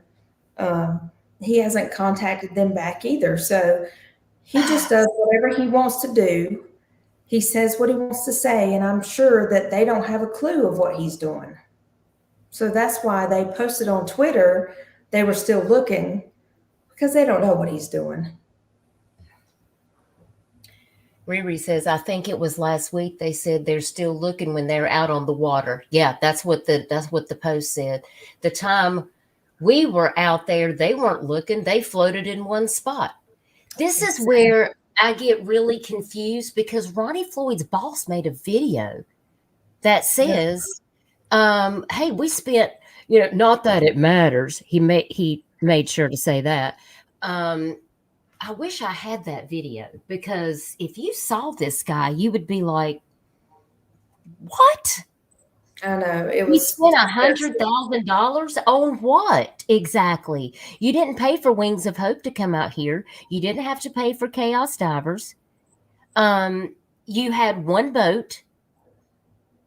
he hasn't contacted them back either. So he just does whatever he wants to do. He says what he wants to say, and I'm sure that they don't have a clue of what he's doing. So that's why they posted on Twitter they were still looking because they don't know what he's doing. Riri says, I think it was last week they said they're still looking when they're out on the water. Yeah, that's what the post said. The time we were out there, they weren't looking. They floated in one spot. This is where I get really confused because Ronnie Floyd's boss made a video that says, hey, we spent, not that it matters. He made sure to say that. I wish I had that video because if you saw this guy, you would be like, what? I know. We spent $100,000 on what exactly? You didn't pay for Wings of Hope to come out here. You didn't have to pay for Chaos Divers. You had one boat,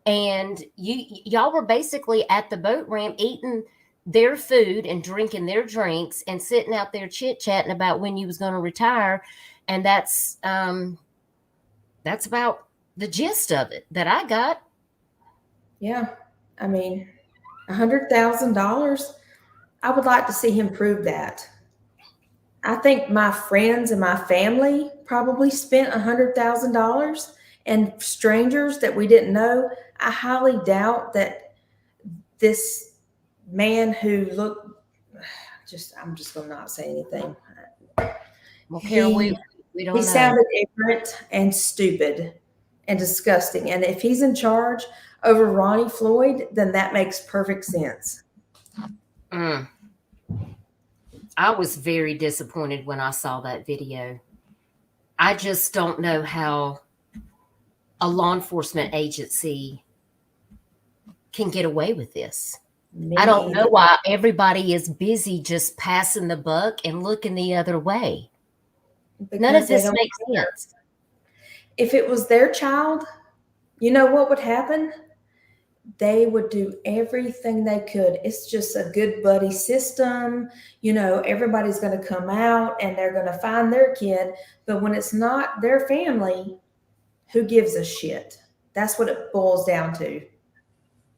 and y'all were basically at the boat ramp eating their food and drinking their drinks and sitting out there chit-chatting about when you was going to retire. And that's about the gist of it that I got. Yeah. I mean, $100,000. I would like to see him prove that. I think my friends and my family probably spent $100,000, and strangers that we didn't know. I highly doubt that this man who looked I'm just going to not say anything. Well, Carol, we don't know. He sounded ignorant and stupid and disgusting. And if he's in charge over Ronnie Floyd, then that makes perfect sense. I was very disappointed when I saw that video. I just don't know how a law enforcement agency can get away with this. I don't know why everybody is busy just passing the buck and looking the other way. Because none of this makes sense. If it was their child, you know what would happen? They would do everything they could. It's just a good buddy system. Everybody's going to come out and they're going to find their kid. But when it's not their family, who gives a shit? That's what it boils down to.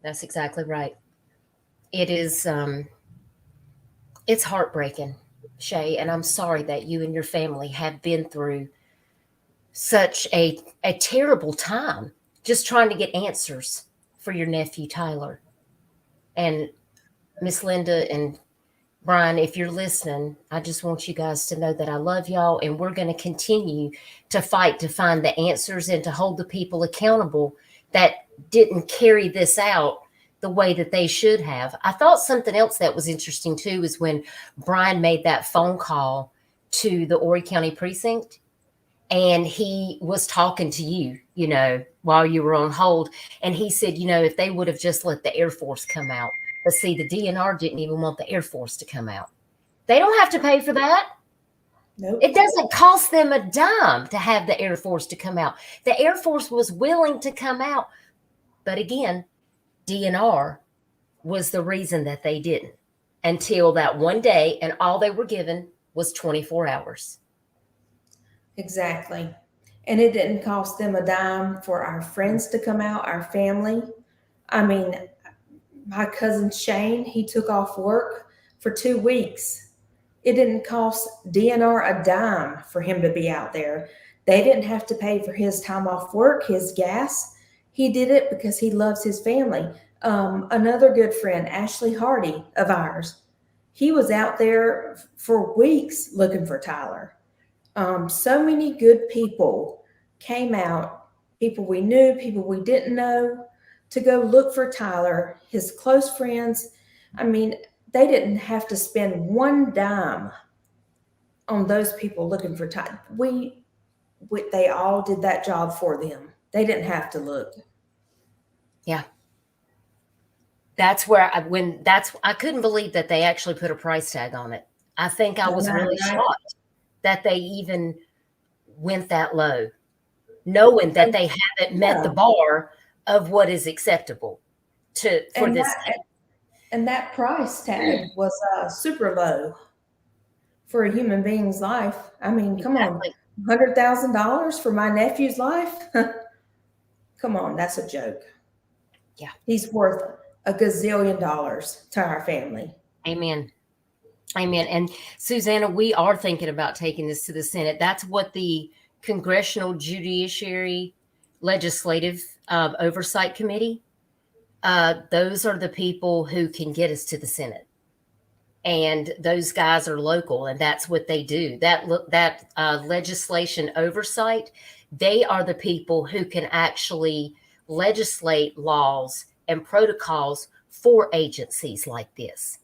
That's exactly right. It is, it's heartbreaking, Shay, and I'm sorry that you and your family have been through such a terrible time just trying to get answers for your nephew, Tyler. And Miss Linda and Brian, if you're listening, I just want you guys to know that I love y'all, and we're going to continue to fight to find the answers and to hold the people accountable that didn't carry this out the way that they should have. I thought something else that was interesting too is when Brian made that phone call to the Horry County precinct, and he was talking to you, while you were on hold. And he said, if they would have just let the Air Force come out. But see, the DNR didn't even want the Air Force to come out. They don't have to pay for that. Nope. It doesn't cost them a dime to have the Air Force to come out. The Air Force was willing to come out. But again, DNR was the reason that they didn't, until that one day, and all they were given was 24 hours. Exactly. And it didn't cost them a dime for our friends to come out, our family. I mean, my cousin Shane, he took off work for 2 weeks. It didn't cost DNR a dime for him to be out there. They didn't have to pay for his time off work, his gas. He did it because he loves his family. Another good friend, Ashley Hardy of ours, he was out there for weeks looking for Tyler. So many good people came out, people we knew, people we didn't know, to go look for Tyler, his close friends. I mean, they didn't have to spend one dime on those people looking for Tyler. They all did that job for them. They didn't have to look. Yeah. That's where I couldn't believe that they actually put a price tag on it. I think I was really shocked that they even went that low, knowing that they haven't met the bar of what is acceptable for this. And that price tag was super low for a human being's life. I mean, come on, $100,000 for my nephew's life? Come on, that's a joke. Yeah. He's worth a gazillion dollars to our family. Amen. Amen. And Susanna, we are thinking about taking this to the Senate. That's what the Congressional Judiciary Legislative Oversight Committee, those are the people who can get us to the Senate. And those guys are local, and that's what they do. That legislation oversight, they are the people who can actually legislate laws and protocols for agencies like this,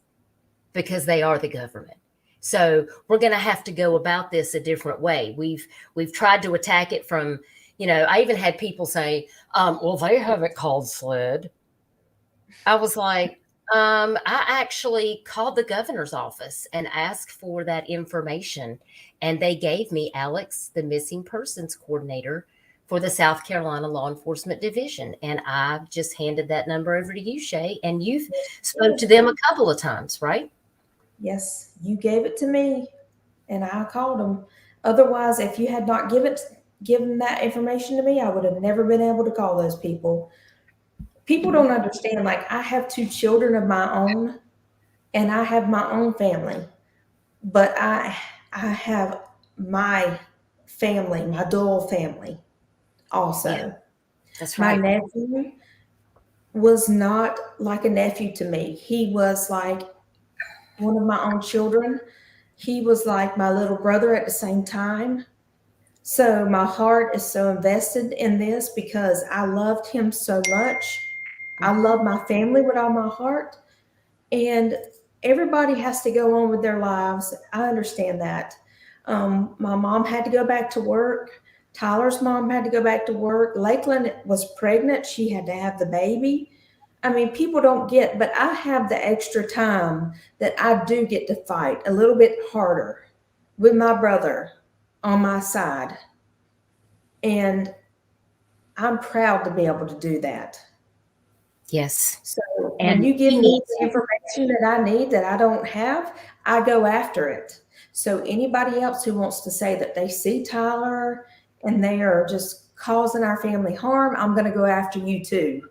because they are the government. So we're going to have to go about this a different way. We've tried to attack it from, I even had people say, well, they haven't called SLED. I was like, I actually called the governor's office and asked for that information. And they gave me Alex, the missing persons coordinator for the South Carolina Law Enforcement Division. And I just handed that number over to you, Shay, and you've spoke to them a couple of times, right? Yes, you gave it to me and I called them. Otherwise, if you had not given that information to me, I would have never been able to call those people. People don't understand. Like, I have 2 children of my own and I have my own family, but I have my family, my Doyle family also. Yeah, that's right. My nephew was not like a nephew to me. He was like one of my own children. He was like my little brother at the same time. So my heart is so invested in this because I loved him so much. I love my family with all my heart. And everybody has to go on with their lives. I understand that. My mom had to go back to work. Tyler's mom had to go back to work. Lakeland was pregnant. She had to have the baby. I mean, people don't get, but I have the extra time that I do get to fight a little bit harder with my brother on my side. And I'm proud to be able to do that. Yes. So when you give me the information that I need that I don't have, I go after it. So anybody else who wants to say that they see Tyler and they are just causing our family harm, I'm going to go after you too.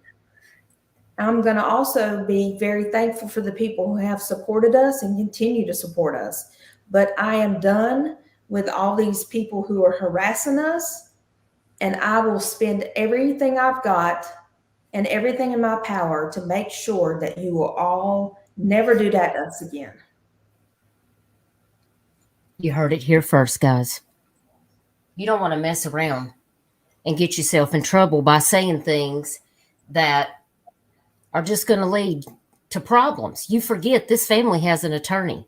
I'm going to also be very thankful for the people who have supported us and continue to support us. But I am done with all these people who are harassing us, and I will spend everything I've got and everything in my power to make sure that you will all never do that to us again. You heard it here first, guys. You don't want to mess around and get yourself in trouble by saying things that are just going to lead to problems. You forget this family has an attorney.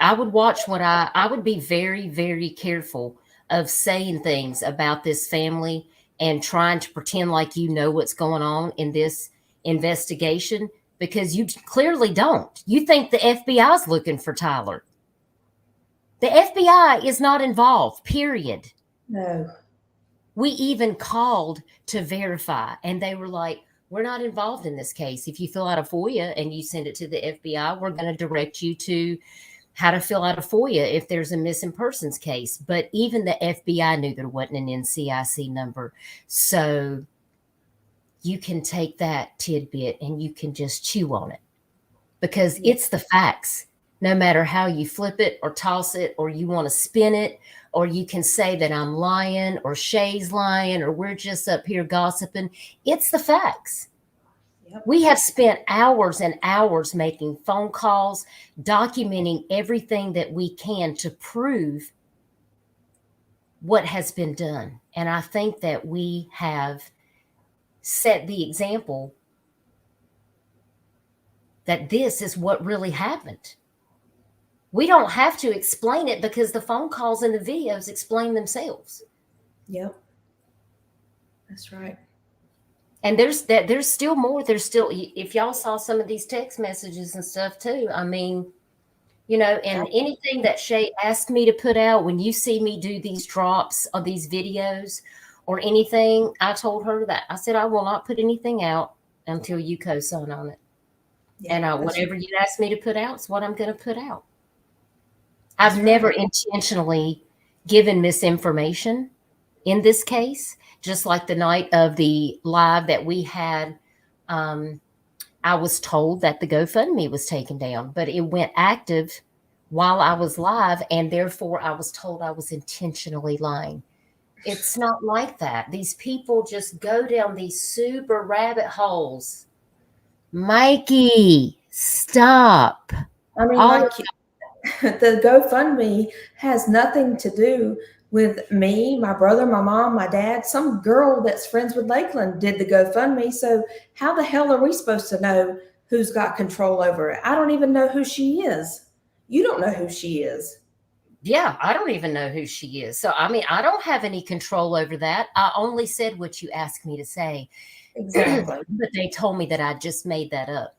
I would watch I would be very, very careful of saying things about this family and trying to pretend like you know what's going on in this investigation, because you clearly don't. You think the FBI is looking for Tyler. The FBI is not involved, period. No. We even called to verify, and they were like, we're not involved in this case. If you fill out a FOIA and you send it to the FBI, we're going to direct you to how to fill out a FOIA if there's a missing persons case. But even the FBI knew there wasn't an NCIC number. So you can take that tidbit and you can just chew on it, because it's the facts. No matter how you flip it or toss it, or you want to spin it, or you can say that I'm lying or Shay's lying or we're just up here gossiping. It's the facts. Yep. We have spent hours and hours making phone calls, documenting everything that we can to prove what has been done. And I think that we have set the example that this is what really happened. We don't have to explain it because the phone calls and the videos explain themselves. Yep. That's right. And there's still more. There's still, if y'all saw some of these text messages and stuff too, I mean, and anything that Shay asked me to put out, when you see me do these drops of these videos or anything, I told her that. I said, I will not put anything out until you co-sign on it. Yeah, and whatever you ask me to put out is what I'm going to put out. I've never intentionally given misinformation in this case, just like the night of the live that we had. I I was told that the GoFundMe was taken down, but it went active while I was live, and therefore I was told I was intentionally lying. It's not like that. These people just go down these super rabbit holes. Mikey, stop. I mean, like, the GoFundMe has nothing to do with me, my brother, my mom, my dad. Some girl that's friends with Lakeland did the GoFundMe. So how the hell are we supposed to know who's got control over it? I don't even know who she is. You don't know who she is. Yeah, I don't even know who she is. So, I mean, I don't have any control over that. I only said what you asked me to say. Exactly. But they told me that I just made that up.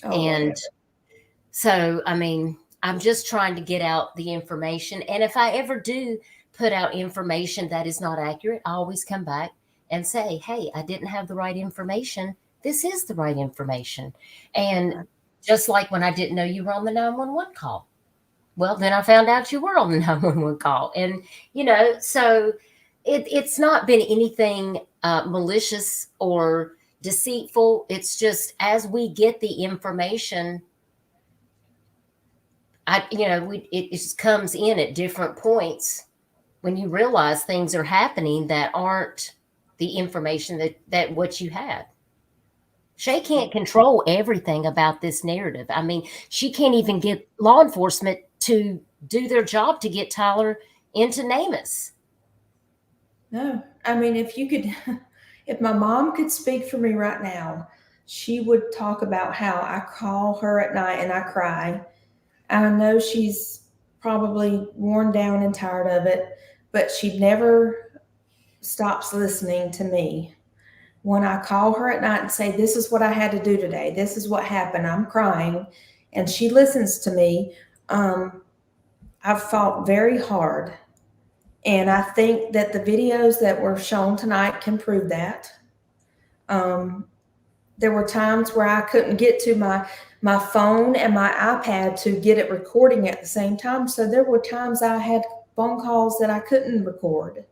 Oh, and so, I mean, I'm just trying to get out the information. And if I ever do put out information that is not accurate, I always come back and say, hey, I didn't have the right information. This is the right information. And just like when I didn't know you were on the 911 call. Well, then I found out you were on the 911 call. And, you know, so it's not been anything malicious or deceitful. It's just as we get the information, it just comes in at different points when you realize things are happening that aren't the information that what you had. Sha can't control everything about this narrative. I mean, she can't even get law enforcement to do their job to get Tyler into Namus. No, I mean, if my mom could speak for me right now, she would talk about how I call her at night and I cry. I know she's probably worn down and tired of it, but she never stops listening to me. When I call her at night and say, this is what I had to do today, this is what happened, I'm crying, and she listens to me, I've fought very hard. And I think that the videos that were shown tonight can prove that. There were times where I couldn't get to my phone and my iPad to get it recording at the same time. So there were times I had phone calls that I couldn't record.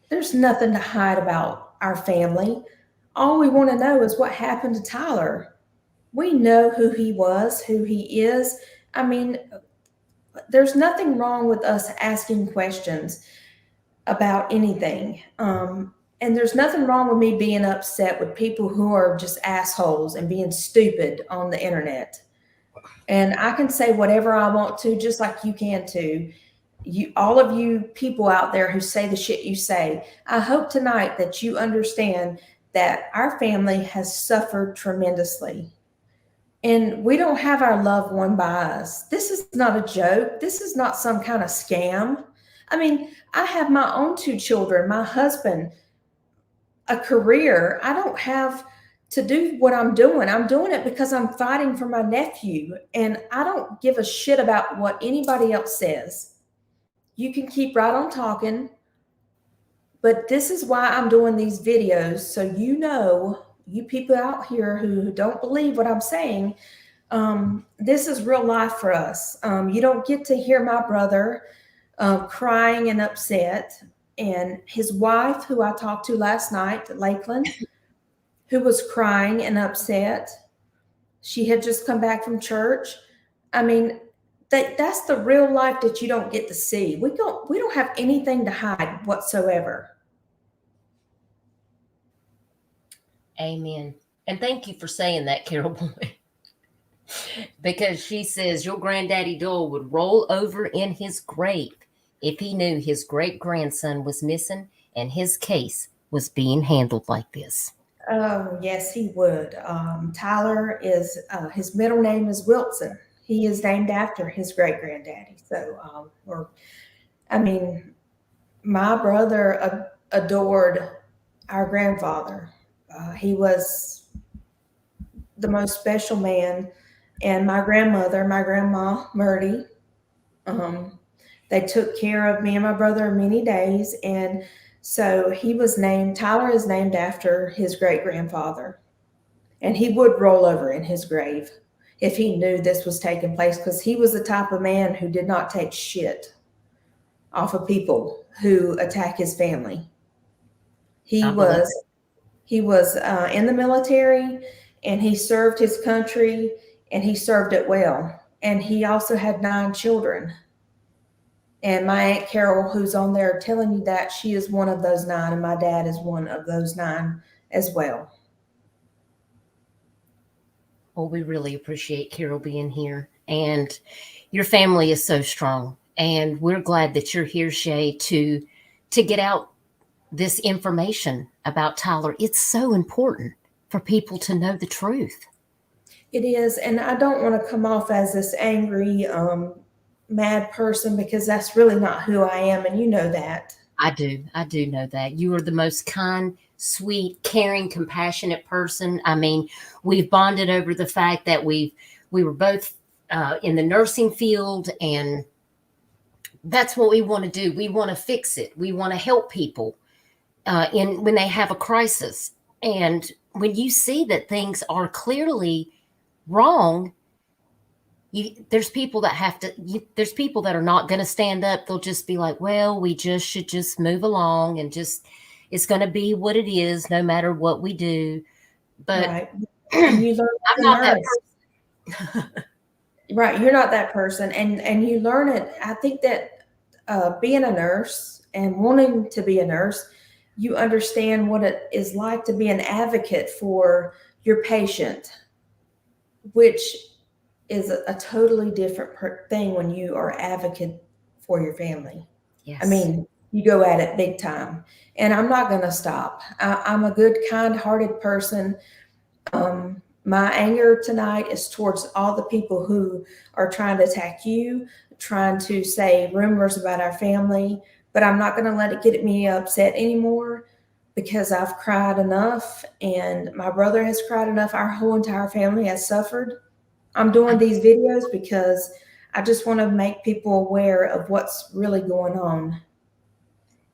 There's nothing to hide about our family. All we want to know is what happened to Tyler. We know who he was, who he is. I mean, there's nothing wrong with us asking questions about anything. And there's nothing wrong with me being upset with people who are just assholes and being stupid on the internet. And I can say whatever I want to, just like you can too. All of you people out there who say the shit you say, I hope tonight that you understand that our family has suffered tremendously. And we don't have our loved one by us. This is not a joke. This is not some kind of scam. I mean, I have my own 2 children, my husband, a career. I don't have to do what I'm doing. I'm doing it because I'm fighting for my nephew. And I don't give a shit about what anybody else says. You can keep right on talking. But this is why I'm doing these videos. So you know, you people out here who don't believe what I'm saying, this is real life for us. You don't get to hear my brother crying and upset, and his wife, who I talked to last night, Lakeland, who was crying and upset. She had just come back from church. I mean, that's the real life that you don't get to see. We don't have anything to hide whatsoever. Amen. And thank you for saying that, Carol Boyd. Because she says your granddaddy Doyle would roll over in his grave if he knew his great-grandson was missing and his case was being handled like this. Oh, yes, he would. Tyler is, his middle name is Wilson. He is named after his great-granddaddy. So, my brother adored our grandfather. He was the most special man. And my grandma, Murdy, they took care of me and my brother many days. And so Tyler is named after his great-grandfather. And he would roll over in his grave if he knew this was taking place, because he was the type of man who did not take shit off of people who attack his family. He was in the military, and he served his country, and he served it well. And he also had 9 children. And my Aunt Carol, who's on there telling you that, she is one of those 9, and my dad is one of those 9 as well. Well, we really appreciate Carol being here, and your family is so strong, and we're glad that you're here, Shay, to get out this information about Tyler. It's so important for people to know the truth. It is, and I don't want to come off as this angry, mad person, because that's really not who I am, and you know that. I do know that. You are the most kind, sweet, caring, compassionate person. I mean, we've bonded over the fact that we were both in the nursing field, and that's what we want to do. We want to fix it. We want to help people when they have a crisis. And when you see that things are clearly wrong, there's people that are not going to stand up. They'll just be like, well, we just should just move along, and it's going to be what it is no matter what we do. But right. You learn I'm not that person. Right. You're not that person. And you learn it. I think that being a nurse and wanting to be a nurse, you understand what it is like to be an advocate for your patient, which is a totally different thing when you are advocate for your family. Yes. I mean, you go at it big time, and I'm not going to stop. I'm a good, kind-hearted person. My anger tonight is towards all the people who are trying to attack you, trying to say rumors about our family, but I'm not going to let it get me upset anymore, because I've cried enough, and my brother has cried enough. Our whole entire family has suffered. I'm doing these videos because I just want to make people aware of what's really going on.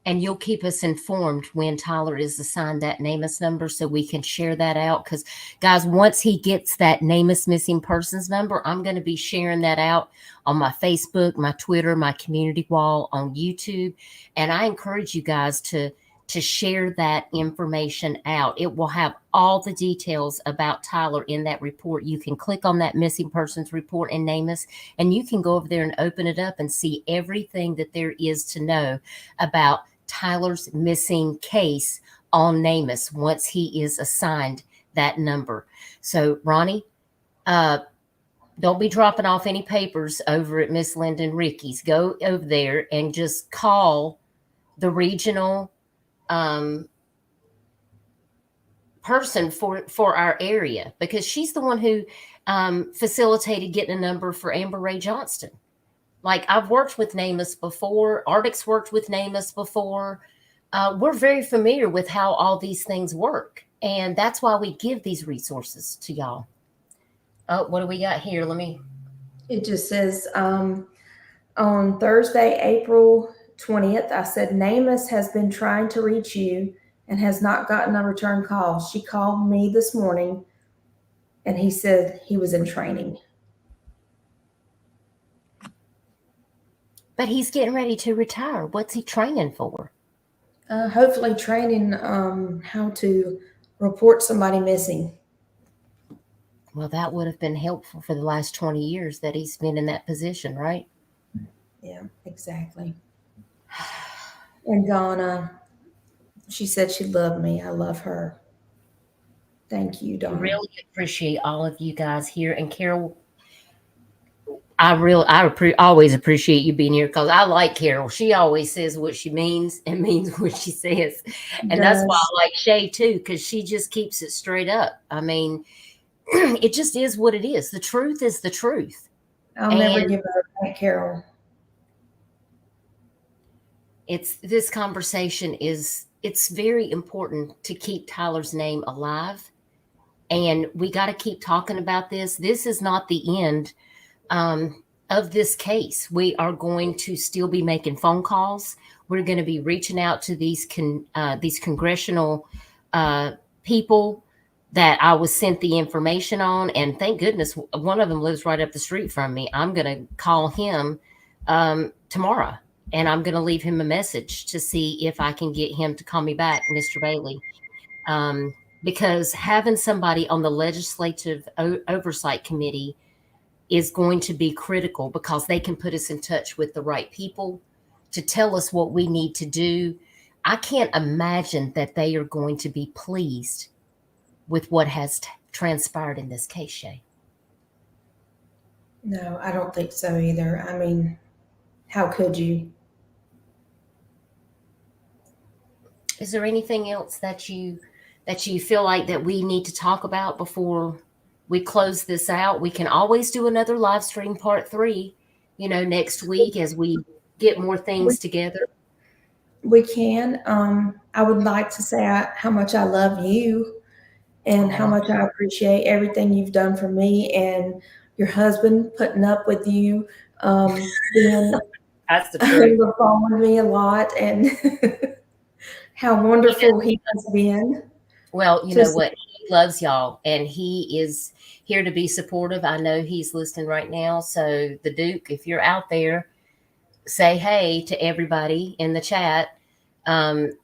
And you'll keep us informed when Tyler is assigned that Namus number, so we can share that out. Because, guys, once he gets that Namus missing persons number, I'm going to be sharing that out on my Facebook, my Twitter, my community wall, on YouTube. And I encourage you guys to share that information out. It will have all the details about Tyler in that report. You can click on that missing persons report in Namus, and you can go over there and open it up and see everything that there is to know about Tyler's missing case on Namus once he is assigned that number. So, Ronnie, don't be dropping off any papers over at Miss Lyndon Ricky's. Go over there and just call the regional person for our area, because she's the one who facilitated getting a number for Amber Ray Johnston. Like, I've worked with Namus before. Ardix worked with Namus before. We're very familiar with how all these things work, and that's why we give these resources to y'all. Oh, what do we got here? It just says on Thursday, April 20th, I said, Namus has been trying to reach you and has not gotten a return call. She called me this morning, and he said he was in training. But he's getting ready to retire. What's he training for? Hopefully training how to report somebody missing. Well, that would have been helpful for the last 20 years that he's been in that position, right? Yeah, exactly. And Donna, she said she loved me. I love her. Thank you, Donna. I really appreciate all of you guys here. And Carol, I always appreciate you being here, because I like Carol. She always says what she means and means what she says. And that's why I like Shay too, because she just keeps it straight up. I mean, it just is what it is. The truth is the truth. I'll never give up on Carol. This conversation it's very important to keep Tyler's name alive. And we got to keep talking about this. This is not the end of this case. We are going to still be making phone calls. We're going to be reaching out to these congressional people that I was sent the information on. And thank goodness one of them lives right up the street from me. I'm going to call him tomorrow, and I'm going to leave him a message to see if I can get him to call me back, Mr. Bailey. And I'm going to leave him a message to see if I can get him to call me back, Mr. Bailey. because having somebody on the legislative oversight committee is going to be critical, because they can put us in touch with the right people to tell us what we need to do. I can't imagine that they are going to be pleased with what has transpired in this case, Shay. No, I don't think so either. I mean, how could you? Is there anything else that you feel like that we need to talk about before we close this out? We can always do another live stream part 3, next week as we get more things together. We can. I would like to say how much I love you and how much I appreciate everything you've done for me, and your husband putting up with you, being That's the truth. on the phone with me a lot, and how wonderful he has been. Well, you know what? He loves y'all, and he is here to be supportive. I know he's listening right now. So the Duke, if you're out there, say hey to everybody in the chat.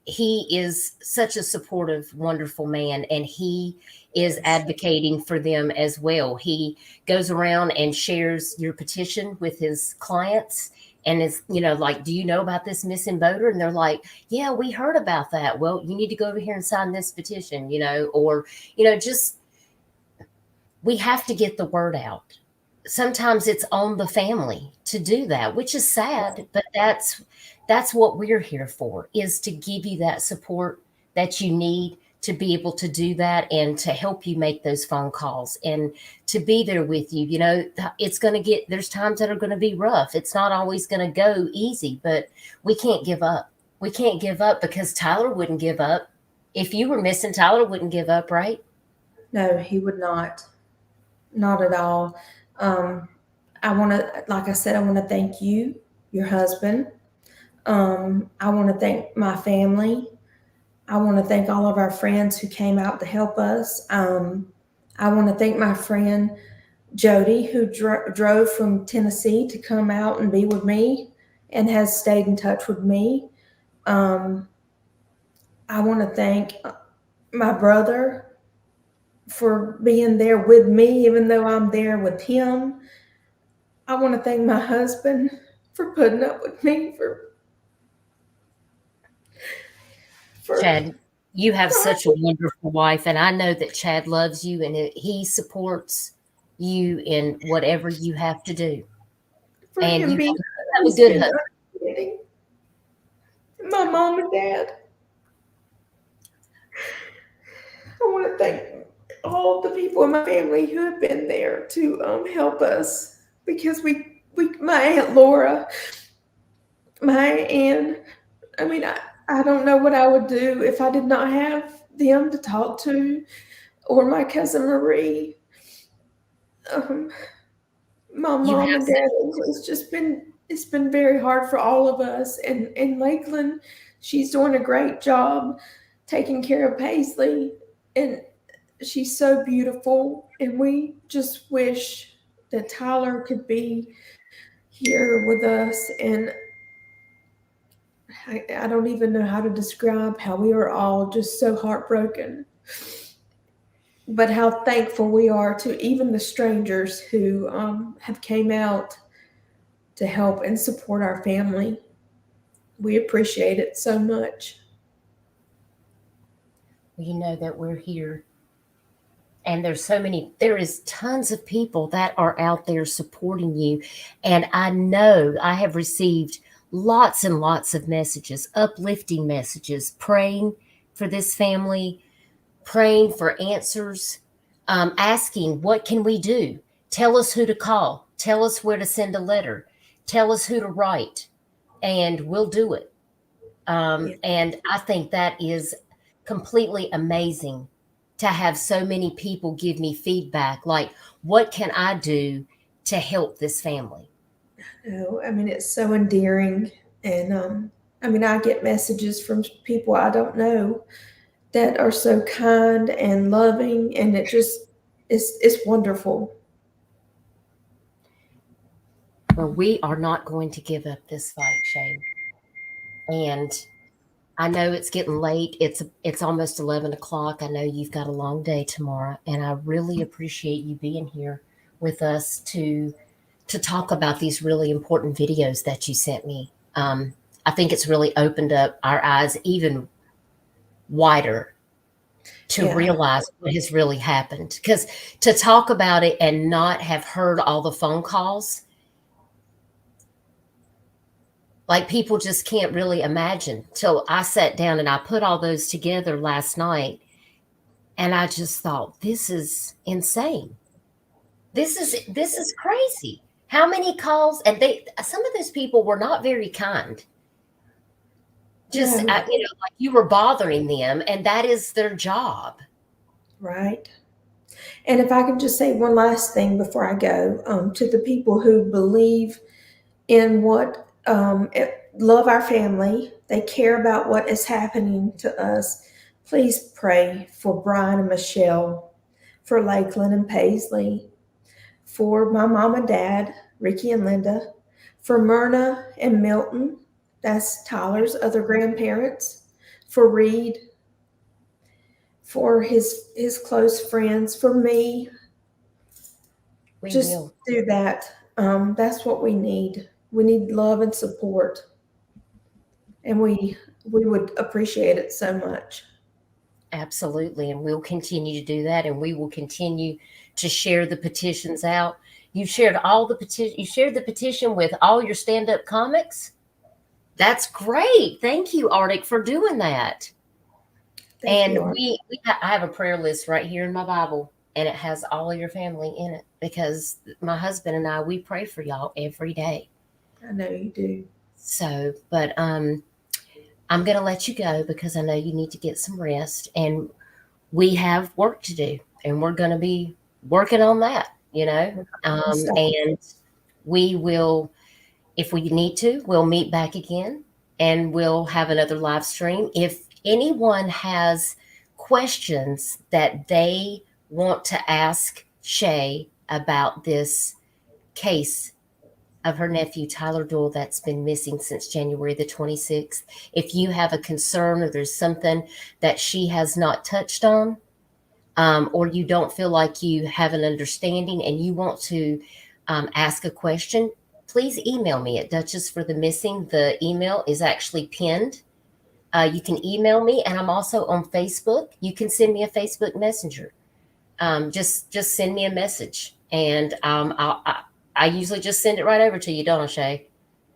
He is such a supportive, wonderful man, and he is advocating for them as well. He goes around and shares your petition with his clients, and is, like, do you know about this missing voter? And they're like, yeah, we heard about that. Well, you need to go over here and sign this petition, or, just, we have to get the word out. Sometimes it's on the family to do that, which is sad, but that's what we're here for, is to give you that support that you need to be able to do that, and to help you make those phone calls, and to be there with you. It's going to there's times that are going to be rough. It's not always going to go easy, but we can't give up. We can't give up, because Tyler wouldn't give up. If you were missing, Tyler wouldn't give up, right? No, he would not. Not at all. I want to, like I said, I want to thank you, your husband. I want to thank my family. I want to thank all of our friends who came out to help us. I want to thank my friend Jody, who drove from Tennessee to come out and be with me, and has stayed in touch with me. I want to thank my brother for being there with me, even though I'm there with him. I want to thank my husband for putting up with me, for Chad, you have such a wonderful wife, and I know that Chad loves you, and he supports you in whatever you have to do. For and him you being have a good husband. My mom and dad. I want to thank all the people in my family who have been there to help us, because my Aunt Laura, my Aunt Ann, I mean, I don't know what I would do if I did not have them to talk to, or my cousin Marie. My mom and dad, it's been very hard for all of us. And Lakeland, she's doing a great job taking care of Paisley, and she's so beautiful. And we just wish that Tyler could be here with us. And I don't even know how to describe how we are all just so heartbroken, but how thankful we are to even the strangers who have came out to help and support our family. We appreciate it so much. You know that we're here, and there is tons of people that are out there supporting you. And I know I have received lots and lots of messages, uplifting messages, praying for this family, praying for answers, asking, what can we do? Tell us who to call. Tell us where to send a letter. Tell us who to write, and we'll do it. And I think that is completely amazing to have so many people give me feedback, like, what can I do to help this family? No, I mean, it's so endearing. And I get messages from people I don't know that are so kind and loving, and it's wonderful. Well, we are not going to give up this fight, Shay. And I know it's getting late. It's almost 11 o'clock. I know you've got a long day tomorrow, and I really appreciate you being here with us to talk about these really important videos that you sent me. I think it's really opened up our eyes even wider to realize what has really happened. Because to talk about it and not have heard all the phone calls, like people just can't really imagine. So I sat down and I put all those together last night, and I just thought, this is insane. This is crazy. How many calls? And some of those people were not very kind. Just like you were bothering them, and that is their job. Right. And if I could just say one last thing before I go, to the people who believe in what love our family, they care about what is happening to us, please pray for Brian and Michelle, for Lakeland and Paisley, for my mom and dad, Ricky and Linda, for Myrna and Milton, that's Tyler's other grandparents, for Reed, for his close friends, for me. Just do that. That's what we need. We need love and support, and we would appreciate it so much. Absolutely, and we'll continue to do that, and we will continue to share the petitions out. You shared all the petition. You shared the petition with all your stand-up comics. That's great. Thank you, Arctic, for doing that. I have a prayer list right here in my Bible, and it has all of your family in it, because my husband and I, we pray for y'all every day. I know you do. So, but I'm going to let you go because I know you need to get some rest, and we have work to do, and we're going to be working on that, and we will, if we need to, we'll meet back again, and we'll have another live stream. If anyone has questions that they want to ask Shay about this case of her nephew, Tyler Doyle, that's been missing since January the 26th. If you have a concern or there's something that she has not touched on, or you don't feel like you have an understanding and you want to ask a question, please email me at Dutchess for the Missing. The email is actually pinned. You can email me, and I'm also on Facebook. You can send me a Facebook Messenger. Just send me a message, and I usually just send it right over to you, don't I, Shay?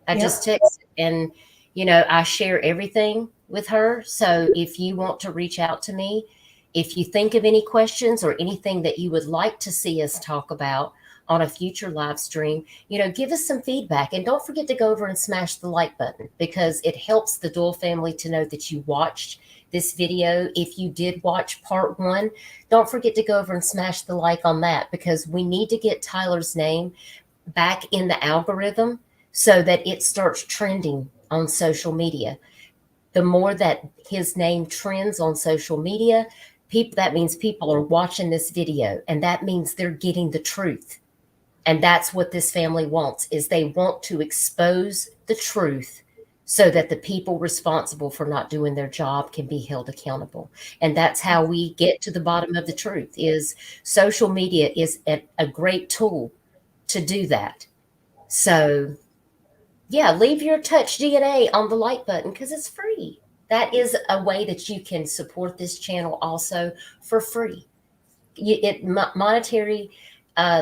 I just text it, and I share everything with her. So if you want to reach out to me, if you think of any questions or anything that you would like to see us talk about on a future live stream, give us some feedback. And don't forget to go over and smash the like button, because it helps the Doyle family to know that you watched this video. If you did watch part 1, don't forget to go over and smash the like on that, because we need to get Tyler's name back in the algorithm so that it starts trending on social media. The more that his name trends on social media, that means people are watching this video, and that means they're getting the truth. And that's what this family wants, is they want to expose the truth so that the people responsible for not doing their job can be held accountable. And that's how we get to the bottom of the truth. Is social media is a great tool to do that. So leave your touch DNA on the like button, because it's free. That is a way that you can support this channel also for free. Monetary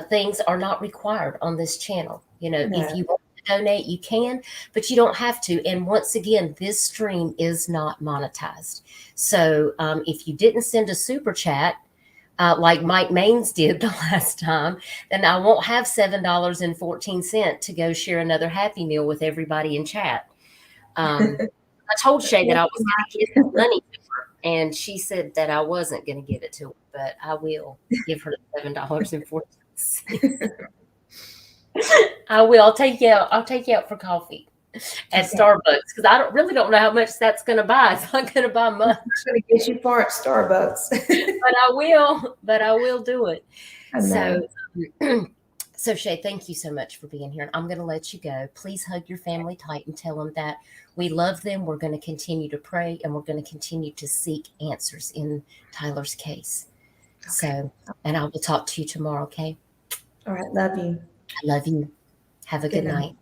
things are not required on this channel. If you want to donate, you can, but you don't have to. And once again, this stream is not monetized. So if you didn't send a super chat, like Mike Maines did the last time, then I won't have $7.14 to go share another Happy Meal with everybody in chat. I told Shay that I was going to give the money to her, and she said that I wasn't going to give it to her, but I will give her $7.14. I will. I'll take you out for coffee at Starbucks, because I really don't know how much that's going to buy. It's not going to buy much. It's going to get you far at Starbucks. But I will do it. So Shay, thank you so much for being here. I'm going to let you go. Please hug your family tight and tell them that we love them. We're going to continue to pray, and we're going to continue to seek answers in Tyler's case. Okay. So, and I will talk to you tomorrow, okay? All right. Love you. I love you. Have a good night.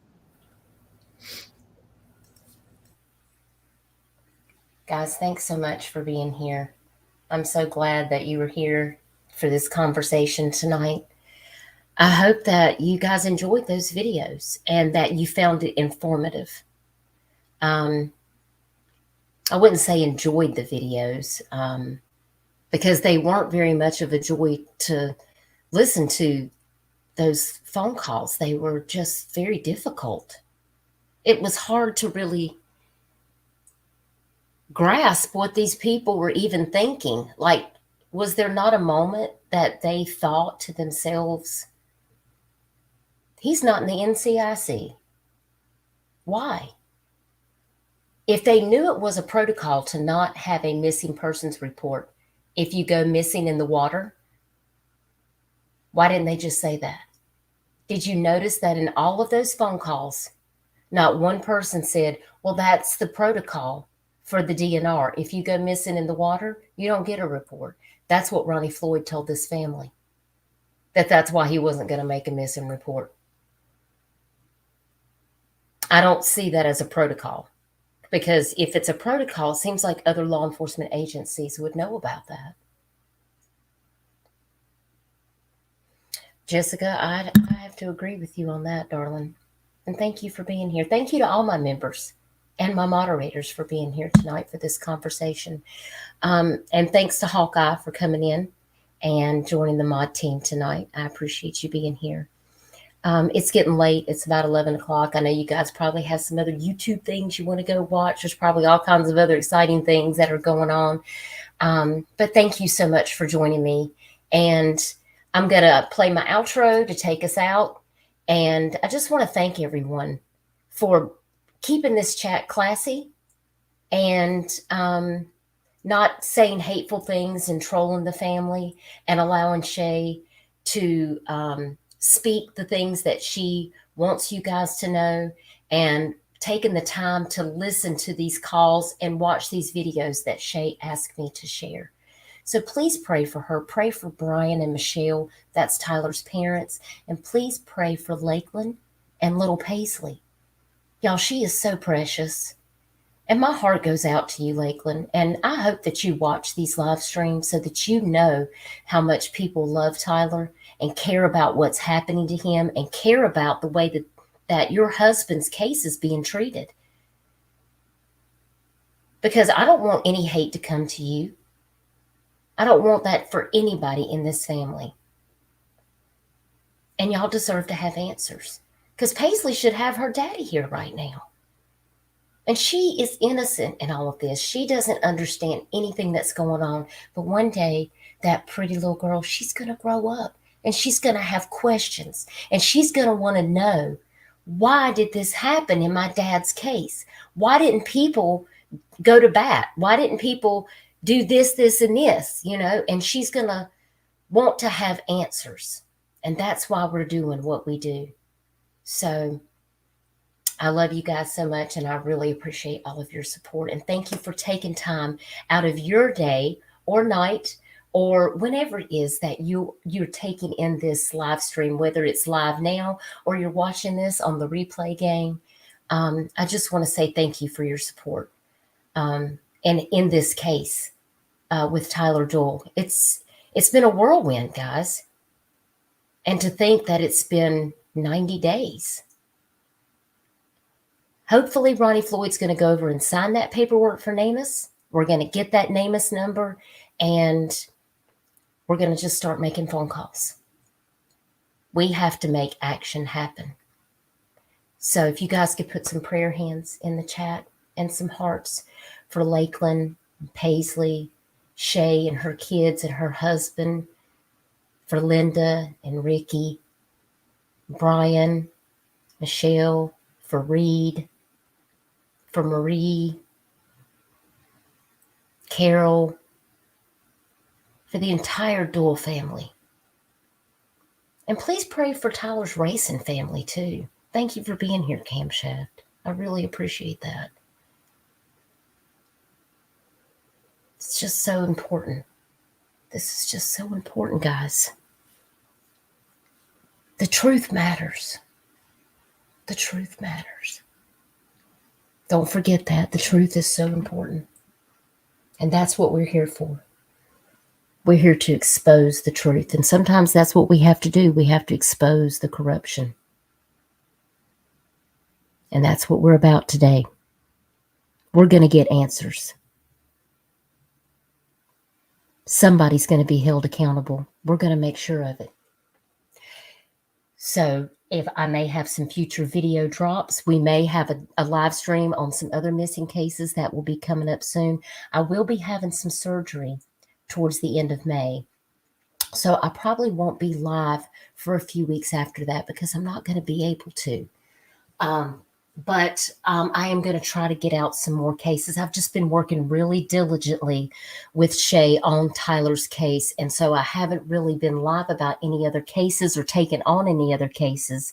Guys, thanks so much for being here. I'm so glad that you were here for this conversation tonight. I hope that you guys enjoyed those videos and that you found it informative. I wouldn't say enjoyed the videos because they weren't very much of a joy to listen to. Those phone calls, they were just very difficult. It was hard to really grasp what these people were even thinking. Like, was there not a moment that they thought to themselves, he's not in the NCIC? Why? If they knew it was a protocol to not have a missing persons report if you go missing in the water, why didn't they just say that? Did you notice that in all of those phone calls, not one person said, well, that's the protocol for the DNR. If you go missing in the water, you don't get a report. That's what Ronnie Floyd told this family, that's why he wasn't going to make a missing report. I don't see that as a protocol, because if it's a protocol, it seems like other law enforcement agencies would know about that. Jessica, I have to agree with you on that, darling. And thank you for being here. Thank you to all my members and my moderators for being here tonight for this conversation. And thanks to Hawkeye for coming in and joining the mod team tonight. I appreciate you being here. It's getting late. It's about 11 o'clock. I know you guys probably have some other YouTube things you want to go watch. There's probably all kinds of other exciting things that are going on. But thank you so much for joining me. And I'm going to play my outro to take us out. And I just want to thank everyone for keeping this chat classy and not saying hateful things and trolling the family, and allowing Shay to speak the things that she wants you guys to know, and taking the time to listen to these calls and watch these videos that Shay asked me to share. So please pray for her. Pray for Brian and Michelle. That's Tyler's parents. And please pray for Lakeland and little Paisley. Y'all, she is so precious. And my heart goes out to you, Lakeland. And I hope that you watch these live streams so that you know how much people love Tyler and care about what's happening to him and care about the way that your husband's case is being treated. Because I don't want any hate to come to you. I don't want that for anybody in this family. And y'all deserve to have answers. Because Paisley should have her daddy here right now. And she is innocent in all of this. She doesn't understand anything that's going on. But one day, that pretty little girl, she's going to grow up. And she's going to have questions. And she's going to want to know, why did this happen in my dad's case? Why didn't people go to bat? Why didn't people do this, this, and this? You know, and she's going to want to have answers. And that's why we're doing what we do. So I love you guys so much, and I really appreciate all of your support. And thank you for taking time out of your day or night or whenever it is that you're taking in this live stream, whether it's live now or you're watching this on the replay game. I just want to say thank you for your support. And in this case with Tyler Doyle, it's been a whirlwind, guys. And to think that it's been 90 days. Hopefully, Ronnie Floyd's going to go over and sign that paperwork for Namus. We're going to get that Namus number, and we're going to just start making phone calls. We have to make action happen. So if you guys could put some prayer hands in the chat and some hearts for Lakeland, Paisley, Shay and her kids and her husband, for Linda and Ricky, Brian, Michelle, for Reed, for Marie, Carol, for the entire Doyle family. And please pray for Tyler's racing family too. Thank you for being here, Camshaft. I really appreciate that. It's just so important. This is just so important, guys. The truth matters. The truth matters. Don't forget that. The truth is so important. And that's what we're here for. We're here to expose the truth. And sometimes that's what we have to do. We have to expose the corruption. And that's what we're about today. We're going to get answers. Somebody's going to be held accountable. We're going to make sure of it. So if I may have some future video drops, we may have a live stream on some other missing cases that will be coming up soon. I will be having some surgery towards the end of May. So I probably won't be live for a few weeks after that because I'm not going to be able to. But I am going to try to get out some more cases. I've just been working really diligently with Sha on Tyler's case. And so I haven't really been live about any other cases or taken on any other cases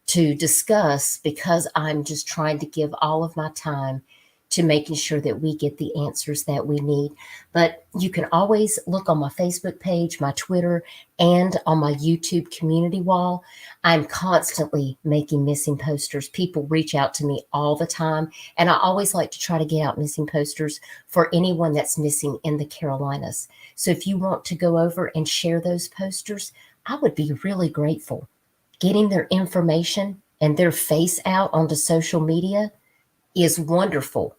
to discuss because I'm just trying to give all of my time to making sure that we get the answers that we need. But you can always look on my Facebook page, my Twitter, and on my YouTube community wall. I'm constantly making missing posters. People reach out to me all the time, and I always like to try to get out missing posters for anyone that's missing in the Carolinas. So if you want to go over and share those posters, I would be really grateful. Getting their information and their face out onto social media is wonderful.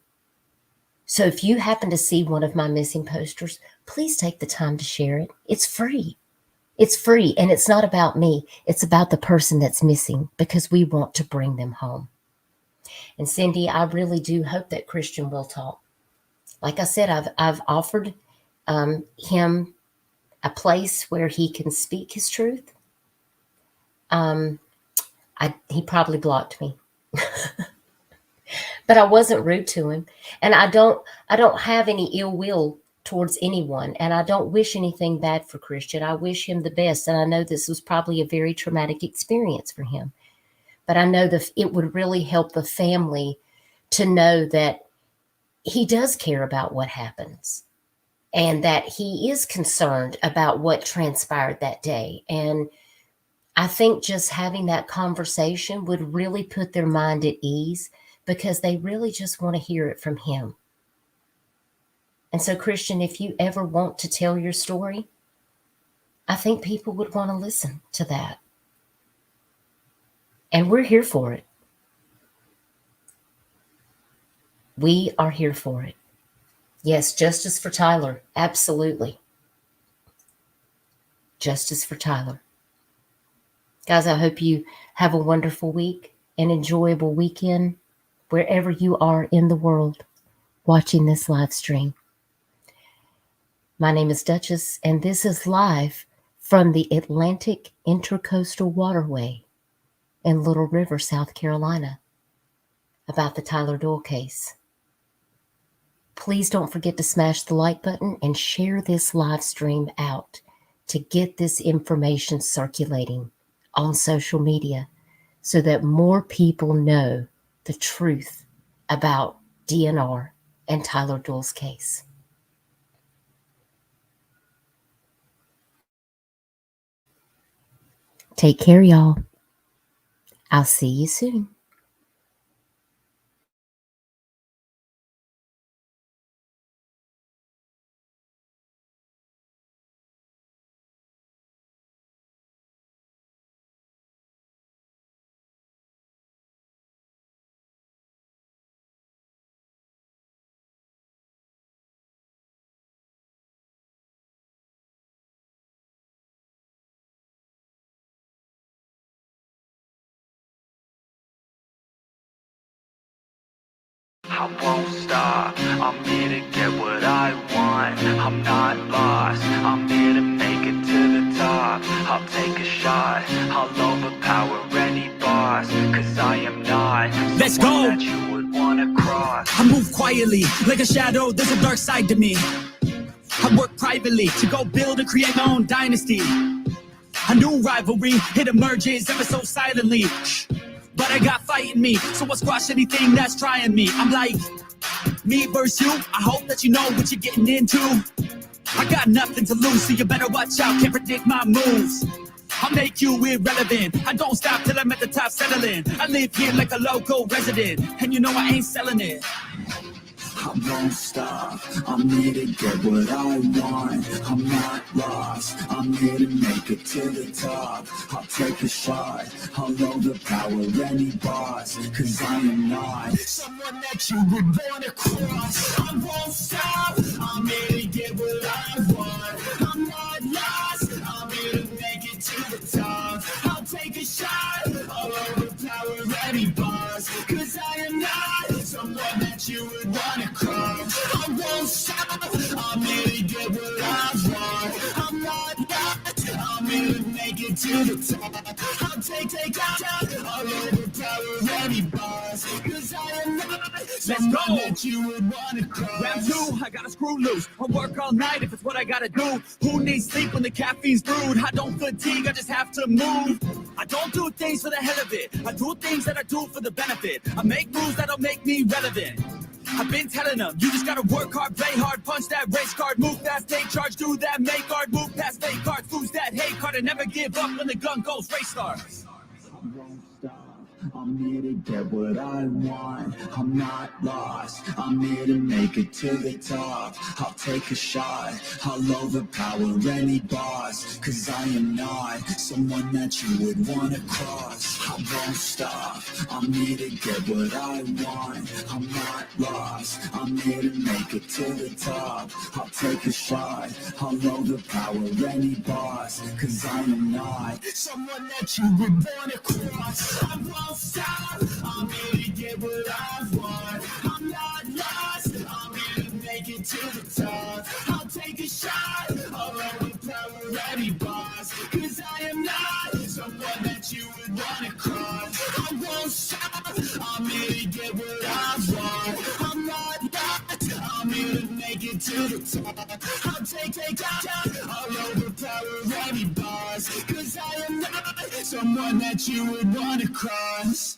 So if you happen to see one of my missing posters, please take the time to share it. It's free. It's free, and it's not about me. It's about the person that's missing because we want to bring them home. And Cindy, I really do hope that Christian will talk. Like I said, I've offered him a place where he can speak his truth. He probably blocked me. But I wasn't rude to him, and I don't have any ill will towards anyone, and I don't wish anything bad for Christian. I wish him the best, and I know this was probably a very traumatic experience for him. But I know that it would really help the family to know that he does care about what happens and that he is concerned about what transpired that day. And I think just having that conversation would really put their mind at ease, because they really just want to hear it from him. And so, Christian, if you ever want to tell your story, I think people would want to listen to that. And we're here for it. We are here for it. Yes, justice for Tyler. Absolutely. Justice for Tyler. Guys, I hope you have a wonderful week, an enjoyable weekend, wherever you are in the world watching this live stream. My name is Dutchess, and this is live from the Atlantic Intercoastal Waterway in Little River, South Carolina, about the Tyler Doyle case. Please don't forget to smash the like button and share this live stream out to get this information circulating on social media so that more people know the truth about DNR and Tyler Doyle's case. Take care, y'all. I'll see you soon. I won't stop, I'm here to get what I want. I'm not lost, I'm here to make it to the top. I'll take a shot, I'll overpower any boss, cause I am not Let's someone go. that you would wanna cross. I move quietly, like a shadow, there's a dark side to me. I work privately to go build and create my own dynasty. A new rivalry, it emerges ever so silently. But I got fight in me, so I'll squash anything that's trying me. I'm like, me versus you, I hope that you know what you're getting into. I got nothing to lose, so you better watch out, can't predict my moves. I'll make you irrelevant, I don't stop till I'm at the top settling. I live here like a local resident, and you know I ain't selling it. I won't stop, I'm here to get what I want. I'm not lost, I'm here to make it to the top. I'll take a shot, I'll overpower any boss. Cause I am not someone that you would wanna cross. I won't stop, I'm here to get what I want. I'm not lost, I'm here to make it to the top. I'll take a shot, I'll overpower any boss. Cause I am not someone that you would wanna cross. I won't stop, I'm here to get what I want. I'm not lost, I'm here to make it to the top. I'll take out, I'll overpower any boss. Cause I am not someone that you would wanna cross. Round two, I gotta screw loose. I'll work all night if it's what I gotta do. Who needs sleep when the caffeine's brewed? I don't fatigue, I just have to move. I don't do things for the hell of it. I do things that I do for the benefit. I make moves that'll make me relevant. I've been telling them, you just gotta work hard, play hard, punch that race card, move fast, take charge, do that, make hard, move past fake cards, lose that hate card, and never give up when the gun goes, race starts. I won't stop, I'm here to get what I want. I'm not lost, I'm here to make it to the top. I'll take a shot, I'll overpower any boss. Cause I am not someone that you would wanna cross. I won't stop, I'm here to get what I want. I'm not lost, I'm here to make it to the top. I'll take a shot, I'll overpower any boss. Cause I am not someone that you would wanna cross. I won't stop, I'm here to get what I want. I'm not lost, I'm here to make it to the top. I'll take a shot, I'll overpower any boss. Cause I am not someone that you would wanna cross. I won't stop, I'm here to get what I want. I'm not lost, I'm here to make it to the top. I'll take out, I'll overpower any boss. Cause I am not someone that you would wanna cross.